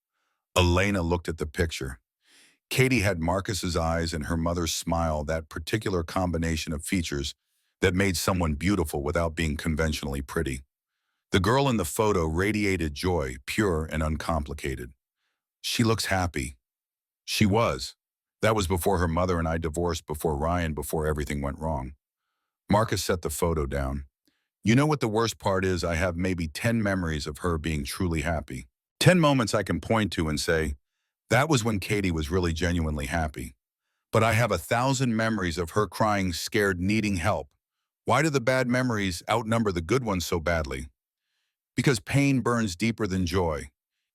Elena looked at the picture. Katie had Marcus's eyes and her mother's smile, that particular combination of features that made someone beautiful without being conventionally pretty. The girl in the photo radiated joy, pure and uncomplicated. She looks happy. She was. That was before her mother and I divorced, before Ryan, before everything went wrong. Marcus set the photo down. You know what the worst part is? I have maybe 10 memories of her being truly happy. 10 moments I can point to and say, that was when Katie was really genuinely happy. But I have 1,000 memories of her crying, scared, needing help. Why do the bad memories outnumber the good ones so badly? Because pain burns deeper than joy.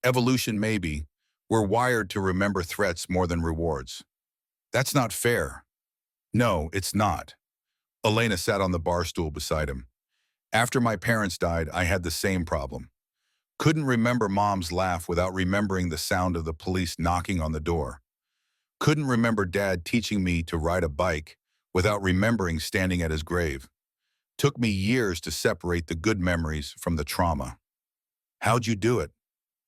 Evolution maybe. We're wired to remember threats more than rewards. That's not fair. No, it's not. Elena sat on the bar stool beside him. After my parents died, I had the same problem. Couldn't remember mom's laugh without remembering the sound of the police knocking on the door. Couldn't remember dad teaching me to ride a bike without remembering standing at his grave. Took me years to separate the good memories from the trauma. How'd you do it?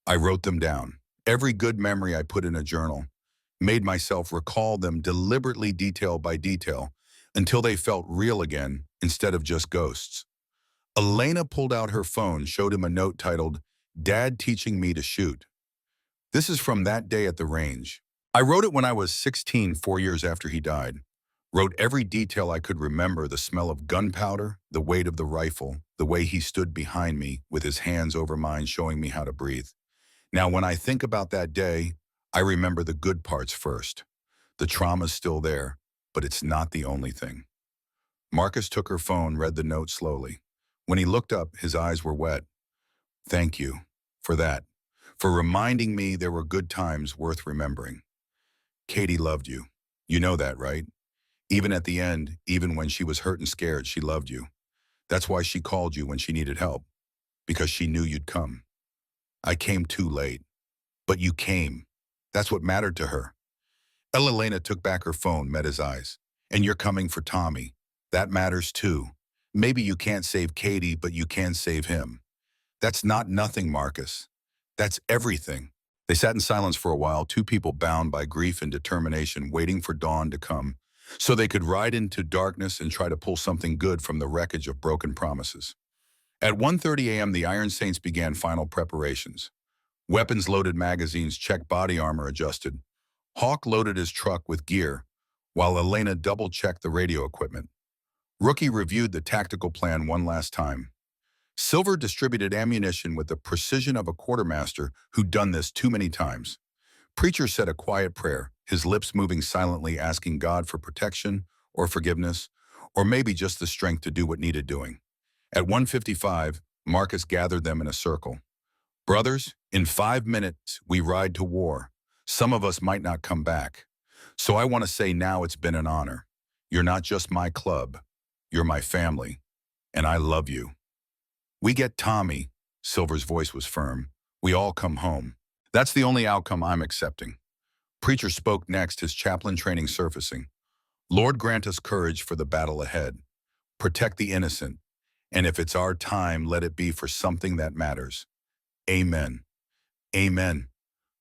I wrote them down. Every good memory I put in a journal. Made myself recall them deliberately, detail by detail, until they felt real again instead of just ghosts. Elena pulled out her phone, showed him a note titled, Dad Teaching Me to Shoot. This is from that day at the range. I wrote it when I was 16, 4 years after he died. Wrote every detail I could remember, the smell of gunpowder, the weight of the rifle, the way he stood behind me with his hands over mine showing me how to breathe. Now, when I think about that day, I remember the good parts first. The trauma's still there, but it's not the only thing. Marcus took her phone, read the note slowly. When he looked up, his eyes were wet. Thank you for that, for reminding me there were good times worth remembering. Katie loved you. You know that, right? Even at the end, even when she was hurt and scared, she loved you. That's why she called you when she needed help, because she knew you'd come. I came too late, but you came. That's what mattered to her. Elena took back her phone, met his eyes. And you're coming for Tommy. That matters too. Maybe you can't save Katie, but you can save him. That's not nothing, Marcus. That's everything. They sat in silence for a while, two people bound by grief and determination, waiting for dawn to come, so they could ride into darkness and try to pull something good from the wreckage of broken promises. At 1:30 a.m., the Iron Saints began final preparations. Weapons loaded, magazines checked, body armor adjusted. Hawk loaded his truck with gear, while Elena double-checked the radio equipment. Rookie reviewed the tactical plan one last time. Silver distributed ammunition with the precision of a quartermaster who'd done this too many times. Preacher said a quiet prayer, his lips moving silently, asking God for protection or forgiveness, or maybe just the strength to do what needed doing. At 1:55, Marcus gathered them in a circle. Brothers, in 5 minutes, we ride to war. Some of us might not come back. So I want to say now it's been an honor. You're not just my club. You're my family. And I love you. We get Tommy. Silver's voice was firm. We all come home. That's the only outcome I'm accepting. Preacher spoke next, his chaplain training surfacing. Lord, grant us courage for the battle ahead. Protect the innocent. And if it's our time, let it be for something that matters. Amen. Amen.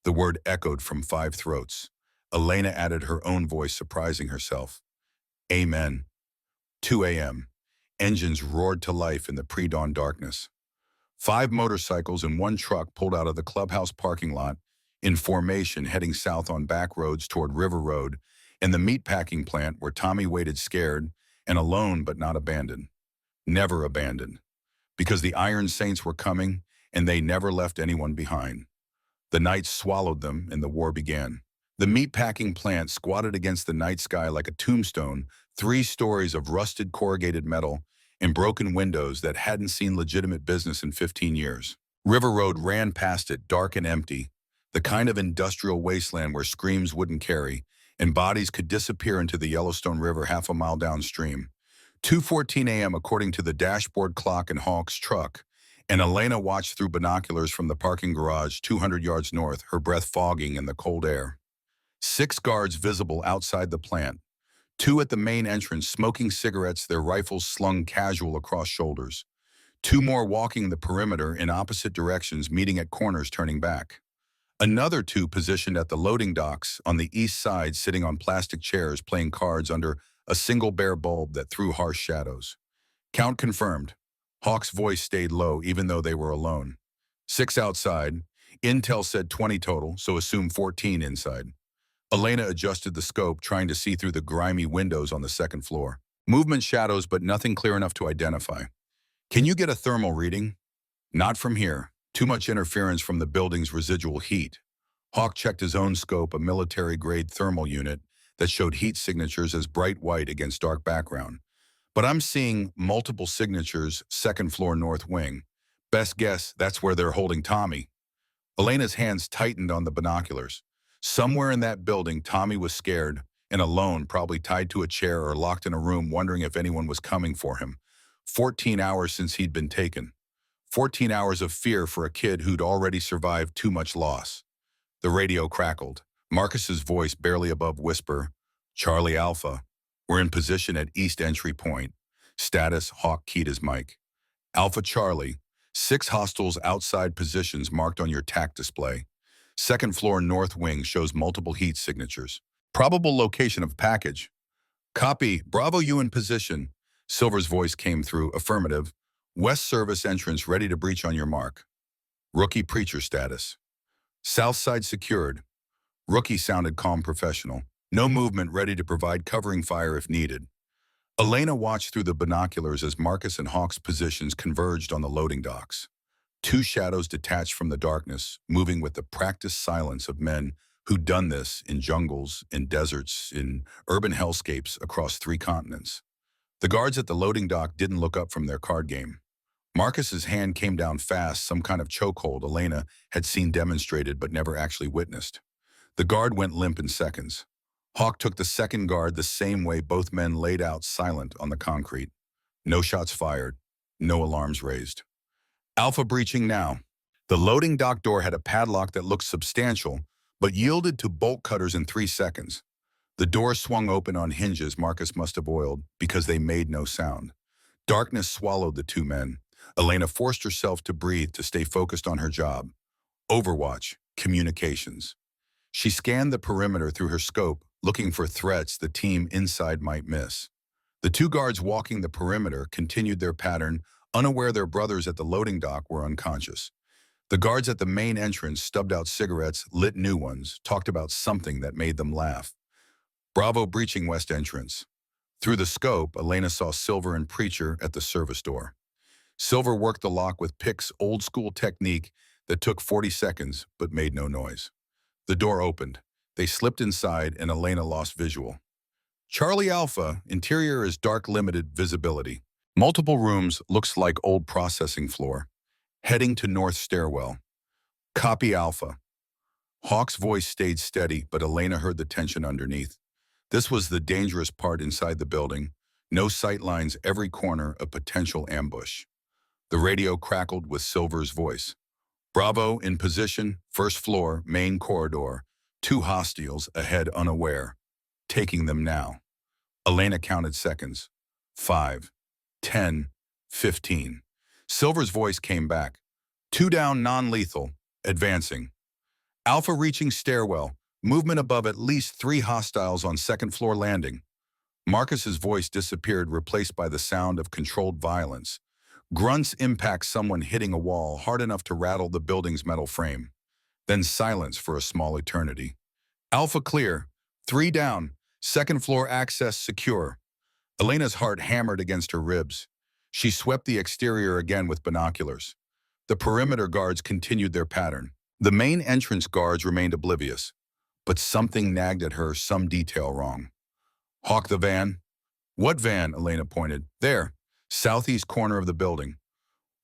The word echoed from 5 throats. Elena added her own voice, surprising herself. Amen. 2 a.m. Engines roared to life in the pre-dawn darkness. 5 motorcycles and 1 truck pulled out of the clubhouse parking lot in formation, heading south on back roads toward River Road and the meatpacking plant where Tommy waited, scared and alone but not abandoned. Never abandoned. Because the Iron Saints were coming and they never left anyone behind. The night swallowed them and the war began. The meatpacking plant squatted against the night sky like a tombstone, 3 stories of rusted corrugated metal and broken windows that hadn't seen legitimate business in 15 years. River Road ran past it, dark and empty, the kind of industrial wasteland where screams wouldn't carry and bodies could disappear into the Yellowstone River half a mile downstream. 2:14 a.m. according to the dashboard clock in Hawk's truck, and Elena watched through binoculars from the parking garage 200 yards north, her breath fogging in the cold air. 6 guards visible outside the plant, 2 at the main entrance smoking cigarettes, their rifles slung casual across shoulders. 2 more walking the perimeter in opposite directions, meeting at corners turning back. Another 2 positioned at the loading docks on the east side, sitting on plastic chairs playing cards under a single bare bulb that threw harsh shadows. Count confirmed. Hawk's voice stayed low even though they were alone. 6 outside. Intel said 20 total, so assume 14 inside. Elena adjusted the scope, trying to see through the grimy windows on the second floor. Movement shadows, but nothing clear enough to identify. Can you get a thermal reading? Not from here. Too much interference from the building's residual heat. Hawk checked his own scope, a military-grade thermal unit that showed heat signatures as bright white against dark background. But I'm seeing multiple signatures, second floor north wing. Best guess, that's where they're holding Tommy. Elena's hands tightened on the binoculars. Somewhere in that building, Tommy was scared and alone, probably tied to a chair or locked in a room, wondering if anyone was coming for him. 14 hours since he'd been taken. 14 hours of fear for a kid who'd already survived too much loss. The radio crackled. Marcus's voice barely above whisper. Charlie Alpha. We're in position at East Entry Point. Status, Hawk keyed his mic. Alpha Charlie. 6 hostiles outside positions marked on your TAC display. Second floor north wing shows multiple heat signatures. Probable location of package. Copy. Bravo, you in position. Silver's voice came through. Affirmative. West service entrance ready to breach on your mark. Rookie preacher status. South side secured. Rookie sounded calm professional. No movement, ready to provide covering fire if needed. Elena watched through the binoculars as Marcus and Hawk's positions converged on the loading docks. 2 shadows detached from the darkness, moving with the practiced silence of men who'd done this in jungles, in deserts, in urban hellscapes across 3 continents. The guards at the loading dock didn't look up from their card game. Marcus's hand came down fast, some kind of chokehold Elena had seen demonstrated but never actually witnessed. The guard went limp in seconds. Hawk took the second guard the same way, both men laid out silent on the concrete. No shots fired, no alarms raised. Alpha breaching now. The loading dock door had a padlock that looked substantial, but yielded to bolt cutters in 3 seconds. The door swung open on hinges Marcus must have oiled because they made no sound. Darkness swallowed the 2 men. Elena forced herself to breathe, to stay focused on her job. Overwatch, communications. She scanned the perimeter through her scope, looking for threats the team inside might miss. The 2 guards walking the perimeter continued their pattern, unaware their brothers at the loading dock were unconscious. The guards at the main entrance stubbed out cigarettes, lit new ones, talked about something that made them laugh. Bravo breaching west entrance. Through the scope, Elena saw Silver and Preacher at the service door. Silver worked the lock with Pick's old-school technique that took 40 seconds but made no noise. The door opened. They slipped inside and Elena lost visual. Charlie Alpha, interior is dark, limited visibility. Multiple rooms, looks like old processing floor. Heading to north stairwell. Copy Alpha. Hawk's voice stayed steady, but Elena heard the tension underneath. This was the dangerous part inside the building. No sight lines, every corner a potential ambush. The radio crackled with Silver's voice. Bravo, in position, first floor, main corridor. 2 hostiles ahead unaware. Taking them now. Elena counted seconds. 5, 10, 15. Silver's voice came back. 2 down, non-lethal. Advancing. Alpha reaching stairwell. Movement above at least 3 hostiles on second floor landing. Marcus's voice disappeared, replaced by the sound of controlled violence. Grunts impact, someone hitting a wall hard enough to rattle the building's metal frame. Then silence for a small eternity. Alpha clear. 3 down. Second floor access secure. Elena's heart hammered against her ribs. She swept the exterior again with binoculars. The perimeter guards continued their pattern. The main entrance guards remained oblivious. But something nagged at her, some detail wrong. Hawk, the van. What van? Elena pointed. There. Southeast corner of the building.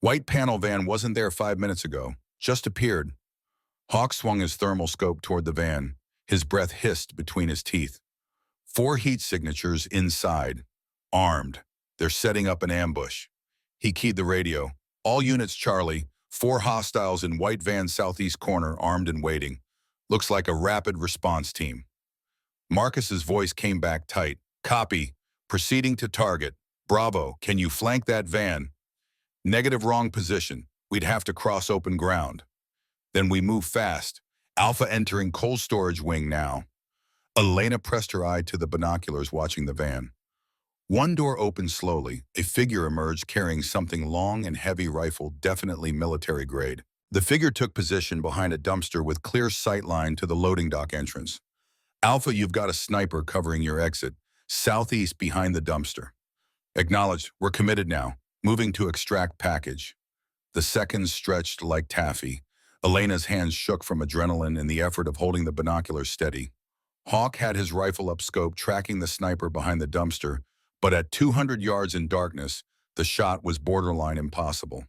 White panel van wasn't there 5 minutes ago. Just appeared. Hawk swung his thermal scope toward the van. His breath hissed between his teeth. 4 heat signatures inside, armed. They're setting up an ambush. He keyed the radio. All units, Charlie. 4 hostiles in white van southeast corner, armed and waiting. Looks like a rapid response team. Marcus's voice came back tight. Copy. Proceeding to target. Bravo, can you flank that van? Negative, wrong position. We'd have to cross open ground. Then we move fast. Alpha entering cold storage wing now. Elena pressed her eye to the binoculars watching the van. One door opened slowly. A figure emerged carrying something long and heavy rifle, definitely military grade. The figure took position behind a dumpster with clear sight line to the loading dock entrance. Alpha, you've got a sniper covering your exit, southeast behind the dumpster. Acknowledged, we're committed now. Moving to extract package. The seconds stretched like taffy. Elena's hands shook from adrenaline in the effort of holding the binoculars steady. Hawk had his rifle up scope, tracking the sniper behind the dumpster, but at 200 yards in darkness, the shot was borderline impossible.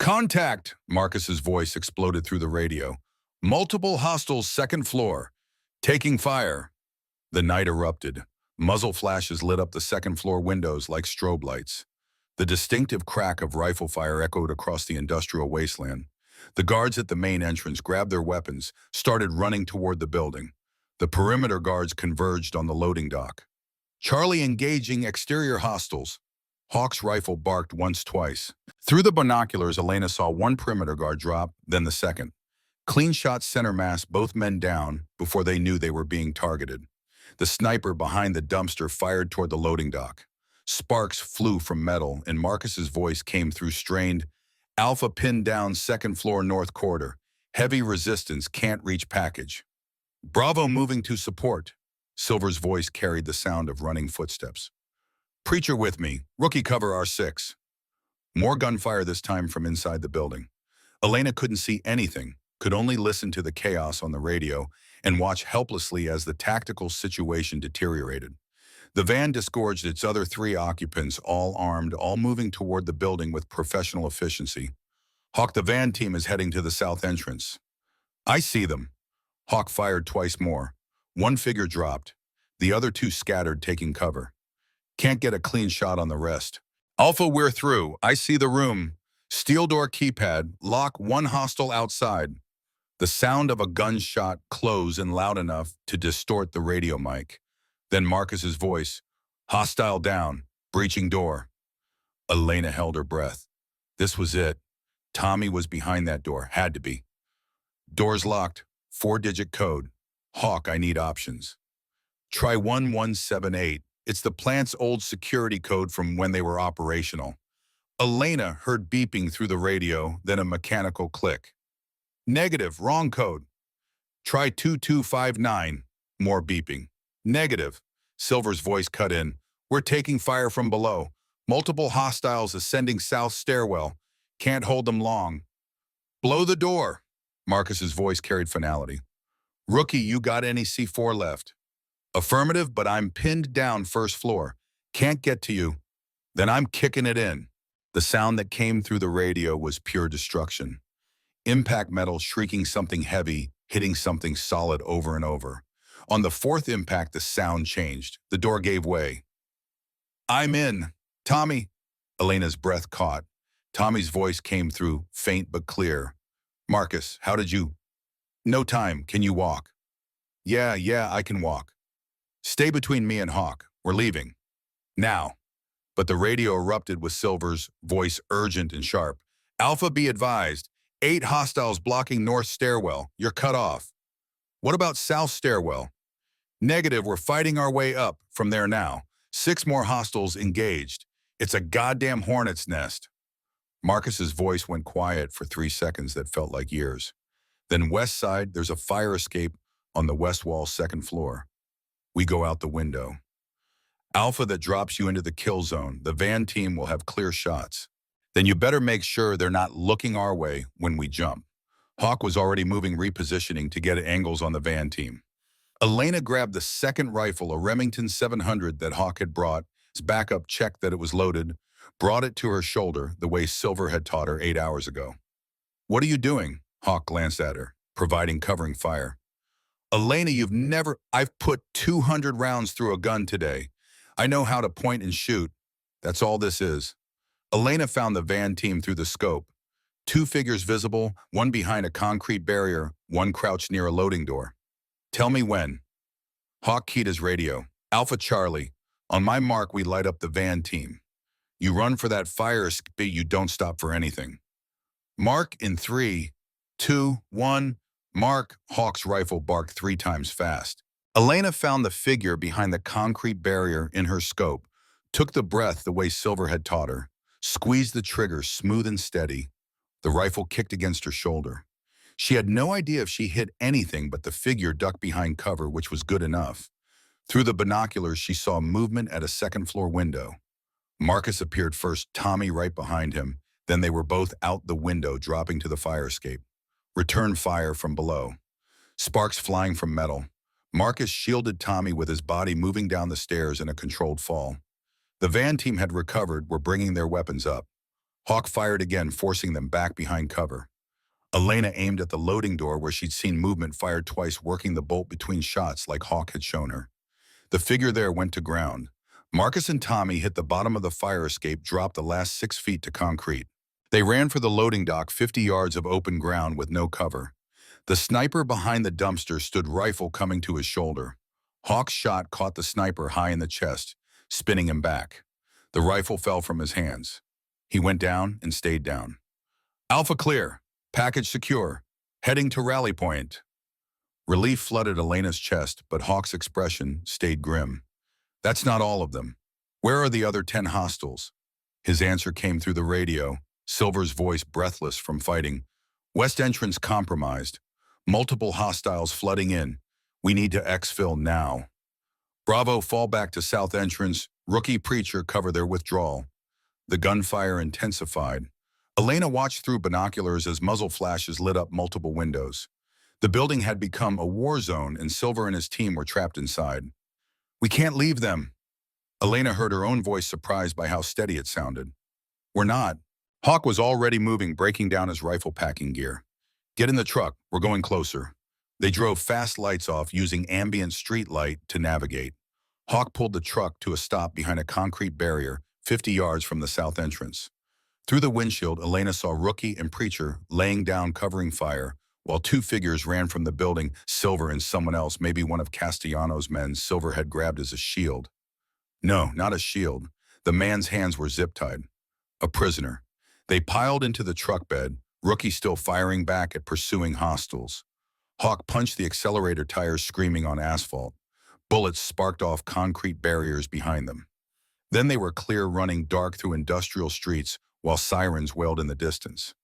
Contact! Marcus's voice exploded through the radio. Multiple hostiles, second floor. Taking fire. The night erupted. Muzzle flashes lit up the second floor windows like strobe lights. The distinctive crack of rifle fire echoed across the industrial wasteland. The guards at the main entrance grabbed their weapons, started running toward the building. The perimeter guards converged on the loading dock. Charlie engaging exterior hostiles. Hawk's rifle barked once, twice. Through the binoculars, Elena saw one perimeter guard drop, then the second. Clean shot center mass, both men down before they knew they were being targeted. The sniper behind the dumpster fired toward the loading dock. Sparks flew from metal, and Marcus's voice came through strained. Alpha pinned down second floor north corridor. Heavy resistance, can't reach package. Bravo moving to support. Silver's voice carried the sound of running footsteps. Preacher with me. Rookie cover R6. More gunfire this time from inside the building. Elena couldn't see anything, could only listen to the chaos on the radio and watch helplessly as the tactical situation deteriorated. The van disgorged its other 3 occupants, all armed, all moving toward the building with professional efficiency. Hawk, the van team is heading to the south entrance. I see them. Hawk fired twice more. One figure dropped. The other 2 scattered, taking cover. Can't get a clean shot on the rest. Alpha, we're through. I see the room. Steel door keypad. Lock, 1 hostile outside. The sound of a gunshot close and loud enough to distort the radio mic. Then Marcus's voice. Hostile down. Breaching door. Elena held her breath. This was it. Tommy was behind that door. Had to be. Doors locked. 4-digit code. Hawk, I need options. Try 1178. It's the plant's old security code from when they were operational. Elena heard beeping through the radio, then a mechanical click. Negative, wrong code. Try 2259. More beeping. Negative. Silver's voice cut in. We're taking fire from below. Multiple hostiles ascending south stairwell. Can't hold them long. Blow the door. Marcus's voice carried finality. Rookie, you got any C4 left? Affirmative, but I'm pinned down first floor. Can't get to you. Then I'm kicking it in. The sound that came through the radio was pure destruction. Impact metal shrieking something heavy, hitting something solid over and over. On the 4th impact, the sound changed. The door gave way. I'm in. Tommy. Elena's breath caught. Tommy's voice came through, faint but clear. Marcus, how did you? No time. Can you walk? Yeah, I can walk. Stay between me and Hawk. We're leaving. Now. But the radio erupted with Silver's voice urgent and sharp. Alpha, be advised. 8 hostiles blocking north stairwell. You're cut off. What about south stairwell? Negative, we're fighting our way up from there now. 6 more hostiles engaged. It's a goddamn hornet's nest. Marcus's voice went quiet for 3 seconds that felt like years. Then west side, there's a fire escape on the west wall 2nd floor. We go out the window. Alpha, that drops you into the kill zone. The van team will have clear shots. Then you better make sure they're not looking our way when we jump. Hawk was already moving, repositioning to get angles on the van team. Elena grabbed the 2nd rifle, a Remington 700 that Hawk had brought. His backup checked that it was loaded, brought it to her shoulder the way Silver had taught her 8 hours ago. What are you doing? Hawk glanced at her, providing covering fire. Elena, I've put 200 rounds through a gun today. I know how to point and shoot. That's all this is. Elena found the van team through the scope. Two figures visible, one behind a concrete barrier, one crouched near a loading door. Tell me when. Hawk keyed his radio. Alpha Charlie. On my mark, we light up the van team. You run for that fire escape, you don't stop for anything. Mark in 3, 2, 1. Mark, Hawk's rifle barked 3 times fast. Elena found the figure behind the concrete barrier in her scope, took the breath the way Silver had taught her, squeezed the trigger smooth and steady. The rifle kicked against her shoulder. She had no idea if she hit anything, but the figure ducked behind cover, which was good enough. Through the binoculars, she saw movement at a second-floor window. Marcus appeared first, Tommy right behind him. Then they were both out the window, dropping to the fire escape. Return fire from below. Sparks flying from metal. Marcus shielded Tommy with his body moving down the stairs in a controlled fall. The van team had recovered, were bringing their weapons up. Hawk fired again, forcing them back behind cover. Elena aimed at the loading door where she'd seen movement, fired twice, working the bolt between shots like Hawk had shown her. The figure there went to ground. Marcus and Tommy hit the bottom of the fire escape, dropped the last 6 feet to concrete. They ran for the loading dock, 50 yards of open ground with no cover. The sniper behind the dumpster stood, rifle coming to his shoulder. Hawk's shot caught the sniper high in the chest, spinning him back. The rifle fell from his hands. He went down and stayed down. Alpha clear. Package secure. Heading to rally point. Relief flooded Elena's chest, but Hawk's expression stayed grim. That's not all of them. Where are the other 10 hostiles? His answer came through the radio, Silver's voice breathless from fighting. West entrance compromised. Multiple hostiles flooding in. We need to exfil now. Bravo, fall back to south entrance. Rookie preacher, cover their withdrawal. The gunfire intensified. Elena watched through binoculars as muzzle flashes lit up multiple windows. The building had become a war zone, and Silver and his team were trapped inside. We can't leave them. Elena heard her own voice, surprised by how steady it sounded. We're not. Hawk was already moving, breaking down his rifle packing gear. Get in the truck, we're going closer. They drove fast, lights off, using ambient street light to navigate. Hawk pulled the truck to a stop behind a concrete barrier, 50 yards from the south entrance. Through the windshield, Elena saw Rookie and Preacher laying down, covering fire, while 2 figures ran from the building, Silver and someone else, maybe one of Castellanos' men Silver had grabbed as a shield. No, not a shield. The man's hands were zip-tied. A prisoner. They piled into the truck bed, Rookie still firing back at pursuing hostiles. Hawk punched the accelerator tires, screaming on asphalt. Bullets sparked off concrete barriers behind them. Then they were clear, running dark through industrial streets while sirens wailed in the distance.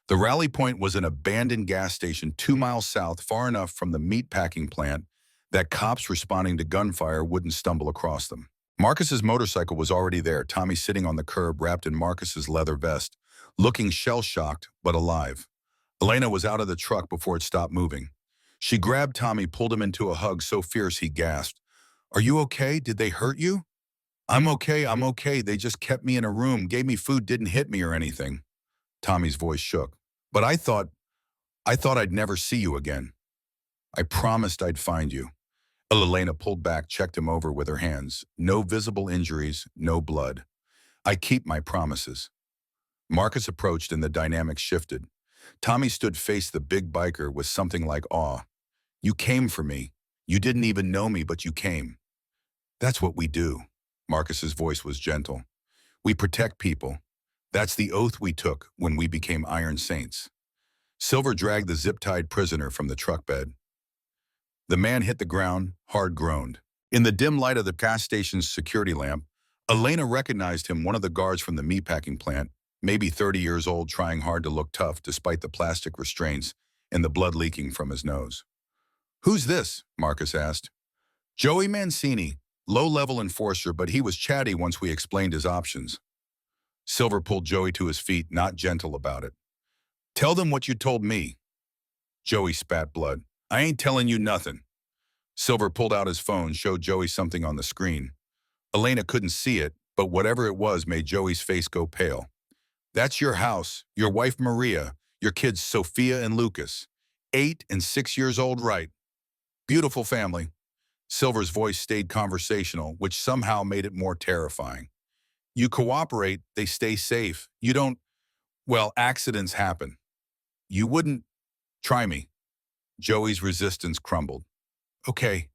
The rally point was an abandoned gas station 2 miles south, far enough from the meatpacking plant that cops responding to gunfire wouldn't stumble across them. Marcus's motorcycle was already there, Tommy sitting on the curb wrapped in Marcus's leather vest, looking shell-shocked but alive. Elena was out of the truck before it stopped moving. She grabbed Tommy, pulled him into a hug so fierce he gasped. Are you okay? Did they hurt you? I'm okay. They just kept me in a room, gave me food, didn't hit me or anything. Tommy's voice shook. But I thought I'd never see you again. I promised I'd find you. Elena pulled back, checked him over with her hands. No visible injuries, no blood. I keep my promises. Marcus approached and the dynamic shifted. Tommy stood, faced the big biker with something like awe. You came for me. You didn't even know me, but you came. That's what we do. Marcus's voice was gentle. We protect people. That's the oath we took when we became Iron Saints. Silver dragged the zip-tied prisoner from the truck bed. The man hit the ground, hard groaned. In the dim light of the gas station's security lamp, Elena recognized him, one of the guards from the meatpacking plant, maybe 30 years old, trying hard to look tough despite the plastic restraints and the blood leaking from his nose. Who's this? Marcus asked. Joey Mancini, low-level enforcer, but he was chatty once we explained his options. Silver pulled Joey to his feet, not gentle about it. Tell them what you told me. Joey spat blood. I ain't telling you nothing. Silver pulled out his phone, showed Joey something on the screen. Elena couldn't see it, but whatever it was made Joey's face go pale. That's your house, your wife Maria, your kids Sophia and Lucas. 8 and 6 years old, right? Beautiful family. Silver's voice stayed conversational, which somehow made it more terrifying. You cooperate, they stay safe. You don't, well, accidents happen. You wouldn't try me. Joey's resistance crumbled. Okay.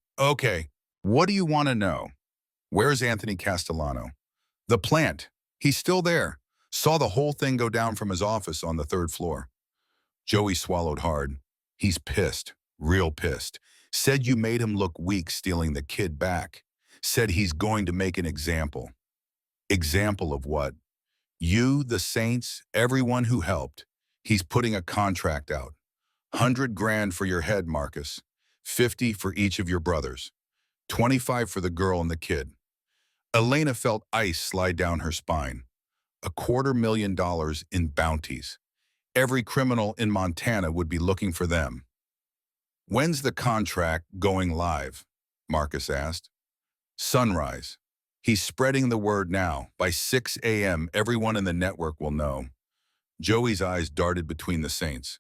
What do you want to know? Where's Anthony Castellano? The plant. He's still there. Saw the whole thing go down from his office on the third floor. Joey swallowed hard. He's pissed, real pissed. Said you made him look weak stealing the kid back. Said he's going to make an example. Example of what? You, the Saints, everyone who helped. He's putting a contract out. 100 grand for your head, Marcus. 50 for each of your brothers. 25 for the girl and the kid. Elena felt ice slide down her spine. $250,000 in bounties. Every criminal in Montana would be looking for them. When's the contract going live? Marcus asked. Sunrise. He's spreading the word now. By 6 a.m., everyone in the network will know. Joey's eyes darted between the Saints.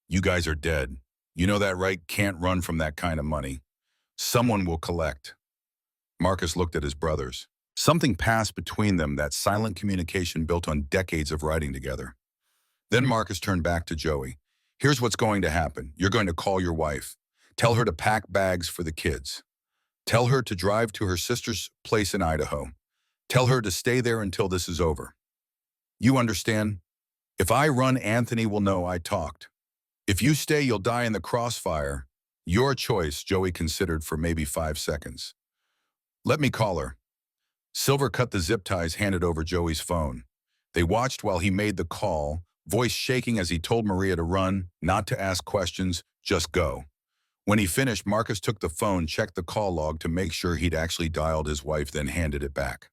You guys are dead. You know that, right? Can't run from that kind of money. Someone will collect. Marcus looked at his brothers. Something passed between them, that silent communication built on decades of writing together. Then Marcus turned back to Joey. Here's what's going to happen. You're going to call your wife. Tell her to pack bags for the kids. Tell her to drive to her sister's place in Idaho. Tell her to stay there until this is over. You understand? If I run, Anthony will know I talked. If you stay, you'll die in the crossfire. Your choice, Joey considered for maybe 5 seconds. Let me call her. Silver cut the zip ties handed over Joey's phone. They watched while he made the call, voice shaking as he told Maria to run, not to ask questions, just go. When he finished, Marcus took the phone, checked the call log to make sure he'd actually dialed his wife, then handed it back.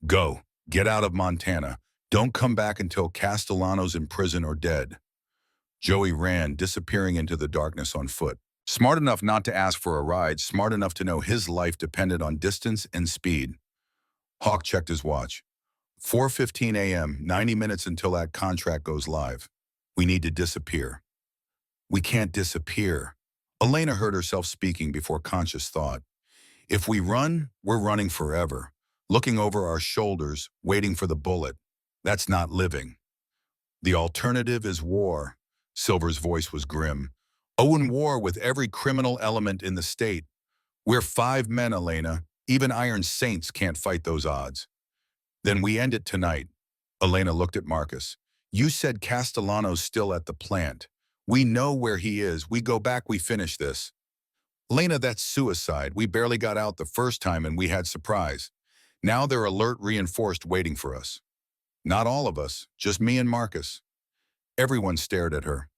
Go. Get out of Montana. Don't come back until Castellano's in prison or dead. Joey ran, disappearing into the darkness on foot. Smart enough not to ask for a ride, smart enough to know his life depended on distance and speed. Hawk checked his watch. 4:15 a.m., 90 minutes until that contract goes live. We need to disappear. We can't disappear. Elena heard herself speaking before conscious thought. If we run, we're running forever, looking over our shoulders, waiting for the bullet. That's not living. The alternative is war. Silver's voice was grim. Oh, in war with every criminal element in the state. We're 5 men, Elena. Even Iron Saints can't fight those odds. Then we end it tonight. Elena looked at Marcus. You said Castellano's still at the plant. We know where he is. We go back, we finish this. Elena, that's suicide. We barely got out the first time and we had surprise. Now they're alert, reinforced, waiting for us. Not all of us, just me and Marcus. Everyone stared at her.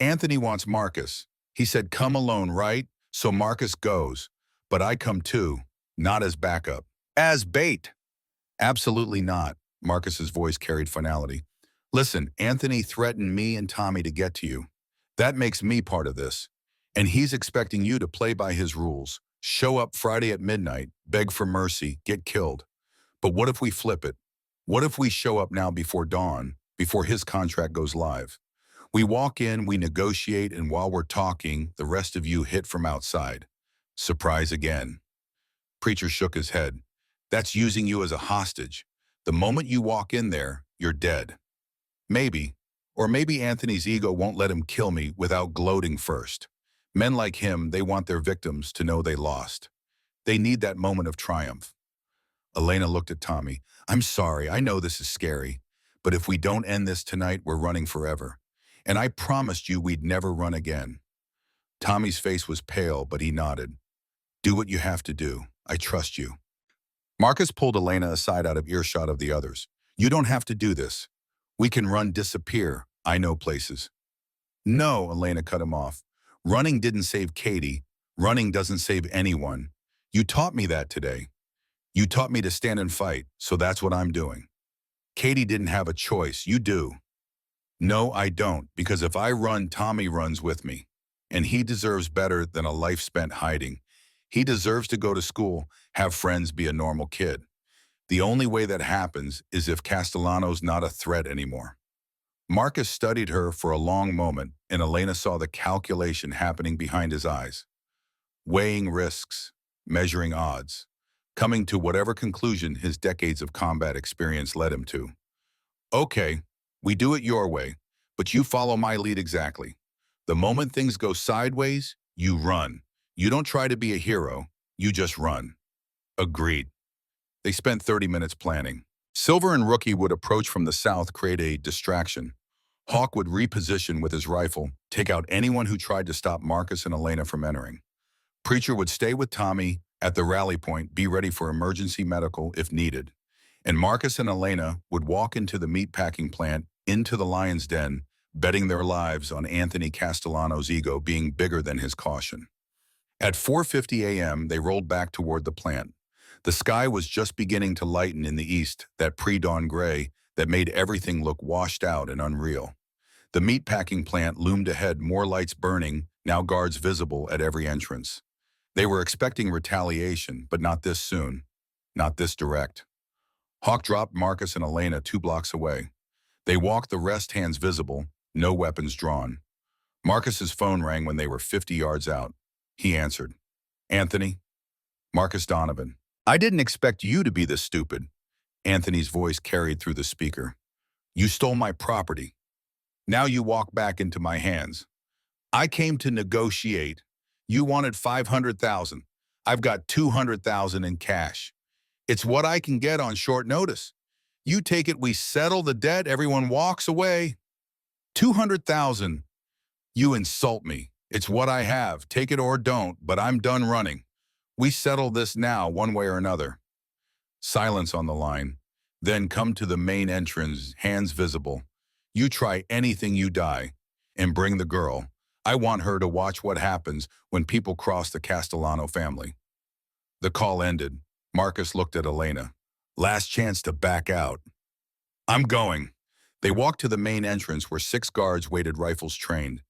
Anthony wants Marcus. He said, come alone, right? So Marcus goes. But I come too, not as backup. As bait. Absolutely not. Marcus's voice carried finality. Listen, Anthony threatened me and Tommy to get to you. That makes me part of this. And he's expecting you to play by his rules. Show up Friday at midnight, beg for mercy, get killed. But what if we flip it? What if we show up now before dawn, before his contract goes live? We walk in, we negotiate, and while we're talking, the rest of you hit from outside. Surprise again. Preacher shook his head. That's using you as a hostage. The moment you walk in there, you're dead. Maybe. Or maybe Anthony's ego won't let him kill me without gloating first. Men like him, they want their victims to know they lost. They need that moment of triumph. Elena looked at Tommy. I'm sorry, I know this is scary, but if we don't end this tonight, we're running forever. And I promised you we'd never run again. Tommy's face was pale, but he nodded. Do what you have to do. I trust you. Marcus pulled Elena aside out of earshot of the others. You don't have to do this. We can run, disappear. I know places. No, Elena cut him off. Running didn't save Katie. Running doesn't save anyone. You taught me that today. You taught me to stand and fight, so that's what I'm doing. Katie didn't have a choice. You do. No, I don't, because if I run, Tommy runs with me. And he deserves better than a life spent hiding. He deserves to go to school, have friends, be a normal kid. The only way that happens is if Castellano's not a threat anymore. Marcus studied her for a long moment, and Elena saw the calculation happening behind his eyes. weighing risks, measuring odds, coming to whatever conclusion his decades of combat experience led him to. Okay, we do it your way, but you follow my lead exactly. The moment things go sideways, you run. You don't try to be a hero, you just run. Agreed. They spent 30 minutes planning. Silver and Rookie would approach from the south, create a distraction. Hawk would reposition with his rifle, take out anyone who tried to stop Marcus and Elena from entering. Preacher would stay with Tommy at the rally point, be ready for emergency medical if needed. And Marcus and Elena would walk into the meatpacking plant, into the lion's den, betting their lives on Anthony Castellano's ego being bigger than his caution. At 4:50 a.m., they rolled back toward the plant. The sky was just beginning to lighten in the east, that pre-dawn gray that made everything look washed out and unreal. The meatpacking plant loomed ahead, more lights burning, now guards visible at every entrance. They were expecting retaliation, but not this soon, not this direct. Hawk dropped Marcus and Elena 2 blocks away. They walked the rest, hands visible, no weapons drawn. Marcus's phone rang when they were 50 yards out. He answered. Anthony? Marcus Donovan. I didn't expect you to be this stupid. Anthony's voice carried through the speaker. You stole my property. Now you walk back into my hands. I came to negotiate. You wanted 500,000. I've got 200,000 in cash. It's what I can get on short notice. You take it, we settle the debt, everyone walks away. 200,000. You insult me. It's what I have. Take it or don't, but I'm done running. We settle this now, one way or another. Silence on the line. Then come to the main entrance, hands visible. You try anything, you die. And bring the girl. I want her to watch what happens when people cross the Castellano family. The call ended. Marcus looked at Elena. Last chance to back out. I'm going. They walked to the main entrance where 6 guards waited, rifles trained.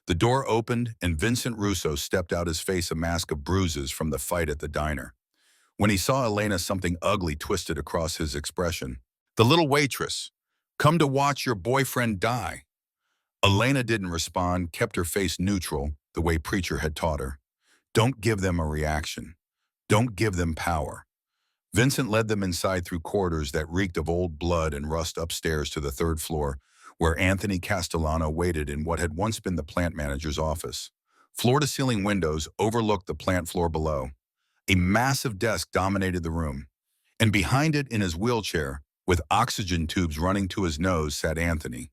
The door opened and Vincent Russo stepped out, his face a mask of bruises from the fight at the diner. When he saw Elena, something ugly twisted across his expression. The little waitress. Come to watch your boyfriend die. Elena didn't respond, kept her face neutral, the way Preacher had taught her. Don't give them a reaction. Don't give them power. Vincent led them inside through corridors that reeked of old blood and rust, upstairs to the 3rd floor, where Anthony Castellano waited in what had once been the plant manager's office. Floor-to-ceiling windows overlooked the plant floor below. A massive desk dominated the room, and behind it, in his wheelchair, with oxygen tubes running to his nose, sat Anthony.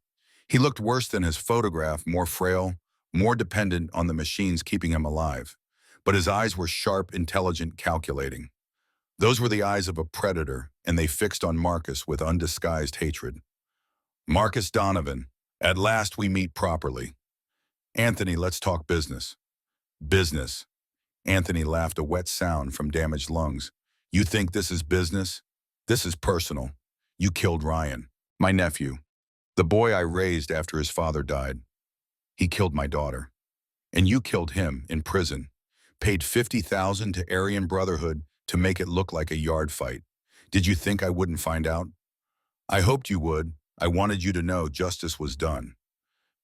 He looked worse than his photograph, more frail, more dependent on the machines keeping him alive. But his eyes were sharp, intelligent, calculating. Those were the eyes of a predator, and they fixed on Marcus with undisguised hatred. Marcus Donovan, at last we meet properly. Anthony, let's talk business. Business. Anthony laughed, a wet sound from damaged lungs. You think this is business? This is personal. You killed Ryan, my nephew, the boy I raised after his father died. He killed my daughter. And you killed him in prison. Paid 50,000 to Aryan Brotherhood to make it look like a yard fight. Did you think I wouldn't find out? I hoped you would. I wanted you to know justice was done.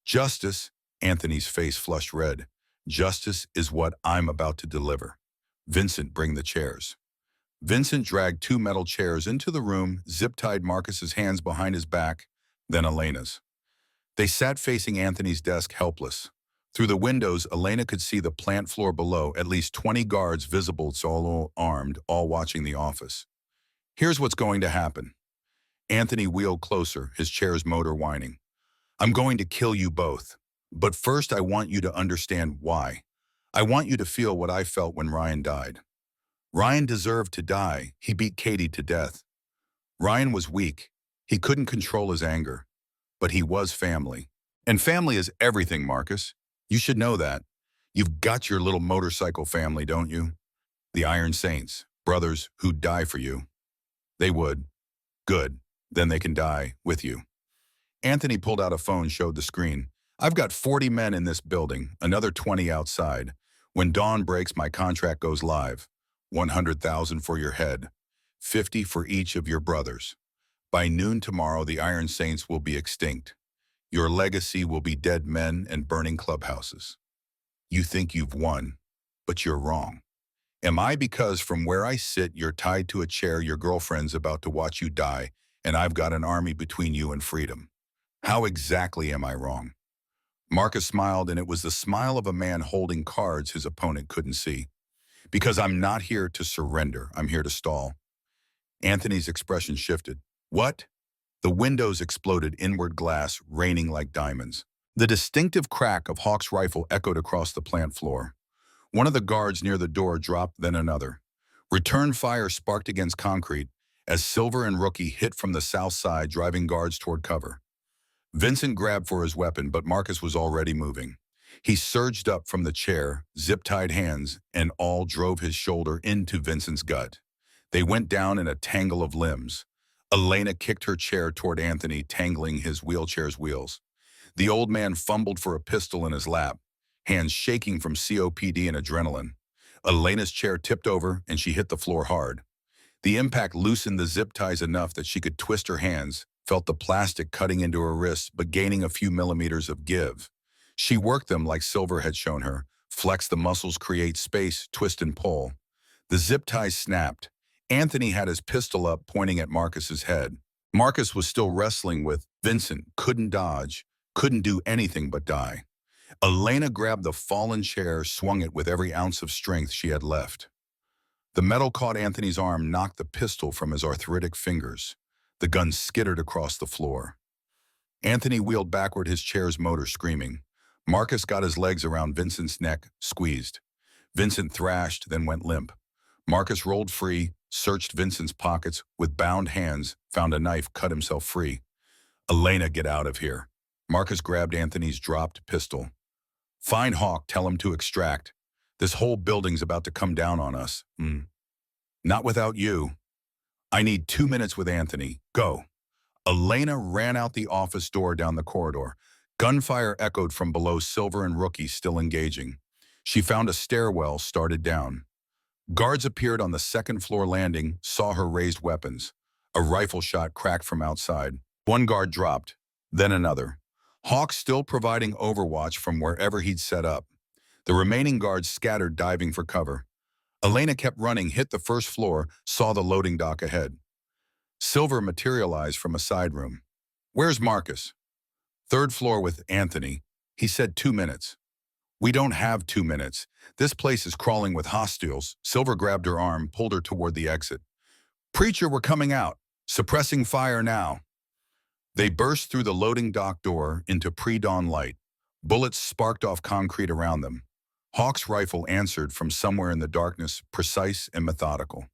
Justice, Anthony's face flushed red. Justice is what I'm about to deliver. Vincent, bring the chairs. Vincent dragged 2 metal chairs into the room, zip-tied Marcus's hands behind his back, then Elena's. They sat facing Anthony's desk, helpless. Through the windows, Elena could see the plant floor below, at least 20 guards visible, all armed, all watching the office. Here's what's going to happen. Anthony wheeled closer, his chair's motor whining. I'm going to kill you both. But first, I want you to understand why. I want you to feel what I felt when Ryan died. Ryan deserved to die. He beat Katie to death. Ryan was weak. He couldn't control his anger. But he was family. And family is everything, Marcus. You should know that. You've got your little motorcycle family, don't you? The Iron Saints, brothers who'd die for you. They would. Good. Then they can die with you. Anthony pulled out a phone, showed the screen. I've got 40 men in this building, another 20 outside. When dawn breaks, my contract goes live. 100,000 for your head. 50 for each of your brothers. By noon tomorrow, the Iron Saints will be extinct. Your legacy will be dead men and burning clubhouses. You think you've won. but you're wrong. Am I because from where I sit, you're tied to a chair, your girlfriend's about to watch you die, and I've got an army between you and freedom? How exactly am I wrong? Marcus smiled, and it was the smile of a man holding cards his opponent couldn't see. Because I'm not here to surrender, I'm here to stall. Anthony's expression shifted. What? The windows exploded, inward glass raining like diamonds. The distinctive crack of Hawk's rifle echoed across the plant floor. One of the guards near the door dropped, then another. Return fire sparked against concrete as Silver and Rookie hit from the south side, driving guards toward cover. Vincent grabbed for his weapon, but Marcus was already moving. He surged up from the chair, zip-tied hands, and all drove his shoulder into Vincent's gut. They went down in a tangle of limbs. Elena kicked her chair toward Anthony, tangling his wheelchair's wheels. The old man fumbled for a pistol in his lap, hands shaking from COPD and adrenaline. Elena's chair tipped over, and she hit the floor hard. The impact loosened the zip ties enough that she could twist her hands, felt the plastic cutting into her wrists but gaining a few millimeters of give. She worked them like Silver had shown her, flexed the muscles, create space, twist and pull. The zip ties snapped. Anthony had his pistol up, pointing at Marcus's head. Marcus was still wrestling with Vincent, couldn't dodge, couldn't do anything but die. Elena grabbed the fallen chair, swung it with every ounce of strength she had left. The metal caught Anthony's arm, knocked the pistol from his arthritic fingers. The gun skittered across the floor. Anthony wheeled backward, his chair's motor screaming. Marcus got his legs around Vincent's neck, squeezed. Vincent thrashed, then went limp. Marcus rolled free, searched Vincent's pockets with bound hands, found a knife, cut himself free. Elena, get out of here. Marcus grabbed Anthony's dropped pistol. Find Hawk, tell him to extract. This whole building's about to come down on us. Not without you. I need 2 minutes with Anthony. Go. Elena ran out the office door, down the corridor. Gunfire echoed from below, Silver and Rookie still engaging. She found a stairwell, started down. Guards appeared on the second-floor landing, saw her raised weapons. A rifle shot cracked from outside. One guard dropped, then another. Hawk still providing overwatch from wherever he'd set up. The remaining guards scattered, diving for cover. Elena kept running, hit the first floor, saw the loading dock ahead. Silver materialized from a side room. Where's Marcus? Third floor with Anthony. He said 2 minutes. We don't have 2 minutes. This place is crawling with hostiles. Silver grabbed her arm, pulled her toward the exit. Preacher, we're coming out. Suppressing fire now. They burst through the loading dock door into pre-dawn light. Bullets sparked off concrete around them. Hawk's rifle answered from somewhere in the darkness, precise and methodical.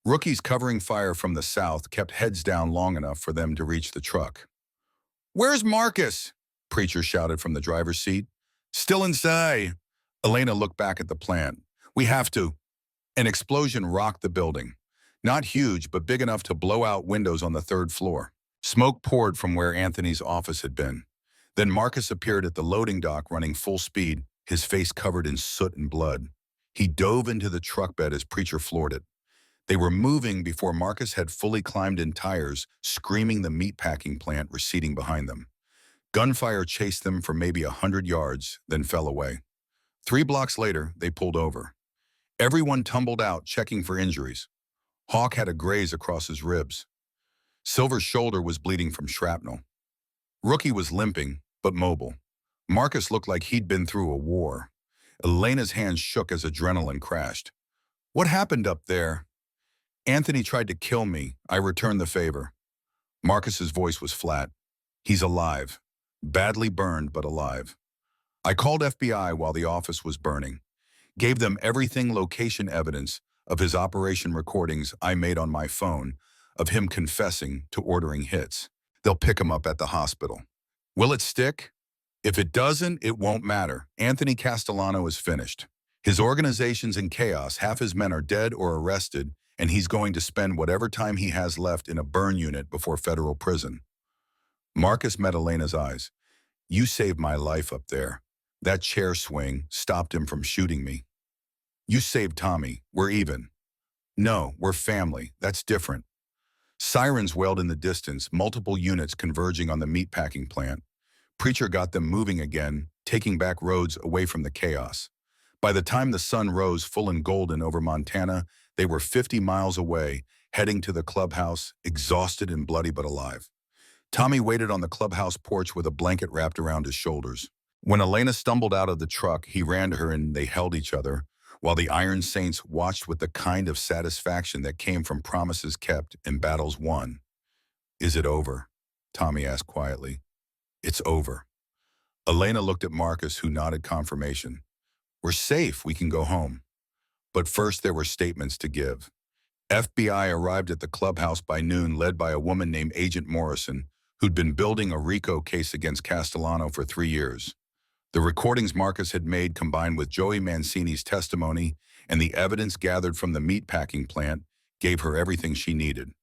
Rookies covering fire from the south kept heads down long enough for them to reach the truck. Where's Marcus? Preacher shouted from the driver's seat. Still inside. Elena looked back at the plant. We have to. An explosion rocked the building. Not huge, but big enough to blow out windows on the third floor. Smoke poured from where Anthony's office had been. Then Marcus appeared at the loading dock, running full speed, his face covered in soot and blood. He dove into the truck bed as Preacher floored it. They were moving before Marcus had fully climbed in tires, screaming, the meatpacking plant receding behind them. Gunfire chased them for maybe 100 yards, then fell away. 3 blocks later, they pulled over. Everyone tumbled out, checking for injuries. Hawk had a graze across his ribs. Silver's shoulder was bleeding from shrapnel. Rookie was limping, but mobile. Marcus looked like he'd been through a war. Elena's hands shook as adrenaline crashed. What happened up there? Anthony tried to kill me. I returned the favor. Marcus's voice was flat. He's alive. Badly burned, but alive. I called FBI while the office was burning. Gave them everything, location evidence of his operation recordings I made on my phone, of him confessing to ordering hits. They'll pick him up at the hospital. Will it stick? If it doesn't, it won't matter. Anthony Castellano is finished. His organization's in chaos. Half his men are dead or arrested, and he's going to spend whatever time he has left in a burn unit before federal prison. Marcus met Elena's eyes. You saved my life up there. That chair swing stopped him from shooting me. You saved Tommy. We're even. No, we're family. That's different. Sirens wailed in the distance, multiple units converging on the meatpacking plant. Preacher got them moving again, taking back roads away from the chaos. By the time the sun rose full and golden over Montana, they were 50 miles away, heading to the clubhouse, exhausted and bloody but alive. Tommy waited on the clubhouse porch with a blanket wrapped around his shoulders. When Elena stumbled out of the truck, he ran to her and they held each other, while the Iron Saints watched with the kind of satisfaction that came from promises kept and battles won. "Is it over?" Tommy asked quietly. "It's over." Elena looked at Marcus, who nodded confirmation. "We're safe, we can go home." But first there were statements to give. FBI arrived at the clubhouse by noon, led by a woman named Agent Morrison, who'd been building a RICO case against Castellano for 3 years. The recordings Marcus had made, combined with Joey Mancini's testimony and the evidence gathered from the meatpacking plant, gave her everything she needed.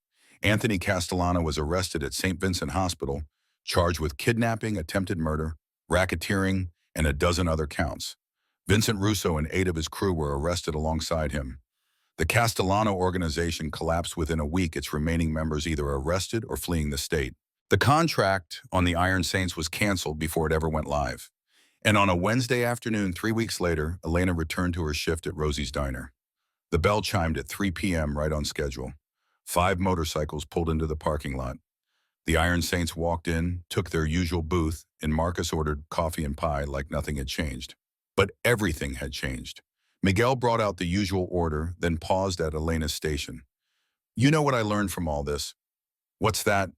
Anthony Castellano was arrested at St. Vincent Hospital, charged with kidnapping, attempted murder, racketeering, and a dozen other counts. Vincent Russo and 8 of his crew were arrested alongside him. The Castellano organization collapsed within a week, its remaining members either arrested or fleeing the state. The contract on the Iron Saints was canceled before it ever went live. And on a Wednesday afternoon, 3 weeks later, Elena returned to her shift at Rosie's Diner. The bell chimed at 3 p.m. right on schedule. 5 motorcycles pulled into the parking lot. The Iron Saints walked in, took their usual booth, and Marcus ordered coffee and pie like nothing had changed. But everything had changed. Miguel brought out the usual order, then paused at Elena's station. "You know what I learned from all this?" "What's that?"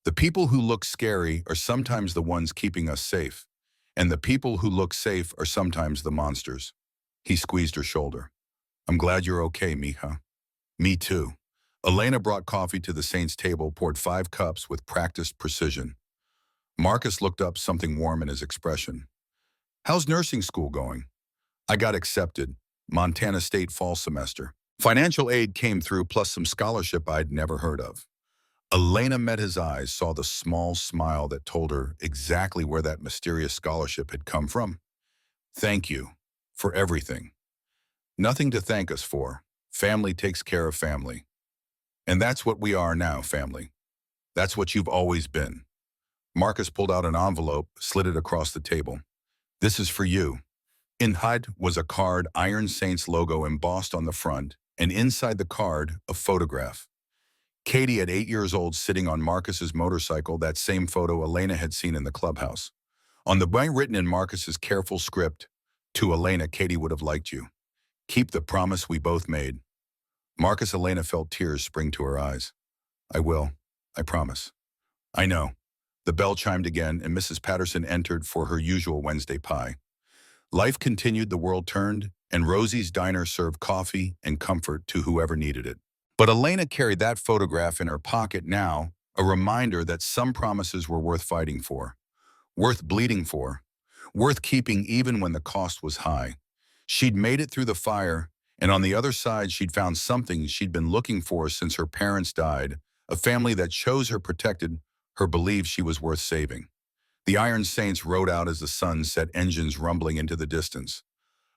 "The people who look scary are sometimes the ones keeping us safe. And the people who look safe are sometimes the monsters." He squeezed her shoulder. "I'm glad you're okay, mija." "Me too." Elena brought coffee to the Saints' table, poured 5 cups with practiced precision. Marcus looked up, something warm in his expression. "How's nursing school going?" "I got accepted. Montana State fall semester. Financial aid came through, plus some scholarship I'd never heard of." Elena met his eyes, saw the small smile that told her exactly where that mysterious scholarship had come from. "Thank you for everything." "Nothing to thank us for. Family takes care of family. And that's what we are now, family. That's what you've always been." Marcus pulled out an envelope, slid it across the table. "This is for you." Inside was a card, Iron Saints logo embossed on the front, and inside the card, a photograph. Katie, at 8 years old, sitting on Marcus's motorcycle, that same photo Elena had seen in the clubhouse. On the way, written in Marcus's careful script, "To Elena, Katie would have liked you. Keep the promise we both made." Elena felt tears spring to her eyes. "I will. I promise." "I know." The bell chimed again, and Mrs. Patterson entered for her usual Wednesday pie. Life continued, the world turned, and Rosie's Diner served coffee and comfort to whoever needed it. But Elena carried that photograph in her pocket now, a reminder that some promises were worth fighting for, worth bleeding for, worth keeping even when the cost was high. She'd made it through the fire, and on the other side she'd found something she'd been looking for since her parents died, a family that chose her, protected her, believed she was worth saving. The Iron Saints rode out as the sun set, engines rumbling into the distance.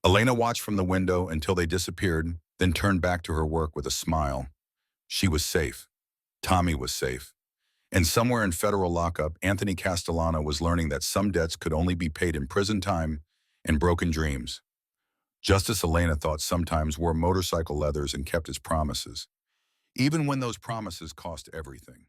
Elena watched from the window until they disappeared, then turned back to her work with a smile. She was safe. Tommy was safe. And somewhere in federal lockup, Anthony Castellano was learning that some debts could only be paid in prison time and broken dreams. Justice, Elena thought, sometimes wore motorcycle leathers and kept his promises, even when those promises cost everything.